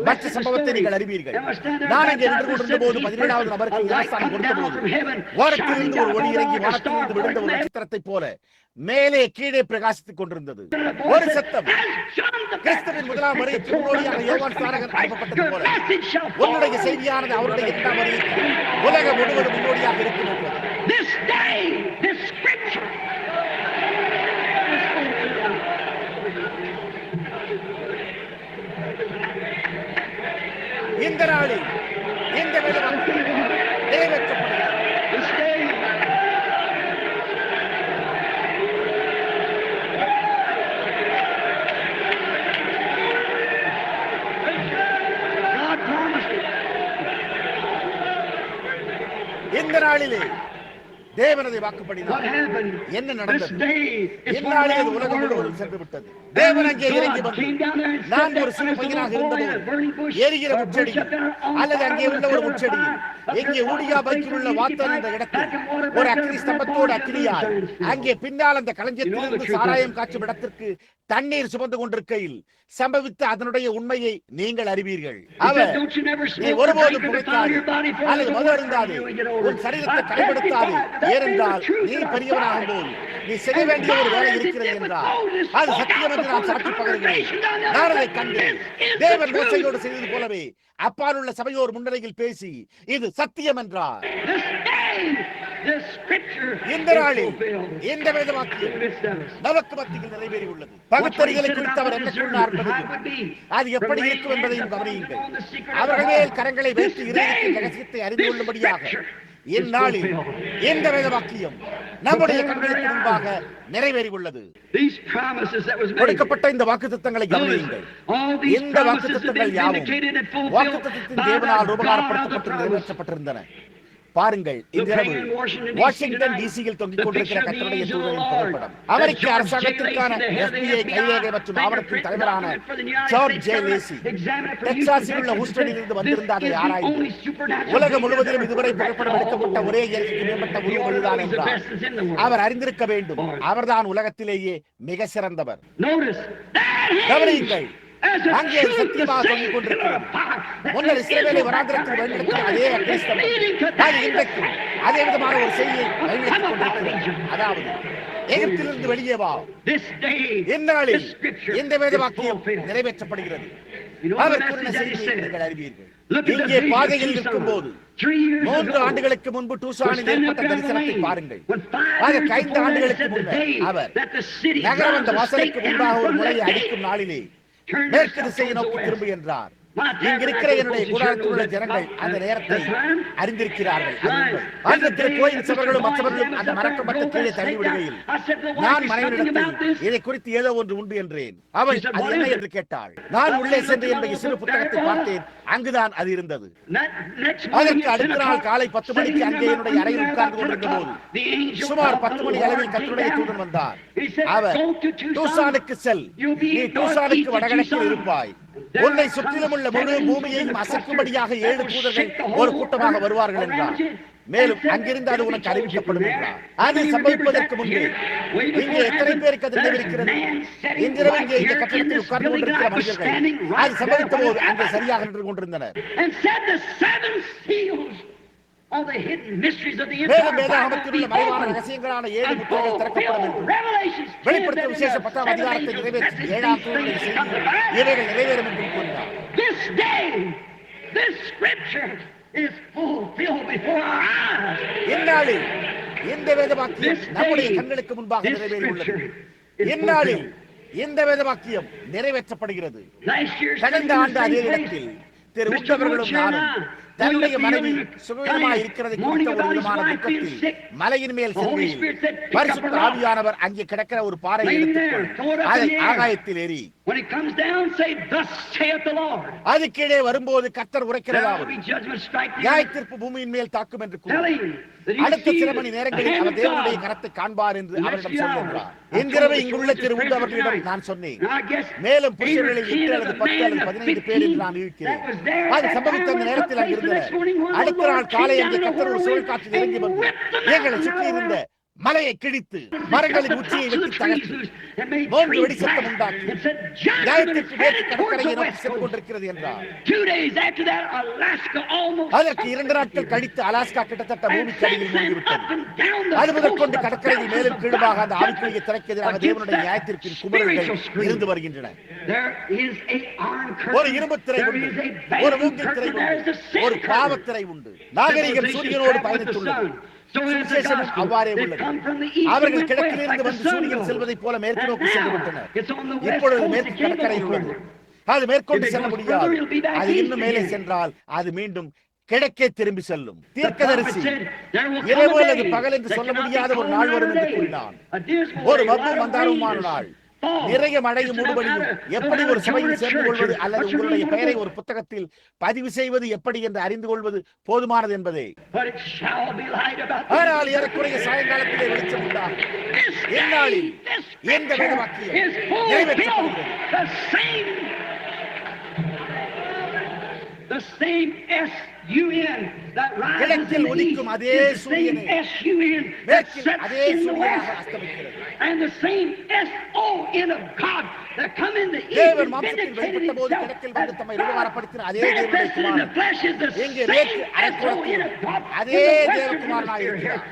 மற்ற சம்பவத்தை நீங்கள் அறிவீர்கள். நான் இங்கே நின்று கொண்டிருந்த போது 17வது நபருக்கு ஞானஸ்தானம் கொடுத்த போது வானத்திலிருந்து ஒரு ஒளி இறங்கி வானத்திலிருந்து விழுந்த ஒரு நட்சத்திரத்தை போல மேலே கீழே பிரகாசித்துக் கொண்டிருந்தது. ஒரு சத்தம் கிறிஸ்துவின் முதலாம் வருகைக்கு முன்னோடியாக யோவான் ஸ்நானகன் அனுப்பப்பட்டது போல உன்னுடைய செய்தியானது அவருடைய 8ஆம் வருகைக்கு உலகம் முழுவதும் முன்னோடியாக இருக்கும். இந்த நாளில் இந்த வேதவாக்கியம் நிறைவேற்றப்படுகிறது. இந்த நாளிலே தேவனதை வாக்குப்படினார். என்ன நடந்தது? இந்நாளில் அது உலகம் முழுவதும் சென்று விட்டது. தேவன் அங்கே இறங்கி வந்து நான் ஒரு சிறு பையனாக இருந்தபோது எரிகிற முச்செடியில் அல்லது அங்கே உள்ள ஒரு முச்செடியில் எங்கே ஊடியா பைக்கில் உள்ள வாத்தன் என்ற இடத்தில் ஒரு அக்னி ஸ்தம்பத்தோடு அக்னியால் அங்கே பின்னால் அந்த களஞ்சியத்திலிருந்து சாராயம் காய்ச்சும் இடத்திற்கு தண்ணீர் சுமந்து கொண்டிருக்கையில் சம்பவித்த அதனுடைய உண்மையை நீங்கள் அறிவீர்கள். அவர் நீ ஒருபோதும் புகைத்தாது அல்லது மது அருந்தாது, உன் சரீரத்தை கடைபிடித்தாது, ஏனென்றால் நீ பெரியவனாகும் போது நீ செய்ய வேண்டிய ஒரு வேலை இருக்கிறது என்றால் அது சத்தியம் என்று நான் சாட்சி பகர்கிறேன். நான் அதை கண்டேன். தேவன் மோசையோடு செய்தது போலவே அப்பால் உள்ள சபையோர் முன்னிலையில் பேசி இது சத்தியம் என்றார். இந்த நாளில் இந்த வேதவாக்கியம் நமக்கு மத்தியில் நிறைவேறி உள்ளது. பகுத்தறிகளை குறித்து அவர் என்ன சொன்னார் என்பதையும் அது எப்படி இருக்கும் என்பதையும் கவனியுங்கள். அவர்கள் மேல் கரங்களை வைத்து இருதயத்தின் ரகசியத்தை அறிந்து கொள்ளும்படியாக இந்நாளில் இந்த வேதவாக்கியம் நம்முடைய கண்களுக்கு முன்பாக நிறைவேறி உள்ளது. கொடுக்கப்பட்ட இந்த வாக்குத்தத்தங்களை கவனியுங்கள். இந்த வாக்குத்தத்தங்கள் யாவும் வாக்குத்தத்தத்தின் தேவனால் ரூபகாரப்படுத்தப்பட்டு நிறைவேற்றப்பட்டிருந்தன. பாருங்கள், இன்றிரவு வாஷிங்டன் டிசியில் தொங்கிக் கொண்டிருக்கிற கர்த்தருடைய தூதரின் புகைப்படம். அமெரிக்க அரசாங்கத்திற்கான FBI கைரேகை மற்றும் ஆவணத்தின் தலைவரான ஜார்ஜ் ஜே லேசி டெக்சாஸில் உள்ள ஹூஸ்டனில் இருந்து வந்திருந்த அதை ஆராய்ந்து உலகம் முழுவதிலும் இதுவரை புகைப்படம் எடுக்கப்பட்ட ஒரே இயற்கைக்கு மேம்பட்ட உருவம் வழிதான் என்றார். அவர் அறிந்திருக்க வேண்டும், அவர்தான் உலகத்திலேயே மிக சிறந்தவர். கவனியுங்கள், அங்கே சத்தியமாக தொங்கிக் கொண்டிருக்கிறது. முன்னர் இஸ்ரவேலை வனாந்திரத்தில் வழிநடத்திய அதே அக்னிஸ்தம்பம் இன்றைக்கும் அதே விதமான ஒரு செய்தியை வழிநடத்திக் கொண்டிருக்கிறது. அதாவது எகிப்திலிருந்து வெளியே வா. இந்நாளில் இந்த வேத வாக்கியம் நிறைவேற்றப்படுகிறது. அவர் கூறின செய்தியை நீங்கள் அறிவீர்கள். இங்கே பாதையில் நிற்கும் போது 3 ஆண்டுகளுக்கு முன்பு டூசானில் ஏற்பட்ட தரிசனத்தை பாருங்கள். 5 ஆண்டுகளுக்கு முன்னர் அவர் நகரம் அந்த வாசலுக்கு முன்பாக ஒரு முளையை அடிக்கும் நாளிலே மேற்கு திசையை நோக்கி திரும்பு என்றார். இங்கிருக்கிற என்னுடைய கூடாரத்தில் உள்ள ஜனங்கள் அந்த நேரத்தை அறிந்திருக்கிறார்கள். அந்த திருக்கோயில் சபர்களும் மற்றவர்களும் அந்த மரக்கப்பட்ட கீழே தள்ளிவிடுகையில் நான் மனைவியிடத்தில் இதை குறித்து ஏதோ ஒன்று உண்டு என்றேன். அவள் அது என்ன என்று கேட்டாள். நான் உள்ளே சென்று என்னுடைய சிறு புத்தகத்தை பார்த்தேன். அங்குதான் அது இருந்தது. அதற்கு அடுத்த நாள் காலை 10 மணிக்கு அங்கே என்னுடைய அறையில் உட்கார்ந்து கொண்டிருந்த போது சுமார் 10 மணி அளவில் கர்த்தருடைய தூதன் வந்தார். அவர், டூசானுக்கு செல், நீ டூசானுக்கு வடகிழக்கில் இருப்பாய், உன்னை சுற்றிலும் உள்ள முழு பூமியையும் அசைக்கும்படியாக 7 தூதர்கள் ஒரு கூட்டமாக வருவார்கள் என்றார். மேலும் அங்கிருந்து அது உனக்கு அறிவிக்கப்படும் என்றார். அது சம்பவிப்பதற்கு முன்பே இங்கே எத்தனை பேருக்கு அது நினைவிருக்கிறது? இன்றிரவு இங்கே இந்த கட்டடத்தில் உட்கார்ந்து கொண்டிருக்கிற மனிதர்கள் அது சம்பவித்த போது அங்கே சரியாக நின்று கொண்டிருந்தனர். மேலும் வேதாகமத்தில் உள்ள மறைவான ரகசியங்களான 7 புத்தகங்கள் திறக்கப்படும் என்றும் வெளிப்படுத்தும் விசேஷ 10ஆம் அதிகாரத்தை நிறைவேற்றி 7ஆம் தூதனுடைய செய்திகள் இவைகள் நிறைவேறும் என்றும் கூறினார். இந்நாளில் இந்த வேத வாக்கியம் நம்முடைய கண்களுக்கு முன்பாக நிறைவேறியுள்ளது. இந்நாளில் இந்த வேத வாக்கியம் நிறைவேற்றப்படுகிறது. கடந்த ஆண்டு அதே இடத்தில் திரு உற்றவர்களும் நானும் தன்னுடைய மனைவி சுகமாக இருக்கிறதை குறித்த ஒரு விதமான துக்கத்தில் மலையின் மேல் செல்கையில் பரிசுத்த ஆவியானவர் அங்கே கிடக்கிற ஒரு பாறையை எடுத்துக்கொண்டு அதை ஆகாயத்தில் ஏறி அது கீழே வரும்போது கர்த்தர் உரைக்கிறதாவது நியாயத்தீர்ப்பு பூமியின் மேல் தாக்கும் என்று கூறி அடுத்த சில மணி நேரங்களில் அவர் தேவனுடைய கரத்தை காண்பார் என்று அவரிடம் சொல்லுகிறார். என்கிறவை இங்குள்ள திரு உண்டு அவர்களிடம் நான் சொன்னேன். மேலும் புருஷர்களில் 8 அல்லது 10 அல்லது 15 பேர் என்று நான் இருக்கிறேன். அது சம்பவித்த அந்த நேரத்தில் அங்கிருந்தனர். அடுத்த நாள் காலை அங்கே கர்த்தர் ஒரு சுழல் காற்றில் இறங்கி வந்து எங்களை சுற்றி இருந்த மலையை கிழித்து மரங்களின் உச்சியை வெட்டி தகர்த்து 3 வெடி சத்தம் உண்டாக்கி நியாயத்திற்கு மேற்கு கடற்கரையை நோக்கி சென்று கொண்டிருக்கிறது என்றார். அதற்கு 2 நாட்கள் கழித்து அலாஸ்கா கிட்டத்தட்ட பூமிக்கு அடியில் மூழ்கிவிட்டது. அது முதற்கொண்டு கடற்கரையில் மேலும் கீழுமாக அந்த ஆவிக்குரிய திரைக்கு எதிராக தேவனுடைய நியாயத்திற்கின் குமரல்கள் இருந்து வருகின்றன. ஒரு இரும்பு திரை உண்டு, ஒரு மூங்கில் திரை உண்டு, ஒரு பாவத்திரை உண்டு. நாகரிகம் சூரியனோடு பயணித்துள்ளது. அவ்வாறே உள்ளது. அவர்கள் கிழக்கிலிருந்து வந்து சூரியன் செல்வதை போல மேற்கு நோக்கி சென்று விட்டனர். இப்பொழுது மேற்கு கடற்கரையில் உள்ளது. அது மேற்கொண்டு செல்ல முடியாது. அது இன்னும் மேலே சென்றால் அது மீண்டும் கிழக்கே திரும்பி செல்லும். தீர்க்கதரிசி இரவு அல்லது பகல் என்று சொல்ல முடியாத ஒரு நாள் வரும் என்று கூறினான். ஒரு மர்மம் மந்தாரமான நாள், நிறைய மழையும் மூடுபடியும். எப்படி ஒரு சபையில் சேர்ந்து கொள்வது அல்லது உங்களுடைய பெயரை ஒரு புத்தகத்தில் பதிவு செய்வது எப்படி என்று அறிந்து கொள்வது போதுமானது என்பதே. ஆனால் ஏறக்குறைய சாயங்காலத்திலே வெளிச்சம் உண்டாகும். இந்நாளில் எந்த வேத வாக்கியம் நிறைவேற்றப்படுகிறது? கிழக்கில் ஒலிக்கும் அதே சூரியனை மேற்கில் அதே சூரியனாக அஸ்தமிக்கிறது. தேவன் மாம்சத்தில் வெளிப்பட்ட போது கிழக்கில் வந்து தம்மை விவகாரப்படுத்தின அதே தேவனுடைய குமாரன் எங்கே மேற்கு அரைக்குளத்தில் அதே தேவகுமாரனாக இருக்கிறார்.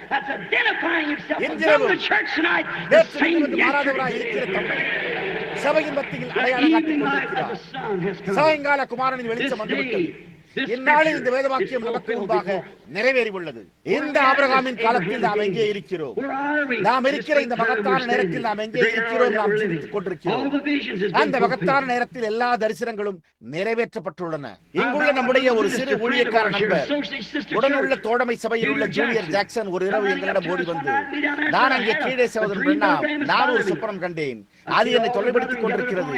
மாறாதவராக இருக்கிற தம்மை சபையின் மத்தியில் அடையாளம் காட்டிக் கொண்டிருக்கிறார். சாயங்கால குமாரனின் வெளிச்சம் வந்துவிட்டது. இந்நாளில் இந்த வேத வாக்கியம் நமக்கு முன்பாக நிறைவேறி உள்ளது. இந்த ஆபிரகாமின் காலத்தில் நாம் எங்கே இருக்கிறோம்? நாம் இருக்கிற இந்த மகத்தான நேரத்தில் நாம் எங்கே இருக்கிறோம்? நாம் சிந்தித்துக் கொண்டிருக்கிறோம். அந்த மகத்தான நேரத்தில் எல்லா தரிசனங்களும் நிறைவேற்றப்பட்டுள்ளன. இங்குள்ள நம்முடைய ஒரு சிறு ஊழியக்கார நண்பர், உடனுள்ள தோழமை சபையில் உள்ள ஜூனியர் ஜாக்சன் ஒரு இரவு எங்களிடம் ஓடி வந்து, நான் அங்கே கீழே சகோதரன் பிரணாம், நான் ஒரு சொப்பனம் கண்டேன், அது என்னை தொலைபடுத்திக் கொண்டிருக்கிறது.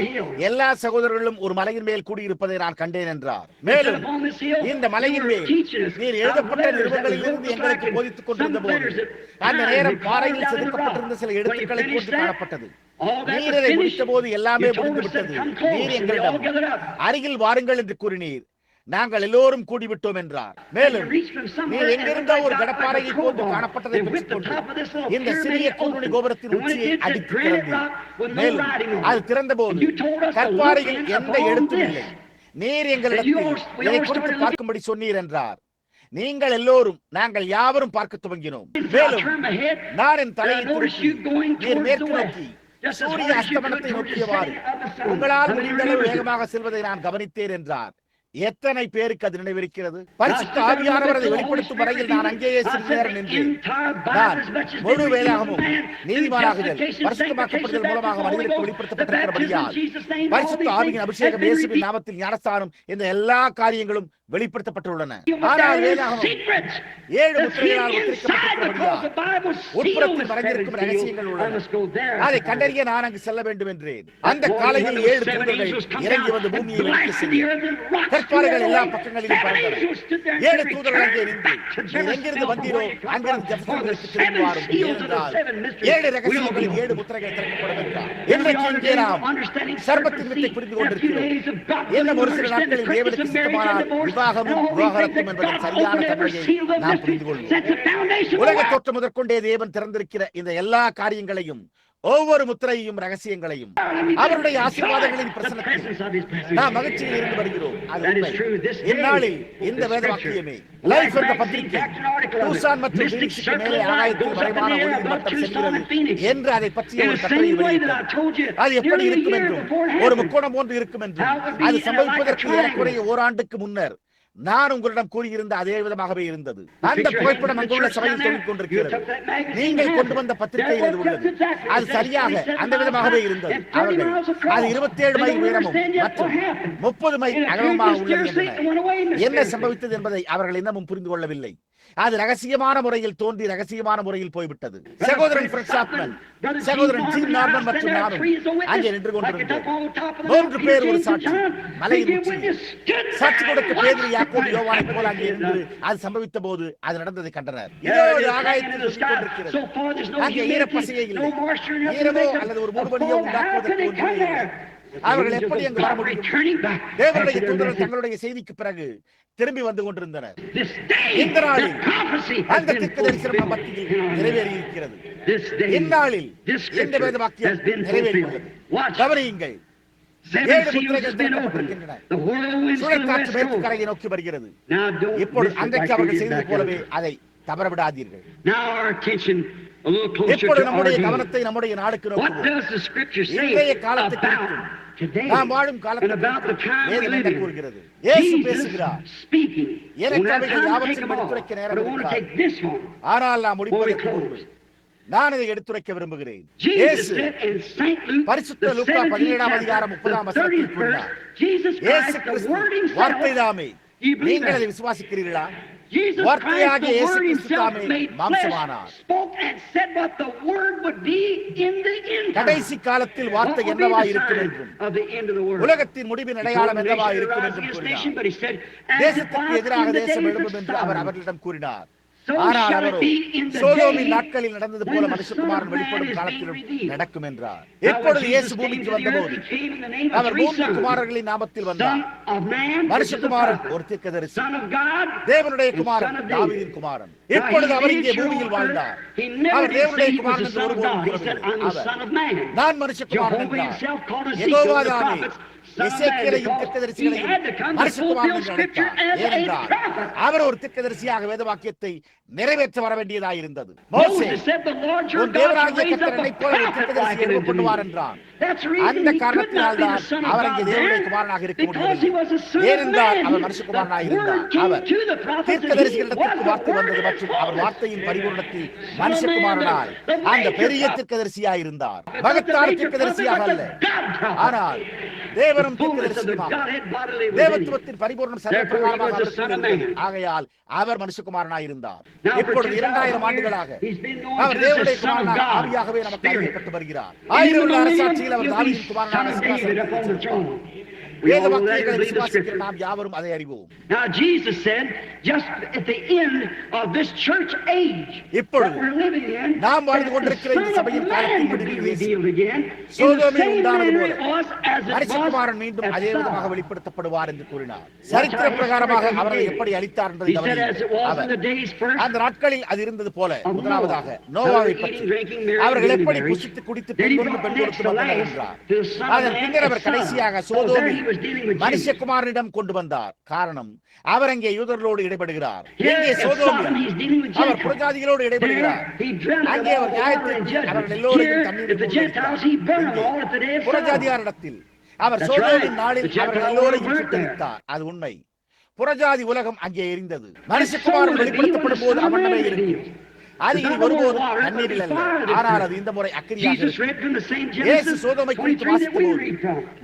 எல்லா சகோதரர்களும் ஒரு மலையின் மேல் கூடியிருப்பதை நான் கண்டேன் என்றார். மேலும் இந்த மலையின் மேல் நீர் எழுதப்பட்ட நிறுவனங்களில் இருந்து எங்களுக்கு போதித்துக் கொண்டிருந்த போது அந்த நேரம் பாறையில் செதுக்கப்பட்டிருந்த சில எழுத்துக்களை போன்று காணப்பட்டது. நீர் இதை முடித்த போது எல்லாமே முடிந்துவிட்டது. நீர் எங்களிடம் அருகில் வாருங்கள் என்று கூறினீர். நாங்கள் எல்லோரும் கூடிவிட்டோம் என்றார். மேலும் நீர் எங்கிருந்தோ ஒரு கடப்பாறையை போன்று காணப்பட்டதை பெற்றுக்கொண்டு இந்த சிறிய கூர்நுனி கோபுரத்தின் உச்சியை அடித்து திறந்தீர். மேலும் அது திறந்த போது கற்பாறையில் எந்த எழுத்தும் இல்லை. நீர் எங்களிடத்தில் இதை குறித்து பார்க்கும்படி சொன்னீர் என்றார். நீங்கள் எல்லோரும் நாங்கள் யாவரும் பார்க்க துவங்கினோம். மேலும் நான் என் தலையை திருப்பி நீர் மேற்கு நோக்கி சூரிய அஸ்தமனத்தை நோக்கியவாறு உங்களால் முடிந்தளவு வேகமாக செல்வதை நான் கவனித்தேன் என்றார். எத்தனை பேருக்கு அது நினைவிருக்கிறது? பரிசுத்த ஆவியானவர் அதை வெளிப்படுத்தும் வரையில் நான் அங்கேயே சிறிது நேரம் நின்று நான் முழு வேதாகமும் நீதிமானாகுதல் பரிசுத்தமாக்கப்படுதல் மூலமாக மனிதனுக்கு வெளிப்படுத்தப்பட்டிருக்கிறபடியால் பரிசுத்த ஆவியின் அபிஷேகம் இயேசுவின் நாமத்தில் ஞானஸ்தானம் இந்த எல்லா காரியங்களும் வெளிப்படுத்தப்பட்டுள்ளன. ஆனால் வேதாகமம் 7 முத்திரைகளால் உத்தரிக்கப்பட்டிருக்கிறபடியால் உட்புறத்தில் மறைந்திருக்கும் ரகசியங்கள் உள்ளன. அதை கண்டறிய நான் அங்கு செல்ல வேண்டும் என்றேன். அந்த காலையில் 7 தூதர்கள் இறங்கி வந்து பூமியை வெடிக்க செய்ய கற்பாறைகள் எல்லா பக்கங்களிலும் பறந்தன. 7 தூதர்கள் அங்கே நின்று எங்கிருந்து வந்தீரோ அங்கிருந்து ஜெபங்களுக்கு திரும்பி வாரும். ஏனென்றால் 7 ரகசியங்களில் 7 முத்திரைகள் திறக்கப்படும் என்றார். இன்றைக்கு இங்கே நாம் சர்பத்தின் வித்தை புரிந்து கொண்டிருக்கிறோம். இன்னும் ஒரு சில நாட்களில் தேவனுக்கு சித்தமானால் விவாகமும் விவாகரத்தும் என்பதன் சரியான தன்மையை நாம் புரிந்து கொள்வோம். உலக தோற்றம் முதற்கொண்டே தேவன் திறந்திருக்கிற இந்த எல்லா காரியங்களையும் ஒவ்வொரு முத்திரையும் ரகசியங்களையும் அவருடைய ஆசீர்வாதங்களின் பிரசன்னத்தில் நாம் மகிழ்ச்சியில் இருந்து வருகிறோம். இந்நாளில் இந்த வேத வாக்கியமே லைஃப் என்ற பத்திரிகை பூசான் மற்றும் பீனிக்ஸுக்கு மேலே ஆகாயத்தில் மறைவான ஒளியின் மட்டம் செல்கிறது என்று அதை பற்றிய ஒரு கட்டுரை வெளியிட்டது. அது எப்படி இருக்கும் என்றும் ஒரு முக்கோணம் போன்று இருக்கும் என்றும் அது சம்பவிப்பதற்கு ஏறக்குறைய ஓராண்டுக்கு முன்னர் நான் உங்களிடம் கூறியிருந்த அதே விதமாகவே இருந்தது. அந்த புகைப்படம் அங்குள்ள சபையில் சொல்லிக் கொண்டிருக்கிறது. நீங்கள் கொண்டு வந்த பத்திரிகையில் அது உள்ளது. அது சரியாக அந்த விதமாகவே இருந்தது. அவர்கள் அது 27 மைல் உயரமும் மற்றும் 30 மைல் அகலமாக உள்ளது என்றனர். என்ன சம்பவித்தது என்பதை அவர்கள் இன்னமும் புரிந்து கொள்ளவில்லை. அது ரகசியமான முறையில் தோன்றி ரகசியமான முறையில் போய்விட்டது. சகோதரன் பிரெட் சாப்மன், சகோதரன் ஜிம் நார்மன் மற்றும் நானும் அங்கே நின்று கொண்டிருந்தோம். 3 பேர் ஒரு சாட்சி மலையின் உச்சியில் சாட்சி கொடுக்க பேதுரு யாக்கோபு யோவானை போல அங்கே இருந்து அது சம்பவித்த போது அது நடந்ததை கண்டனர். ஆகாயத்தில் கொண்டிருக்கிறது. அங்கே ஈரப்பசையே இல்லை. ஈரமோ அல்லது ஒரு மூடுபடியோ உண்டாக்குவதற்கு ஒன்றுமே இல்லை. அவர்கள் எப்படி அங்கு வர முடியும்? தேவனுடைய தூதர்கள் தங்களுடைய செய்திக்கு பிறகு திரும்பி வந்து கொண்டிருந்தனர். இந்த நாளில் அந்த தீர்க்கதரிசனம் மத்தியில் நிறைவேறி இருக்கிறது. இந்நாளில் இந்த வேத வாக்கியம் நிறைவேறியுள்ளது. கவனியுங்கள். 7 முத்திரைகள் திறக்கப்பட்டிருக்கின்றன. சுழற்காற்று மேற்கு கரையை நோக்கி வருகிறது. இப்பொழுது அன்றைக்கு அவர்கள் செய்தது போலவே அதை தவறவிடாதீர்கள். இப்பொழுது நம்முடைய கவனத்தை நம்முடைய நாடுக்கு நோக்குவோம். இன்றைய காலத்தை குறித்தும் நாம் வாழும் காலத்தை வேதம் என்ன கூறுகிறது? இயேசு பேசுகிறார். எனக்கு அவைகள் யாவற்றையும் எடுத்துரைக்க நேரம் இருக்கிறது. ஆனால் நான் முடிப்பதற்கு முன்பு நான் இதை எடுத்துரைக்க விரும்புகிறேன். இயேசு பரிசுத்த லூக்கா 17ஆம் அதிகாரம் 30ஆம் வசனத்தில் கூறினார், இயேசு கிறிஸ்து வார்த்தைதாமே, நீங்கள் அதை விசுவாசிக்கிறீர்களா? வார்த்தையாகிய இயேசு கிறிஸ்து தாமே மாம்சமானார். கடைசி காலத்தில் வார்த்தை என்னவா இருக்கும் என்றும் உலகத்தின் முடிவின் அடையாளம் என்னவா இருக்கும் என்றும் கூறினார். தேசத்துக்கு எதிராக தேசம் எழும்பும் என்று அவர் அவர்களிடம் கூறினார். ஆனால் அவரோ சோதோமின் நாட்களில் நடந்தது போல மனுஷகுமாரன் வெளிப்படும் காலத்திலும் நடக்கும் என்றார். எப்பொழுது இயேசு பூமிக்கு வந்தபோது அவர் 3 குமாரர்களின் நாமத்தில் வந்தார். மனுஷகுமாரன் ஒரு தீர்க்கதரிசி, தேவனுடைய குமாரன் தாவீதின் குமாரன். இப்பொழுது அவர் இங்கே பூமியில் வாழ்ந்தார். அவர் தேவனுடைய குமாரன் என்று ஒருபோதும் கூறவில்லை. நான் மனுஷகுமாரன் என்றார். யெகோவா தாமே எசேக்கியேலையும் தீர்க்கதரிசிகளையும் மனுஷகுமாரன் என்று அழைத்தார். ஏனென்றால் அவர் ஒரு தீர்க்கதரிசியாக வேத வாக்கியத்தை நிறைவேற்ற வர வேண்டியதாயிருந்தது. மோசே, உன் தேவனாகிய கர்த்தர் என்னைப் போல ஒரு தீர்க்கதரிசியை எழுப்ப கொண்டுவார் என்றான். அந்த காரணத்தினால் தான் அவர் அங்கே தேவனுடைய குமாரனாக இருக்க முடியவில்லை. ஏனென்றால் அவர் மனுஷகுமாரனாக இருந்தார். அவர் தீர்க்கதரிசிகளிடத்திற்கு வார்த்தை வந்தது மற்றும் அவர் வார்த்தையின் பரிபூரணத்தில் மனுஷகுமாரனாய் அந்த பெரிய தீர்க்கதரிசியாக இருந்தார். மகத்தான தீர்க்கதரிசியாக அல்ல, ஆனால் தேவனும் தீர்க்கதரிசியுமாக தேவத்துவத்தின் பரிபூரணம் சர்வ பிரகாரமாக இருந்தது. ஆகையால் அவர் மனுஷகுமாரனாய் இருந்தார். இப்பொழுது 2000 ஆண்டுகளாக அவர் தேவனுடைய குமாரனாக ஆவியாகவே நமக்கு அறிவிக்கப்பட்டு வருகிறார். 1000 அரசாட்சியில் அவர் தாவீதின் குமாரனாக சிங்காசனத்தில் வேத வாக்கியங்களை விசுவாசிக்கிற நாம் யாவரும் அதை அறிவோம். Now Jesus said just at the end of this church age இப்பொழுது நாம் வாழ்ந்து கொண்டிருக்கிற இந்த சபையின் காலத்தின் முடிவில் சோதோமில் உண்டானது போல மனுஷகுமாரன் மீண்டும் அதே விதமாக வெளிப்படுத்தப்படுவார் என்று கூறினார். சரித்திர பிரகாரமாக அவரை எப்படி அளித்தார் என்பதை கவனியுங்கள். அந்த நாட்களில் அது இருந்தது போல முதலாவதாக நோவாவை பற்றி அவர்கள் எப்படி புசித்து குடித்து பெண் கொடுத்து வந்தனர் என்றார். அதன் பின்னர் அவர் கடைசியாக சோதோமில் மனுஷகுமாரனிடம் கொண்டு வந்தார். காரணம், அவர் அங்கே யூதர்களோடு இடைபடுகிறார். இங்கே சோதோமில் அவர் புறஜாதிகளோடு இடைபடுகிறார். அங்கே அவர் நியாயத்திற்கு அவர்கள் எல்லோரையும் தண்ணீர் புறஜாதியாரிடத்தில் அவர் சோதோமின் நாளில் அவர்கள் எல்லோரையும் சுட்டரித்தார். அது உண்மை. புறஜாதி உலகம் அங்கே எரிந்தது. மனுஷகுமாரன் வெளிப்படுத்தப்படும் போது அவனவே இருக்கும். அது இனி ஒருபோதும் தண்ணீரில் அல்ல, ஆனால் அது இந்த முறை அக்கினியாக இருக்கும். இயேசு சோதோமை குறித்து வாசித்த போது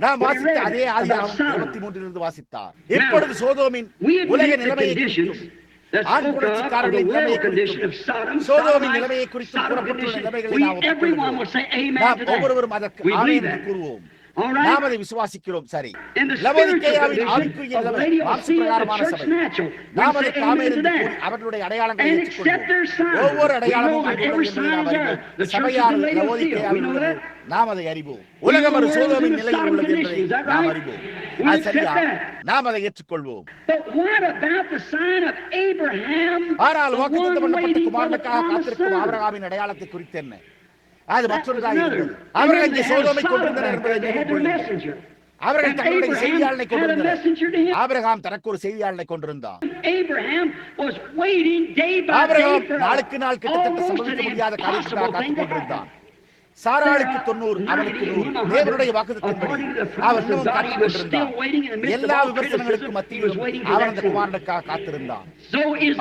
நாம் வாசித்த அதே ஆதியாகமம் 23 வாசித்தார். இப்பொழுது சோதோமின் உலக நிலைமையை குறித்தும் ஆண் புரட்சிக்காரர்களின் நிலைமையை குறித்தும் சோதோமின் நிலைமையை குறித்தும் கூறப்பட்டுள்ள நிலைமைகளை நாம் ஒவ்வொருவரும் அதற்கு ஆமென் என்று கூறுவோம். நாம் அதை விசுவாசிக்கிறோம். சரி, லவோதிக்கேயாவின் ஆவிக்குரிய நிலைமை மாம்சப்பிரகாரமான சபை. நாம் அதற்கு ஆமென் என்று கூறி அவர்களுடைய அடையாளங்களை ஏற்றுக்கொள்வோம். ஒவ்வொரு அடையாளமும் நாம் அறிவோம். சபையானது லவோதிக்கேயாவில் உள்ளது, நாம் அதை அறிவோம். உலகம் ஒரு சோதோமின் நிலையில் உள்ளது என்பதை நாம் அறிவோம். அது சரியா, நாம் அதை ஏற்றுக்கொள்வோம். ஆனால் வாக்குத்தத்தம் பண்ணப்பட்ட குமாரனுக்காக காத்திருக்கும் ஆபிரகாமின் அடையாளத்தை குறித்து என்ன? அது மற்றொன்றாக இருந்தது. அவர்கள் இங்கே சோதோமை கொண்டிருந்தனர் என்பதை அவர்கள் தங்களுடைய செய்தியாளனை கொண்டிருந்தனர். ஆபிரகாம் தனக்கு ஒரு செய்தியாளனை கொண்டிருந்தான். ஆபிரகாம் நாளுக்கு நாள் கிட்டத்தட்ட சம்பவிக்க முடியாத காரியத்திற்காக காத்துக் கொண்டிருந்தான். சாராளுக்கு 90, அவனுக்கு 100. தேவனுடைய வாக்குத்தத்தின்படி அவர் இன்னும் காத்துக் கொண்டிருந்தான். எல்லா விமர்சனங்களுக்கும் மத்தியிலும் அவன் அந்த குமாரனுக்காக காத்திருந்தான்.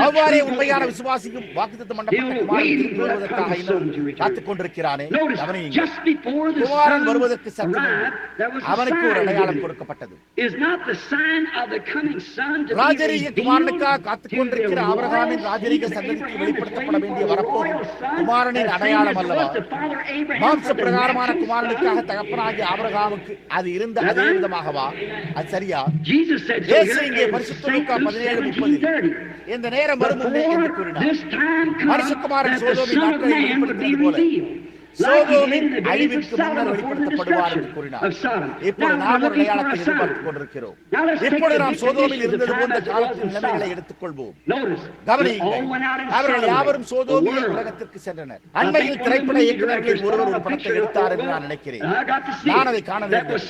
அவ்வாறே உண்மையான விசுவாசியும் வாக்குத்தத்தம் பண்ணப்பட்ட குமாரன் திரும்பி வருவதற்காக இன்னும் காத்துக் கொண்டிருக்கிறானே. குமாரன் வருவதற்கு சற்று அவனுக்கு ஒரு அடையாளம் கொடுக்கப்பட்டது. ராஜரீக குமாரனுக்காக காத்துக் கொண்டிருக்கிற ஆபிரகாமின் ராஜரீக சந்ததிக்கு வெளிப்படுத்தப்பட வேண்டிய வரப்போகும் குமாரனின் அடையாளம் அல்லவா? மாம்ச பிரகாரமான குமாரனுக்காக தகப்பனாகிய ஆபிரகாமுக்கு அது இருந்த அதே விதமாகவா? அது சரியா? இயேசு இங்கே பரிசுத்த லூக்கா 17:30 இந்த நேரம் வரும் முன்னே என்று கூறினார். மனுஷகுமாரன் சோதோமின் நாட்களை வெளிப்படுத்தியது போல சோதோமின் அழிவிற்கு முன்னர் வெளிப்படுத்தப்படுவார் என்று கூறினார். இப்போது நாம் ஒரு அடையாளத்தை எதிர்பார்த்துக் கொண்டிருக்கிறோம். இப்பொழுது நாம் சோதோமில் இருந்தது போன்ற காலத்தின் நிலைமைகளை எடுத்துக்கொள்வோம். கவனியுங்கள், அவர்கள் யாவரும் சோதோமிய உலகத்திற்கு சென்றனர். அண்மையில் திரைப்பட இயக்குநர்களில் ஒருவர் ஒரு படத்தை எடுத்தார் என்று நான் நினைக்கிறேன். நான் அதை காண வேண்டும்.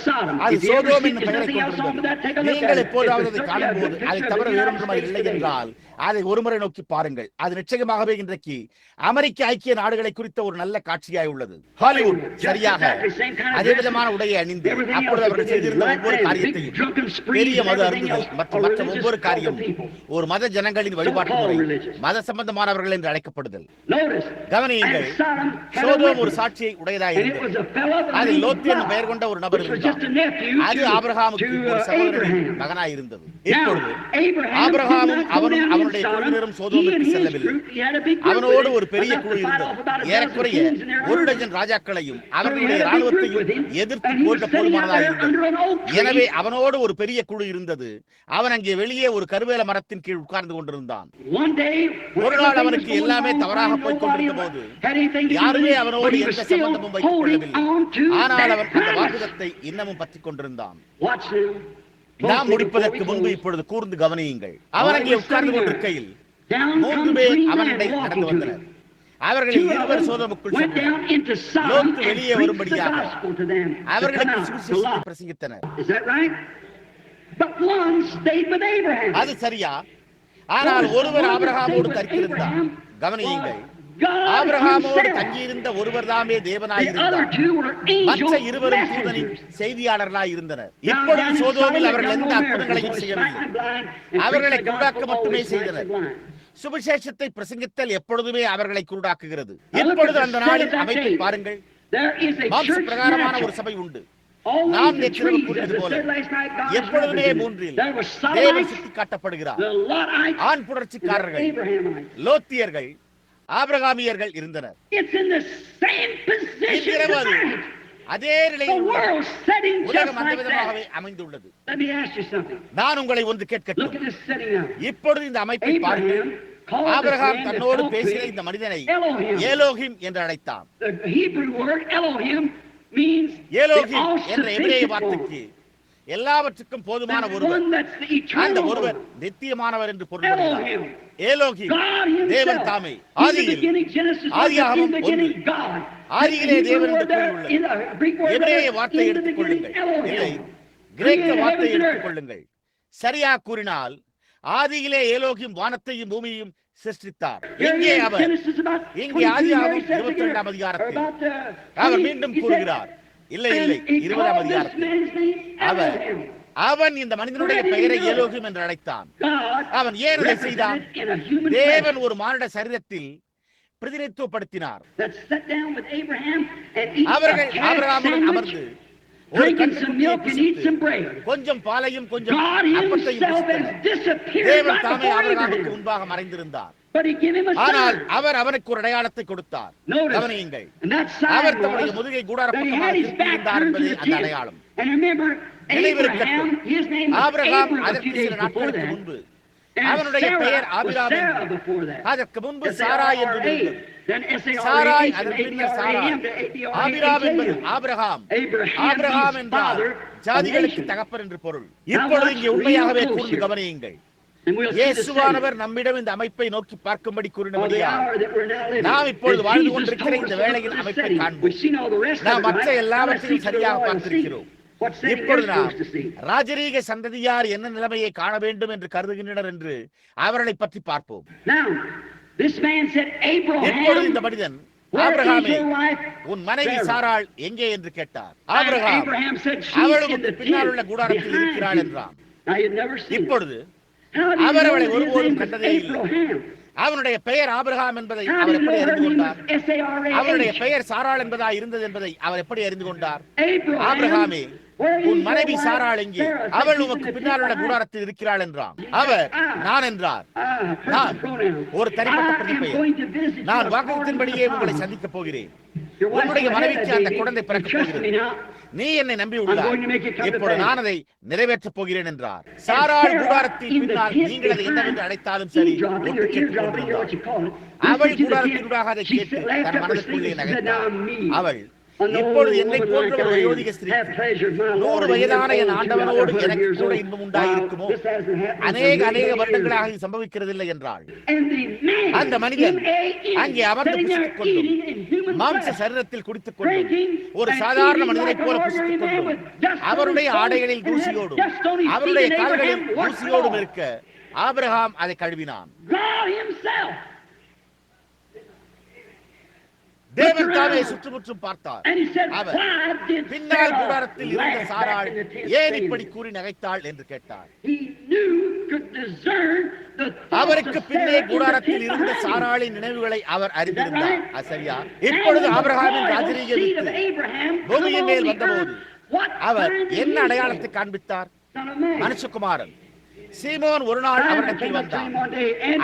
அது சோதோமின் பெயரை கொண்டிருந்தது. நீங்கள் எப்போதாவது அதை காணும் போது அதை தவிர வேறொன்றுமா இல்லை என்றால் அதை ஒருமுறை நோக்கி பாருங்கள். அது நிச்சயமாகவே இன்றைக்கு அமெரிக்க ஐக்கிய நாடுகளை குறித்த ஒரு நல்ல காட்சியாய் உள்ளது. ஹாலிவுட் சரியாக அதே விதமான உடையை அணிந்து அப்பொழுது அவர்கள் செய்திருந்த ஒவ்வொரு காரியத்தையும், பெரிய மது அருந்துதல் மற்றும் மற்ற ஒவ்வொரு காரியமும் ஒரு மத ஜனங்களின் வழிபாட்டு முறை, மத சம்பந்தமானவர்கள் என்று அழைக்கப்படுதல். கவனியுங்கள், சோதோம் ஒரு சாட்சியை உடையதாய் இருந்தது. அதில் லோத்து என்னும் பெயர் கொண்ட ஒரு நபர் இருந்தார். அது ஆபிரகாமுக்கு ஒரு சகோதரனின் மகனாய் இருந்தது. இப்பொழுது ஆபிரகாமும் அவனும் அவனுடைய குழுவினரும் சோதோமிற்கு செல்லவில்லை. அவனோடு ஒரு பெரிய குழு இருந்தது. ஏறக்குறைய 1 டஜன் ராஜாக்களையும் அவர்களுடைய ராணுவத்தையும் எதிர்த்து போன்ற போதுமானதாக இருந்தது. எனவே அவனோடு ஒரு பெரிய குழு இருந்தது. அவன் அங்கே வெளியே ஒரு கருவேல மரத்தின் கீழ் உட்கார்ந்து கொண்டிருந்தான். ஒரு நாள் அவனுக்கு எல்லாமே தவறாக போய்க் கொண்டிருந்த போது யாருமே அவனோடு எந்த சம்பந்தமும் வைத்துக் கொள்ளவில்லை. ஆனால் அவன் அந்த வாக்குதத்தை இன்னமும் பற்றிக் கொண்டிருந்தான். நாம் முடிப்பதற்கு முன்பு இப்பொழுது கூர்ந்து கவனியுங்கள். அவன் அங்கே உட்கார்ந்து கொண்டிருக்கையில் 3 பேர் அவனிடை நடந்து வந்தனர். அவர்களில் 2 சோதோமுக்குள் சென்றனர். லோத்து வெளியே வரும்படியாக அவர்களுக்கு சுவிசேஷத்தை பிரசங்கித்தனர். அது சரியா? ஆனால் ஒருவர் ஆபிரகாமோடு தரித்திருந்தார். கவனியுங்கள், ஆபிரகாமோடு தங்கியிருந்த ஒருவர் தாமே தேவனாயிருந்தார். மற்ற 2 தூதனின் செய்தியாளர்களாய் இருந்தனர். இப்பொழுது சோதோமில் அவர்கள் எந்த அற்புதங்களையும் செய்யவில்லை. அவர்களை குருடாக்க மட்டுமே செய்தனர். சுவிசேஷத்தை பிரசங்கித்தல் எப்பொழுதுமே அவர்களை குருடாக்குகிறது. இப்பொழுது அந்த நாளின் அமைப்பை பாருங்கள். மாம்ச பிரகாரமான ஒரு சபை உண்டு. நாம் நேற்று கூறியது போல எப்பொழுதுமே 3இல் தேவன் சுட்டி காட்டப்படுகிறார். ஆண் புணர்ச்சிக்காரர்கள், லோத்தியர்கள், ஆபிரகாமியர்கள் இருந்தனர். அதே நிலையில் உலகம் அந்த விதமாகவே அமைந்துள்ளது. நான் உங்களை ஒன்று கேட்கட்டும். இப்பொழுது இந்த அமைப்பை பாருங்கள். ஆபிரகாம் தன்னோடு பேசிய இந்த மனிதனை ஏலோகிம் என்று அழைத்தான். ஏலோகிம் என்ற எபிரேய வார்த்தைக்கு எல்லாவற்றுக்கும் போதுமான ஒருவர், அந்த ஒருவர் நித்தியமானவர் என்று பொருள்படுகிறார். ஏலோகிம் தேவன் தாமே. ஆதியாகமம் 1 ஆதியிலே தேவன் என்று கூறியுள்ளது. எபிரேய வார்த்தை எடுத்துக் கொள்ளுங்கள், இல்லை கிரேக்க வார்த்தை எடுத்துக் கொள்ளுங்கள். சரியா கூறினால் ஆதியிலே ஏலோகிம் வானத்தையும் பூமியையும் சிருஷ்டித்தார். இங்கே அவர், இங்கே ஆதியாகமம் 22ஆம் அதிகாரத்தில் அவர் மீண்டும் கூறுகிறார், இல்லை 20ஆம் அதிகாரத்தில் அவன் இந்த மனிதனுடைய பெயரை எலோகிம் என்று அழைத்தான். அவன் ஏன் அதை செய்தான்? தேவன் ஒரு மானிட சரீரத்தில் பிரதிநிதித்துவப்படுத்தினார். அவர்கள் ஆபிரகாமுடன் அமர்ந்து ஒரு கொஞ்சம் பாலையும் கொஞ்சம் அப்பத்தையும் தேவன் தாமே ஆபிரகாமுக்கு முன்பாக மறைந்திருந்தார். ஆனால் அவர் அவனுக்கு ஒரு அடையாளத்தை கொடுத்தார். கவனியுங்கள், அவர் தம்முடைய முதுகை கூடாரப்பட்டமாக திருப்பியிருந்தார் என்பது அந்த அடையாளம். நினைவிருக்கட்டும், ஆபிரகாம் அதற்கு சில நாட்களுக்கு முன்பு அவனுடைய பெயர் ஆபிராம், அதற்கு முன்பு சாராய் என்று இருந்தது. சாராய் அதற்கு பின்னர் சாராய். ஆபிராம் என்பது ஆபிரகாம். ஆபிரகாம் என்றால் ஜாதிகளுக்கு தகப்பன் என்று பொருள். இப்பொழுது இங்கே உண்மையாகவே கூர்ந்து கவனியுங்கள். இயேசுவானவர் நம்மிடம் இந்த அமைப்பை நோக்கி பார்க்கும்படி கூறினபடியால் நாம் இப்பொழுது வாழ்ந்து கொண்டிருக்கிற இந்த வேளையின் அமைப்பை காண்போம். நாம் மற்ற எல்லாவற்றையும் சரியாக பார்த்திருக்கிறோம். இப்பொழுது நாம் ராஜரீக சந்ததியார் என்ன நிலைமையை காண வேண்டும் என்று கருதுகின்றனர் என்று அவர்களை பற்றி பார்ப்போம். எப்பொழுது இந்த மனிதன் ஆபிரகாமே, உன் மனைவி சாராள் எங்கே என்று கேட்டார். ஆபிரகாம், அவளுக்கு பின்னால் உள்ள கூடாரத்தில் இருக்கிறாள் என்றான். இப்பொழுது அவர் அவளை ஒருபோதும் கண்டதே இல்லை. அவனுடைய பெயர் ஆபிரகாம் என்பதை அவர் எப்படி அறிந்து கொண்டார்? அவருடைய பெயர் சாராள் என்பதா இருந்தது என்பதை அவர் எப்படி அறிந்து கொண்டார்? ஆபிரகாமே, உன் மனைவி சாராள் எங்கே? அவள் உமக்கு பின்னால் உள்ள கூடாரத்தில் இருக்கிறாள் என்றான். அவர் நான் என்றார். நான் ஒரு தனிப்பட்ட பிரதிபெயர். நான் வாக்குறுதியின்படியே உங்களை சந்திக்கப் போகிறேன். உன்னுடைய மனைவிக்கு அந்த குழந்தை பிறக்கப் போகிறது. நீ என்னை நம்பி உள்ளார். இப்பொழுது நான் அதை நிறைவேற்றப் போகிறேன் என்றார். சாராள் கூடாரத்தின் பின்னால் நீங்கள் அதை என்னவென்று அழைத்தாலும் சரி ஒன்று கேட்டுக் கொண்டிருந்தார். அவள் கூடாரத்தினூடாக அதை கேட்டு தன் மனதுக்குள்ளே நகைத்தாள். அவள், இப்பொழுது என்னை போன்ற ஒரு வயோதிக ஸ்திரீ 100 வயதான என் ஆண்டவனோடு எனக்கு கூட இன்பம் உண்டாயிருக்குமோ? அநேக வருடங்களாக இது சம்பவிக்கிறதில்லை என்றாள். அந்த மனிதன் அங்கே அமர்ந்து புசித்துக் கொண்டும் மாம்ச சரீரத்தில் குடித்துக் கொண்டும் ஒரு சாதாரண மனிதனைப் போல புசித்துக் கொண்டும் அவருடைய ஆடைகளில் தூசியோடும் அவருடைய கால்களில் தூசியோடும் இருக்க ஆபிரகாம் அதை கழுவினான். தேவன் தாமே சுற்றுமுற்றும் பார்த்தார். அவர் பின்னால் கூடாரத்தில் இருந்த சாராள் ஏன் இப்படி கூறி நகைத்தாள் என்று கேட்டார். அவருக்கு பின்னே கூடாரத்தில் இருந்த சாராளின் நினைவுகளை அவர் அறிந்திருந்தார். சரியா? இப்பொழுது ஆபிரகாமின் ராஜரீக வித்து பூமியின் மேல் வந்தபோது அவர் என்ன அடையாளத்தை காண்பித்தார்? மனுஷகுமாரன். சீமோன் ஒரு நாள் அவரிடத்தில் வந்தார்.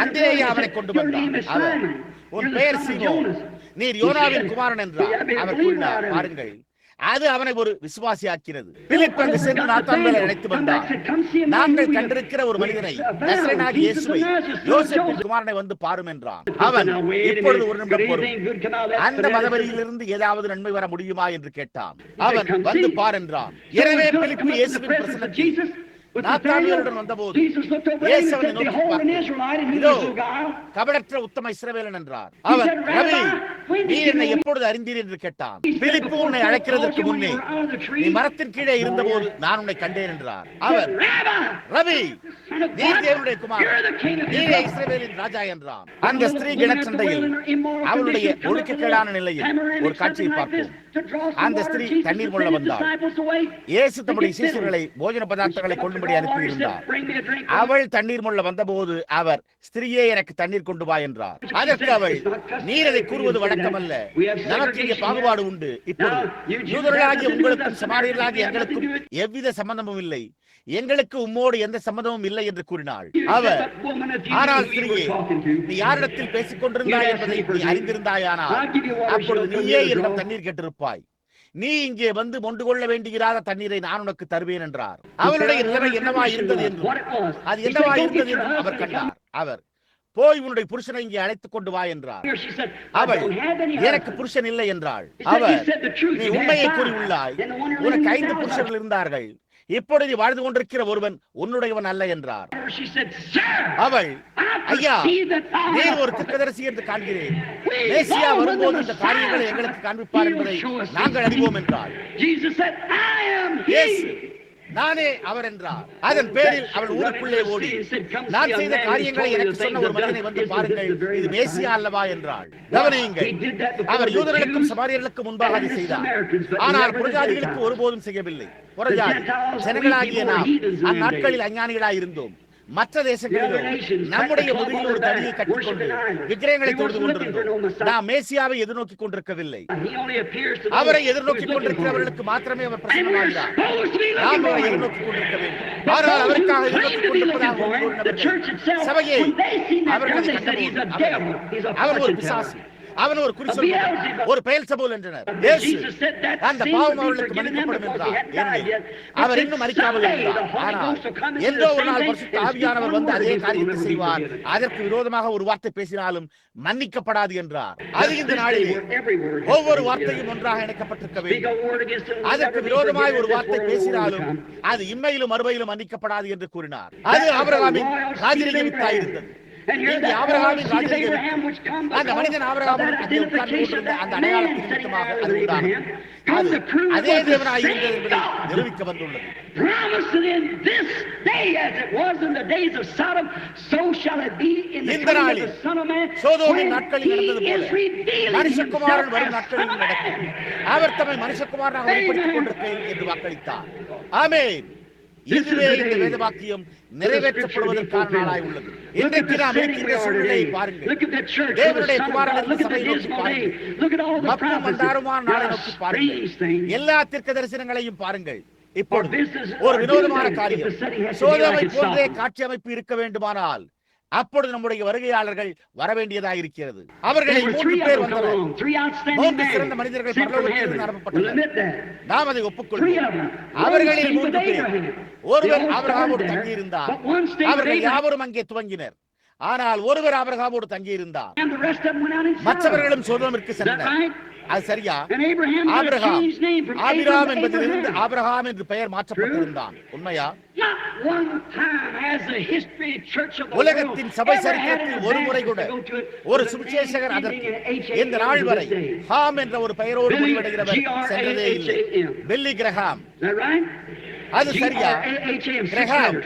அந்திரேயா அவனை கொண்டு வந்தார். அவர், உன் பெயர் சீமோன், நீர் யோனாவின் குமாரன் என்றார். அவர் கூறினார், பாருங்கள், அது அவனை ஒரு விசுவாசியாக்கிறது. பிலிப் அங்கு சென்று நாத்தான்வேலை அழைத்து வந்தார். நாங்கள் கண்டிருக்கிற ஒரு மனிதனை, நசரேயனாகிய இயேசுவை, யோசேப்பின் குமாரனை வந்து பாரும் என்றான். அவன், இப்பொழுது ஒரு நிமிடம் பொறும், அந்த மதவெறியிலிருந்து ஏதாவது நன்மை வர முடியுமா என்று கேட்டான். அவன், வந்து பார் என்றான். எனவே பிலிப்பு இயேசுவின் பிரசன்னத்தில் நாத்தான்வேலுடன் வந்தபோது இயேசு அவனை நோக்கி பார்த்து, இதோ கபடற்ற உத்தம இஸ்ரவேலன் என்றார். அவர், ரவி, நீ என்னை எப்பொழுது அறிந்தீர் என்று கேட்டான். பிலிப்பு உன்னை அழைக்கிறதற்கு முன்னே நீ மரத்தின் கீழே இருந்தபோது நான் உன்னை கண்டேன் என்றார். அவர், ரவி, நீ தேவனுடைய குமாரன், நீரே இஸ்ரவேலின் ராஜா என்றான். அந்த ஸ்திரீ கிணற்றண்டையில் அவளுடைய ஒழுக்கக்கேடான நிலையில் ஒரு காட்சியை பார்ப்போம். அந்த ஸ்திரீ தண்ணீர் கொள்ள வந்தாள். இயேசு தம்முடைய சீஷர்களை போஜன பதார்த்தங்களை கொண்டுபடி அனுப்பியிருந்தார். அவள் தண்ணீர் மொள்ள வந்தபோது அவர், ஸ்திரீயே, எனக்கு தண்ணீர் கொண்டு வா என்றார். அதற்கு அவள், நீர் அதை கூறுவது வழக்கமல்ல, நமக்கு இங்கே பாகுபாடு உண்டு. இப்பொழுது யூதர்களாகிய உங்களுக்கும் சமாரியர்களாகிய எங்களுக்கும் எவ்வித சம்பந்தமும் இல்லை, எங்களுக்கு உம்மோடு எந்த சம்மதமும் இல்லை என்று கூறினாள். அவர், ஆனால் ஸ்திரீயே, நீ யாரிடத்தில் பேசிக் கொண்டிருந்தாய் என்பதை நீ அறிந்திருந்தாயானால் அப்பொழுது நீயே என்னிடம் தண்ணீர் கேட்டிருப்பாய். நீ இங்கே வந்து மொண்டு கொள்ள வேண்டியிராத தண்ணீரை நான் உனக்கு தருவேன் என்றார். அவளுடைய நிலைமை என்னவா இருந்தது என்றும் அது என்னவா இருந்தது என்றும் அவர் கண்டார். அவர், போய் உன்னுடைய புருஷனை இங்கே அழைத்துக் கொண்டு வா என்றார். அவள், எனக்கு புருஷன் இல்லை என்றாள். அவர், நீ உண்மையை கூறியுள்ளாய், உனக்கு 5 புருஷர்கள் இருந்தார்கள், இப்பொழுது வாழ்ந்து கொண்டிருக்கிற ஒருவன் உன்னுடையவன் அல்ல என்றார். அவள், ஐயா, நீர் ஒரு தீர்க்கதரிசி என்று காண்கிறேன். மேசியா வரும்போது இந்த காரியங்களை எங்களுக்கு காண்பிப்பார் என்பதை நாங்கள் அறிவோம் என்றாள். நானே அவர் என்றார். அதன் பேரில் அவள் ஊருக்குள்ளே ஓடி, நான் செய்த காரியங்களை எனக்கு சொன்ன ஒரு மனிதனை வந்து பாருங்கள், இது மேசியா அல்லவா என்றாள். கவனியுங்கள், அவர் யூதர்களுக்கும் சமாரியர்களுக்கும் முன்பாக அதை செய்தார். ஆனால் புறஜாதிகளுக்கு ஒருபோதும் செய்யவில்லை. புறஜாதி ஜனங்களாகிய நாம் அந்நாட்களில் அஞ்ஞானிகளாய் இருந்தோம். மற்ற தேசங்களிலோ நம்முடைய முதுகில் ஒரு தடியை கட்டிக்கொண்டு விக்கிரகங்களை தொழுது கொண்டிருந்தோம். நாம் மேசியாவை எதிர்நோக்கிக் கொண்டிருக்கவில்லை. அவரை எதிர்நோக்கிக் கொண்டிருக்கிறவர்களுக்கு மாத்திரமே அவர் பிரசன்னமாகிறார். நாம் அவரை எதிர்நோக்கிக் கொண்டிருக்க வேண்டும். ஆனால் அவருக்காக எதிர்நோக்கிக் கொண்டிருப்பதாக சபையை அவர்களை கண்டபோது அவர் ஒரு பிசாசு, அவன் ஒரு குறிச்சொல், ஒரு பெயல்செபூல் என்றனர். அந்த பாவம் அவர்களுக்கு மன்னிக்கப்படும் என்றார். ஏனெனில் அவர் இன்னும் மரிக்காமல் இருந்தார். ஆனால் என்றோ ஒரு நாள் பரிசுத்த ஆவியானவர் வந்து அதே காரியத்தை செய்வார். அதற்கு விரோதமாக ஒரு வார்த்தை பேசினாலும் மன்னிக்கப்படாது என்றார். அது இந்த நாளிலே ஒவ்வொரு வார்த்தையும் ஒன்றாக இணைக்கப்பட்டிருக்க வேண்டும். அதற்கு விரோதமாய் ஒரு வார்த்தை பேசினாலும் அது இம்மையிலும் மறுமையிலும் மன்னிக்கப்படாது என்று கூறினார். அது ஆபிரகாமின் ராஜரீக வித்தாய் இருந்தது. ஆபிரகாமின் ராஜரீக அந்த மனிதன் ஆபிரகாமுடன் அந்த அடையாளத்தின் நிமித்தமாக அது உண்டானது. அதே தேவனாய் இருந்தது என்பதை நிரூபிக்க வந்துள்ளது. இந்த நாளில் சோதோமின் நாட்களில் நடந்தது போல மனுஷகுமாரன் வரும் நாட்களில் நடக்கும். அவர் தம்மை மனுஷகுமாரனாக வெளிப்படுத்திக் கொண்டிருக்கிறேன் என்று வாக்களித்தார். ஆமென். இதுவே இந்த வேத வாக்கியம் நிறைவேற்றப்படுவதற்கான நாளாய் உள்ளது. இன்றைக்கு நாம் இருக்கின்ற சூழ்நிலையை பாருங்கள். தேவனுடைய குமாரனின் சபையை நோக்கி பாருங்கள். மக்கள் மண்டாருமான நாளை நோக்கி பாருங்கள். எல்லா தீர்க்க தரிசனங்களையும் பாருங்கள். இப்பொழுது ஒரு வினோதமான காரியம், சோதோமை போன்றே காட்சி அமைப்பு இருக்க வேண்டுமானால் அப்பொழுது நம்முடைய வருகையாளர்கள் வரவேண்டியதாக இருக்கிறது. அவர்களில் 3 பேர் வந்தனர். 3 சிறந்த மனிதர்கள் பரலோகத்திலிருந்து அனுப்பப்பட்டனர். நாம் அதை ஒப்புக்கொள்வோம். அவர்களில் 3 பேர். ஒருவர் ஆபிரகாமோடு தங்கியிருந்தார். அவர்கள் யாவரும் அங்கே துவங்கினர். ஆனால் ஒருவர் ஆபிரகாமோடு தங்கியிருந்தார். மற்றவர்களும் சோதோமிற்கு சென்றனர். அது சரியா? ஆபிரகாம் ஆபிராம் என்பதிலிருந்து ஆபிரகாம் என்று பெயர் மாற்றப்பட்டிருந்தான். உண்மையா? உலகத்தின் சபை சரித்திரத்தில் ஒரு முறை கூட ஒரு சுவிசேஷகர் அதற்கு இந்த நாள் வரை ஹாம் என்ற ஒரு பெயரோடு முடிவடைகிறவர் சென்றதே இல்லை. பில்லி கிரஹாம். அது சரியா? கிரஹாம்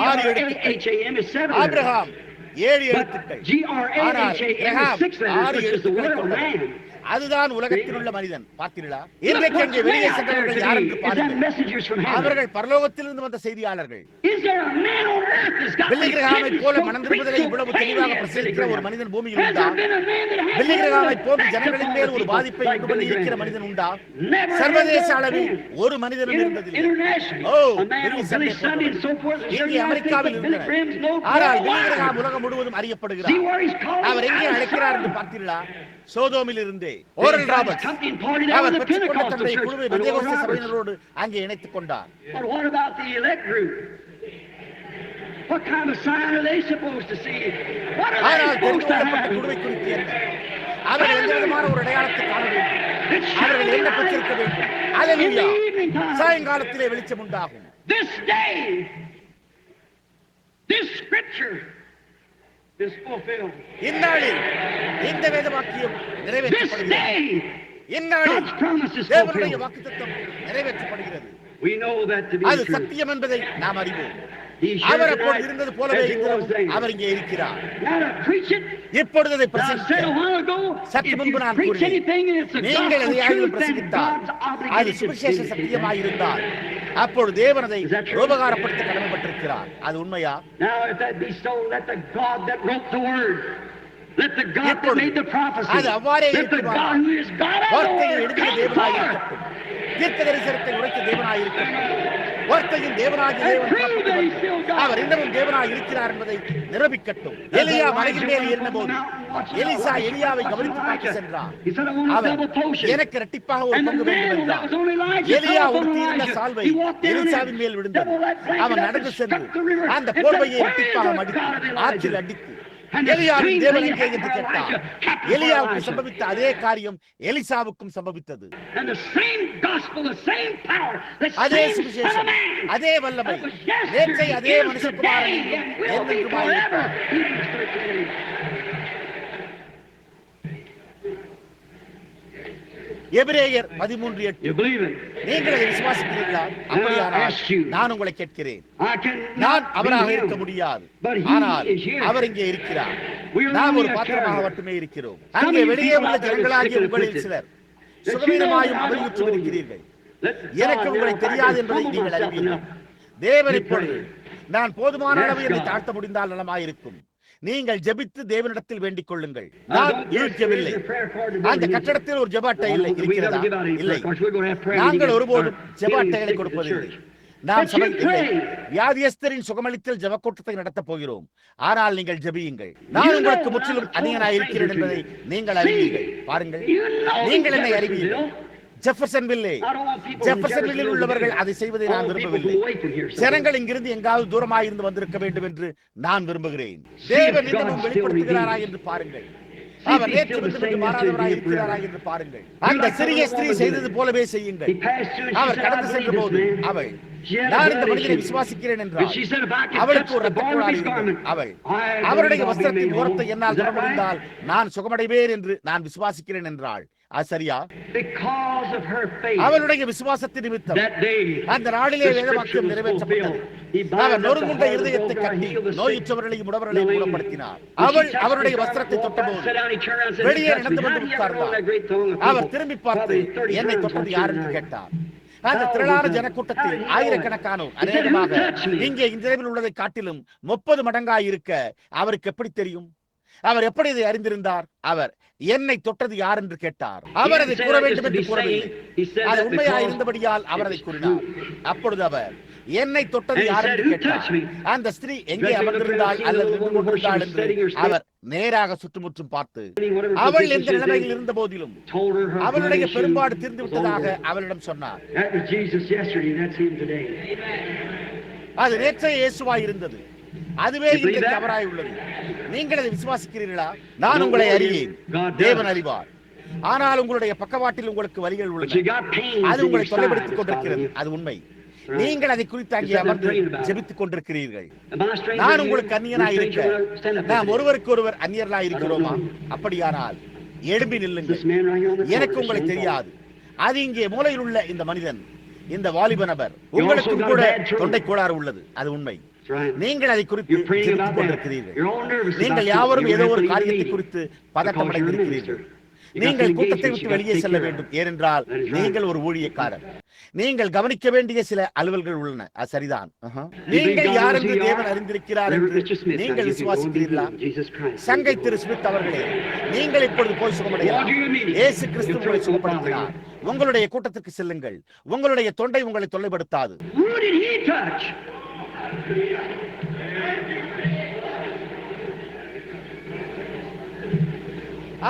6 எழுத்துக்கள், ஆபிரகாம் 7 எழுத்துக்கள். ஆனால் கிரஹாம் 6 எழுத்துக்களை கொண்டவர். அதுதான் உலகத்தில் உள்ள மனிதன். பார்த்தீர்களா? இன்றைக்கு அங்கே வெளியே சென்றவர்கள் யார் என்று பாருங்கள். அவர்கள் பரலோகத்திலிருந்து வந்த செய்தியாளர்கள். பில்லி கிரஹாமை போல மனம் திரும்புதலை இவ்வளவு தெளிவாக பிரசங்கிக்கிற ஒரு மனிதன் பூமியில் உண்டா? பில்லி கிரஹாமை போன்று ஜனங்களின் மேல் ஒரு பாதிப்பை உண்டு பண்ணி இருக்கிற மனிதன் உண்டா? சர்வதேச அளவில் ஒரு மனிதனும் இருந்ததில்லை. இங்கே அமெரிக்காவில் இருந்தனர். ஆனால் பில்லி கிரஹாம் உலகம் முழுவதும் அறியப்படுகிறார். அவர் எங்கே அழைக்கிறார் என்று பார்த்தீர்களா? சோதோமில் இருந்தே ஓரல் ராபர்ட்ஸ் அவர் பெற்றுக்கொண்ட தன்னுடைய குழுவை பெந்தேகோஸ்தே சபையினரோடு அங்கே இணைத்துக் கொண்டார். ஆனால் தெரிந்துகொள்ளப்பட்ட குழுவை குறித்து என்ன? அவர்கள் எந்த விதமான ஒரு அடையாளத்தை காண வேண்டும். அவர்கள் என்ன பெற்றிருக்க வேண்டும்? அல்லேலூயா! சாயங்காலத்திலே வெளிச்சம் உண்டாகும். இந்நாளில் இந்த வேத வாக்கியம் நிறைவேற்றப்படுகிறது. இந்நாளில் தேவனுடைய வாக்குத்தத்தம் நிறைவேற்றப்படுகிறது. அது சத்தியம் என்பதை நாம் அறிவோம். அவர் அப்போது இருந்தது போலவே அவர் இங்கே இருக்கிறார். இப்பொழுது அதை சற்று முன்பு நான் கூறினேன், நீங்கள் எதையாவது பிரசங்கித்தால் அது சுவிசேஷ சத்தியமாயிருந்தால் அப்பொழுது தேவன் அதை உபகாரப்படுத்த கடமைப்பட்டிருக்கிறார். அது உண்மையா? அது அவ்வாறே இருக்குமானால் வார்த்தையை எழுதிய தேவனாயிருக்கட்டும், தீர்க்க தரிசனத்தை உரைத்த தேவனாயிருக்கட்டும், வார்த்தையின் தேவனாகிய தேவன் அவர் இன்னமும் தேவனாய் இருக்கிறார் என்பதை நிரூபிக்கட்டும். எலியா மலையின் மேல் ஏறினபோது எலிசா எலியாவை கவனித்து பார்க்க சென்றார். அவர் எனக்கு இரட்டிப்பாக ஒரு பங்கு வேண்டும் என்றார். எலியா உடுத்தியிருந்த சால்வை எலிசாவின் மேல் விழுந்தது. அவன் நடந்து சென்று அந்த போர்வையை இரட்டிப்பாக மடித்து ஆற்றில் அடித்து எலியாவின் தேவன் எங்கே என்று கேட்டார். எலியாவுக்கு சம்பவித்த அதே காரியம் எலிசாவுக்கும் சம்பவித்தது. அதே சுவிசேஷம், அதே வல்லமை, நேற்றை அதே மனுஷகுமாரன் என்றென்றுமாயிருப்பார். எபிரேயர் 13:8. You believe it? நீங்கள் அதை விசுவாசிக்கிறீர்களா? அப்படியானால் நான் உங்களை கேட்கிறேன். நான் அவராக இருக்க முடியாது, ஆனால் அவர் இங்கே இருக்கிறார். நாம் ஒரு பாத்திரமாக மட்டுமே இருக்கிறோம். அங்கே வெளியே உள்ள ஜனங்களாகிய உங்களில் சிலர் சுகவீனமாயும் அமளியுற்றும் இருக்கிறீர்கள். எனக்கு உங்களை தெரியாது என்பதை நீங்கள் அறிவீர்கள். தேவன் இப்பொழுது நான் போதுமான அளவு என்னை தாழ்த்த முடிந்தால் நலமாயிருக்கும். நீங்கள் ஜெபித்து தேவனிடத்தில் வேண்டிக் கொள்ளுங்கள். நான் யூகிக்கவில்லை. அந்த கட்டடத்தில் ஒரு ஜெப அட்டை இல்லை இருக்கிறதா? இல்லை. நாங்கள் ஒருபோதும் ஜெப அட்டைகளை கொடுப்பதில்லை. நாம் சபை வியாதியஸ்தரின் சுகமளித்தல் ஜெப கூட்டத்தை நடத்தப் போகிறோம். ஆனால் நீங்கள் ஜெபியுங்கள். நான் உங்களுக்கு முற்றிலும் அந்நியனாய் இருக்கிறேன் என்பதை நீங்கள் அறிவீர்கள். பாருங்கள், நீங்கள் என்னை அறிவீர்கள். ஜெஃபர்சன்வில்லில் உள்ளவர்கள் அதை செய்வதை நான் விரும்பவில்லை. ஜனங்கள் இங்கிருந்து எங்காவது தூரமாயிருந்து வந்திருக்க வேண்டும் என்று நான் விரும்புகிறேன். தேவன் இன்னமும் வெளிப்படுத்துகிறாரா என்று பாருங்கள். அவர் நேற்று மாறாதவராய் இருக்கிறாரா என்று பாருங்கள். அந்த சிறிய ஸ்திரீ செய்தது போலவே செய்யுங்கள். அவர் கடந்து சென்ற போது அவள், நான் இந்த மனிதனை விசுவாசிக்கிறேன் என்றால், அவளுக்கு ஒரு ரத்த கோளாறு இருந்தது. அவள் அவருடைய வஸ்திரத்தின் ஓரத்தை என்னால் தொட முடிந்தால் நான் சுகமடைவேன் என்று நான் விசுவாசிக்கிறேன் என்றாள். சரியா? அவளுடைய விசுவாசத்தின் நிமித்தம் அந்த நாளிலே வேதவாக்கியம் நிறைவேற்றப்பட்டது. அவர் நொறுங்குண்ட இருதயத்தை கட்டி நோயுற்றவர்களையும் உடவர்களையும் குணப்படுத்தினார். அவள் அவருடைய வஸ்திரத்தை தொட்டபோது வெளியே நடந்து வந்து உட்கார்ந்தார். அவர் திரும்பி பார்த்து என்னை தொட்டது யார் என்று கேட்டார். அந்த திரளான ஜனக்கூட்டத்தில் ஆயிரக்கணக்கானோர் அநேகமாக இங்கே இந்த உள்ளதை காட்டிலும் 30 மடங்காய் இருக்க அவருக்கு எப்படி தெரியும்? அவர் எப்படி இதை அறிந்திருந்தார்? அவர் என்னை தொட்டது யார் என்று கேட்டார். அவர் அதை கூற வேண்டும் என்று கூறவில்லை. அது உண்மையாக இருந்தபடியால் அவர் அதை கூறினார். அப்பொழுது அவர் என்னை தொட்டது யார் என்று கேட்டார். அந்த ஸ்திரீ எங்கே அமர்ந்திருந்தாள் அல்லது நின்று கொண்டிருந்தாள் என்று அவர் நேராக சுற்றுமுற்றும் பார்த்து, அவள் எந்த நிலைமையில் இருந்த போதிலும் அவளுடைய பெரும்பாடு தீர்ந்து விட்டதாக அவளிடம் சொன்னார். அது நேற்றைய இயேசுவாய் இருந்தது. அதுவே இன்றைக்கு அவராய் உள்ளது. நீங்கள் அதை விசுவாசிக்கிறீர்களா? நான் உங்களை அறியேன், தேவன் அறிவார். ஆனால் உங்களுடைய பக்கவாட்டில் உங்களுக்கு வலிகள் உள்ளன. அது உங்களை தொலைப்படுத்திக் கொண்டிருக்கிறது. அது உண்மை. நீங்கள் அதை குறித்து அங்கே அமர்ந்து ஜெபித்துக் கொண்டிருக்கிறீர்கள். நான் உங்களுக்கு அந்நியனாய் இருக்க நாம் ஒருவருக்கு ஒருவர் அந்நியர்களாய் இருக்கிறோமா? அப்படியானால் எழும்பி நில்லுங்கள். எனக்கு உங்களை தெரியாது. அது இங்கே மூலையில் உள்ள இந்த மனிதன், இந்த வாலிப நபர், உங்களுக்கும் கூட தொண்டை கோளாறு உள்ளது. அது உண்மை. நீங்கள் அதை குறித்து ஜெபித்துக் கொண்டிருக்கிறீர்கள். நீங்கள் யாவரும் ஏதோ ஒரு காரியத்தை குறித்து பதட்டமடைந்திருக்கிறீர்கள். நீங்கள் கூட்டத்தை விட்டு வெளியே செல்ல வேண்டும். ஏனென்றால் நீங்கள் ஒரு ஊழியக்காரர். நீங்கள் கவனிக்க வேண்டிய சில அலுவல்கள் உள்ளன. அது சரிதான். நீங்கள் யார் என்று தேவன் அறிந்திருக்கிறார் என்று நீங்கள் விசுவாசிக்கிறீர்களா? சங்கை திரு ஸ்மித் அவர்களே, நீங்கள் இப்பொழுது போய் சுகமடையலாம். இயேசு கிறிஸ்து உங்களை சுகப்படுத்தினார். உங்களுடைய கூட்டத்திற்கு செல்லுங்கள். உங்களுடைய தொண்டை உங்களை தொல்லைப்படுத்தாது.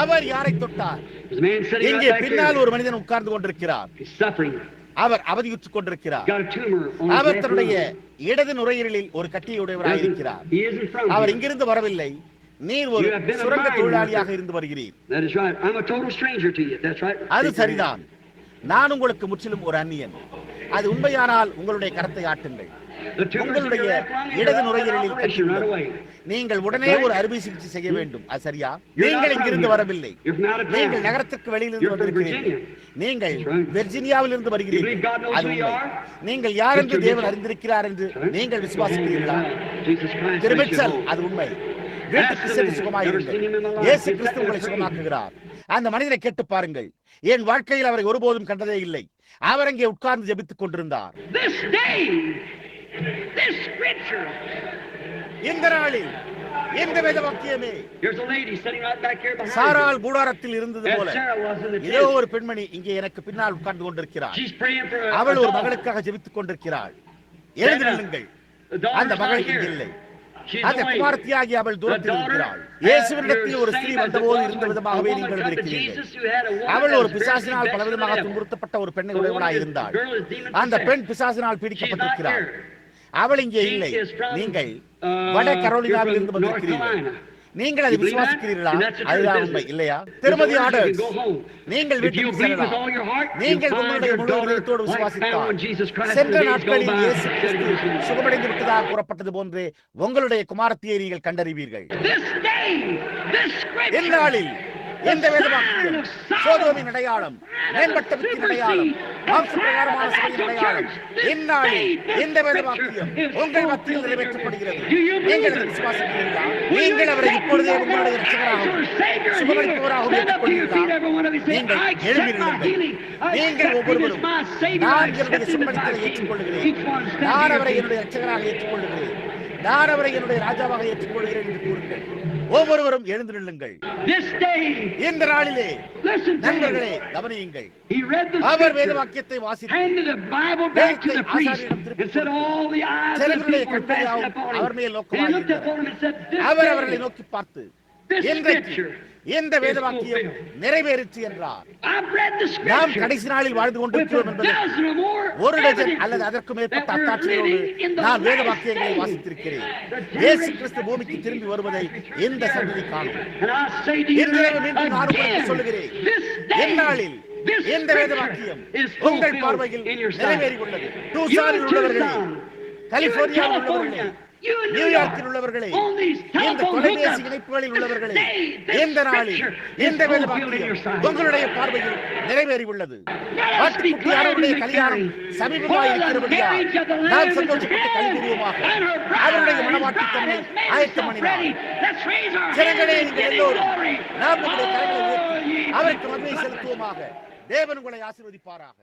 அவர் யாரை தொட்டார்? இங்கே பின்னால் ஒரு மனிதன் உட்கார்ந்து கொண்டிருக்கிறார். அவர் அவதியுற்றுக் கொண்டிருக்கிறார். அவர் தன்னுடைய இடது நுரையீரலில் ஒரு கட்டியுடையவராக இருக்கிறார். அவர் இங்கிருந்து வரவில்லை. நீர் ஒரு சுரங்க தொழிலாளியாக இருந்து வருகிறீர். அது சரிதான். நான் உங்களுக்கு முற்றிலும் ஒரு அந்நியன். அது உண்மையானால் உங்களுடைய கரத்தை ஆட்டுங்கள். உங்களுடைய இடது நுரையீரலில் கட்டி உள்ளது. நீங்கள் உடனே ஒரு அறுவை சிகிச்சை செய்ய வேண்டும். அது சரியா? நீங்கள் இங்கிருந்து வரவில்லை. நீங்கள் நகரத்திற்கு வெளியிலிருந்து வந்திருக்கிறீர்கள். நீங்கள் வெர்ஜீனியாவில் இருந்து வருகிறீர்கள். அது உண்மை. நீங்கள் யார் என்று தேவன் அறிந்திருக்கிறார் என்று நீங்கள் விசுவாசிக்கிறீர்களா? திருமிச்சல், அது உண்மை. வீட்டுக்கு சென்று சுகமாயிருங்கள். இயேசு கிறிஸ்து உங்களை சுகமாக்குகிறார். அந்த மனிதனை கேட்டு பாருங்கள். என் வாழ்க்கையில் அவரை ஒருபோதும் கண்டதே இல்லை. அவர் அங்கே உட்கார்ந்து ஜெபித்துக் கொண்டிருந்தார். இந்த நாளில் இந்த வேதவாக்கியமே சாராள் கூடாரத்தில் இருந்தது போல ஏதோ ஒரு பெண்மணி இங்கே எனக்கு பின்னால் உட்கார்ந்து கொண்டிருக்கிறார். அவள் ஒரு மகளுக்காக ஜெபித்துக் கொண்டிருக்கிறாள். எழுந்து நில்லுங்கள். அந்த மகள் இங்கே இல்லை. அந்த குமாரத்தியாகி அவள் தூரத்தில் இருக்கிறாள். இயேசுவினிடத்தில் ஒரு ஸ்திரீ வந்தபோது இருந்த விதமாகவே நீங்கள் இருக்கிறீர்கள். அவள் ஒரு பிசாசினால் பலவிதமாக துன்புறுத்தப்பட்ட ஒரு பெண்ணை உடையவளாய் இருந்தாள். அந்த பெண் பிசாசினால் பீடிக்கப்பட்டிருக்கிறாள். அவள் இங்கே இல்லை. நீங்கள் வட கரோலினாவில் இருந்து வந்திருக்கிறீர்கள். நீங்கள் அதை விசுவாசிக்கிறீர்களா? அதுதான் உண்மை, இல்லையா? திருமதி ஆர்டர்ஸ், நீங்கள் வீட்டுக்கு செல்லலாம். நீங்கள் உங்களுடைய முழு இதயத்தோடு விசுவாசித்தால் சென்ற நாட்களில் இயேசு கிறிஸ்து சுகமடைந்து விட்டதாக கூறப்பட்டது போன்றே உங்களுடைய குமாரத்தியை நீங்கள் கண்டறிவீர்கள். இந்நாளில் இந்த வேதவாக்கியம் சோதோமின் அடையாளம், மேம்பட்ட வித்தின் அடையாளம், மாம்சப்பிரகாரமான சபையின் அடையாளம். இந்நாளில் இந்த வேதவாக்கியம் உங்கள் மத்தியில் நிறைவேற்றப்படுகிறது. நீங்கள் அதை விசுவாசிக்கிறீர்களா? நீங்கள் அவரை இப்பொழுதே உங்களுடைய இரட்சகராகவும் சுகமளிப்பவராகவும் ஏற்றுக்கொள்கிறீர்களா? நீங்கள் எழும்பி நில்லுங்கள். நீங்கள் ஒவ்வொருவரும், நான் என்னுடைய சுகமளித்தலை ஏற்றுக்கொள்கிறேன், நான் அவரை என்னுடைய இரட்சகராக ஏற்றுக்கொள்கிறேன், நான் அவரை என்னுடைய ராஜாவாக ஏற்றுக்கொள்கிறேன் என்று கூறுங்கள். ஒவ்வொருவரும் எழுந்து நில்லுங்கள். இந்த நாளிலே நண்பர்களே கவனியுங்கள். அவர் வேதவாக்கியத்தை வாசித்து சிலருடைய கண்களையாவும் அவர் மேல் நோக்கமாயிருந்தது. அவர் அவர்களை நோக்கி பார்த்து, இன்றைக்கு இந்த வேதவாக்கியம் நிறைவேறிற்று என்றார். நாம் கடைசி நாளில் வாழ்ந்து கொண்டிருக்கிறோம் என்பது ஒரு டஜன் அல்லது அதற்கு மேற்பட்ட அத்தாட்சிகளோடு நான் வேதவாக்கியங்களை வாசித்திருக்கிறேன். இயேசு கிறிஸ்து பூமிக்கு திரும்பி வருவதை இந்த சந்ததி காணும். இன்றைய மீண்டும் நான் உங்களுக்கு சொல்லுகிறேன், இந்நாளில் இந்த வேதவாக்கியம் உங்கள் பார்வையில் நிறைவேறி உள்ளது. டூசானில் உள்ளவர்களே, கலிபோர்னியாவில் உள்ளவர்களே, நியூயார்க்கில் உள்ளவர்களே, இந்த தொலைபேசி இணைப்புகளில் உள்ளவர்களே, இந்த நாளில் இந்த வேதவாக்கியம் உங்களுடைய பார்வையில் நிறைவேறி உள்ளது. ஆட்டுக்குட்டியாருடைய கல்யாணம் சமீபமாக இருக்கிறபடியால் நாம் சந்தோஷப்பட்டு கலிபுரியுமாக அவருடைய மனவாட்டித்தன்மை ஆயத்தம் பண்ணினார். ஜனங்களே, நீங்கள் எல்லோரும் நாம் நம்முடைய கரங்களை உயர்த்தி அவருக்கு மகிமை செலுத்துவோமாக. தேவன் உங்களை ஆசீர்வதிப்பாராக.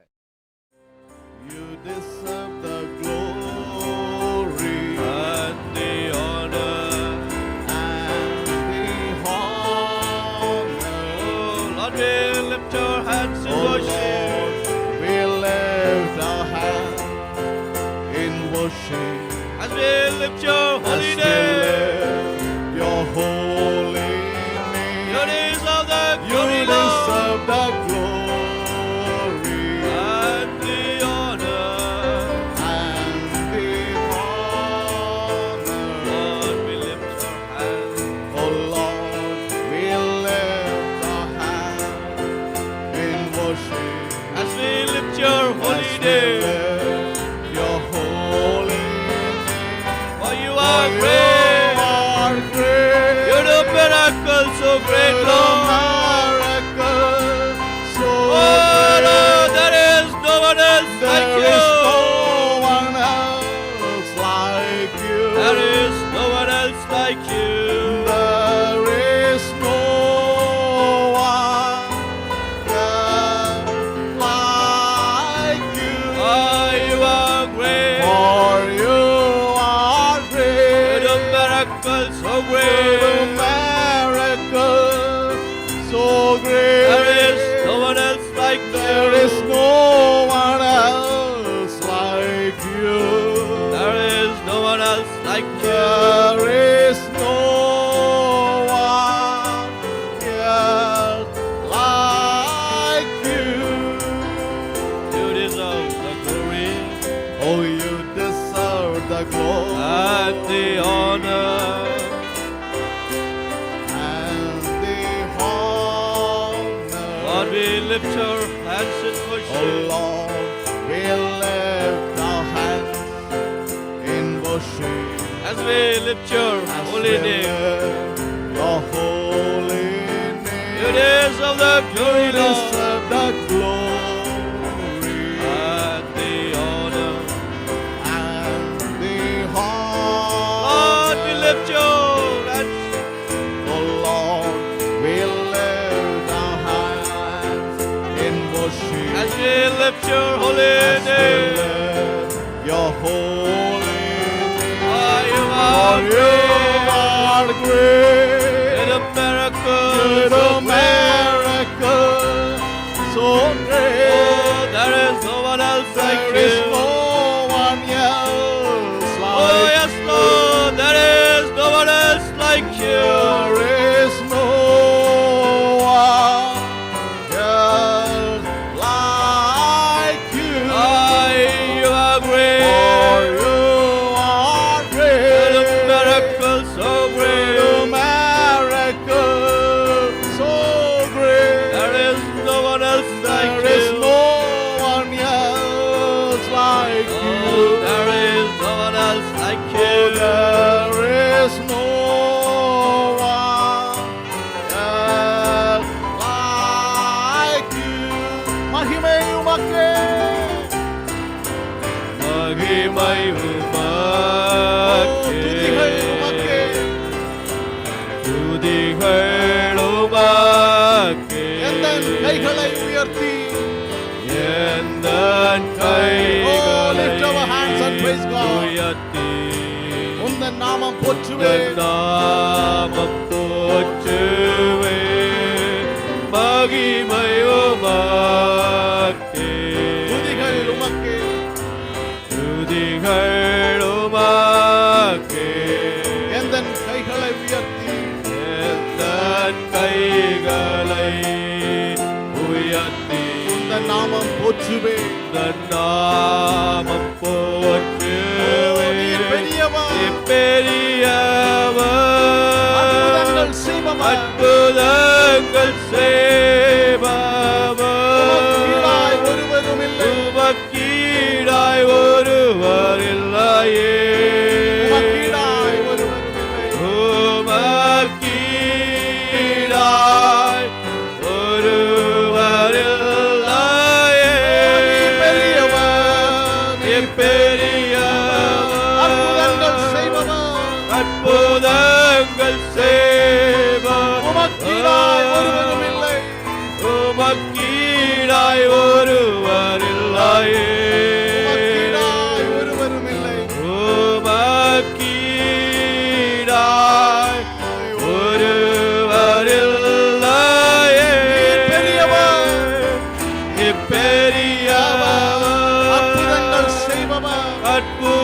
You deserve the glory and the honor and the honor. Lord, we lift our hands in worship. We lift our hands in worship as we lift your holy name. Your holy name. You deserve the glory, Lord. The glory. So great, Lord, miracle, so great. Lord, there is no one else like you. There is no one else like you. There is no one else like you. There is no one like you. Oh, you are great. For you are great. The miracle, so great. So great. There is no one else like you. There is no one else like you. There is no one else like you. There is no one else like you. You deserve the glory. Oh, you deserve the glory and the honor. We lift our hands in worship. Oh Lord, we lift our hands in worship as we lift your holy name. Your holy name. You deserve the glory, Lord. You deserve the glory and the honor and the honor. Lord, we lift your hands. Oh Lord, we lift our hands in worship as we lift your holy name. Your holy name. Oh, you are great. You're a miracle. You're a miracle. So great. Oh, there is no one else like you. There is no one else like you. Oh, yes, Lord. There is no one else like you. There is no one else like you. Oh, you are great. Oh, you are great. You're a miracle so great. You're a miracle so great. There is no one else like you. There is no one else மகிமை உமக்கே, மகிமை உமக்கே, துதிகள் உமக்கே, துதிகள் உமக்கே. எந்தன் கைகளை உயர்த்தி, எந்தன் கைகளை உயர்த்தி உந்தன் நாமம் போற்றுவே, நாமம் போற்றுவே, மகிமை உமக்கே, துதிகள் உமக்கே, துதிகள் உமக்கே. எந்தன் கைகளை உயர்த்தி, எந்தன் கைகளை உயர்த்தி உந்தன் நாமம் போற்றுவே, உந்தன் நாமம் போற்றுவே. பெரியவர், பெரியவர், அற்புதங்கள் செய்பவர், ஒருவரும் இல்லை, உமக்கீடாய் ஒருவர் இல்லையே, உமக்கீடாய் ஒருவரும் இல்லை, உமக்கீடாய் ஒருவர் இல்லையே. பெரியவர், பெரியவர், அற்புதங்கள் செய்பவர், அற்புதங்கள் செய்பவர், உமக்கீடாய் ஒருவரும் இல்லை, உமக்கீடாய் ஒருவர் இல்லையே, உமக்கீடாய் ஒருவரும் இல்லை, உமக்கீடாய் ஒருவர் இல்லையே. பெரியவர், பெரியவர், அற்புதங்கள் செய்பவர், அற்புதங்கள்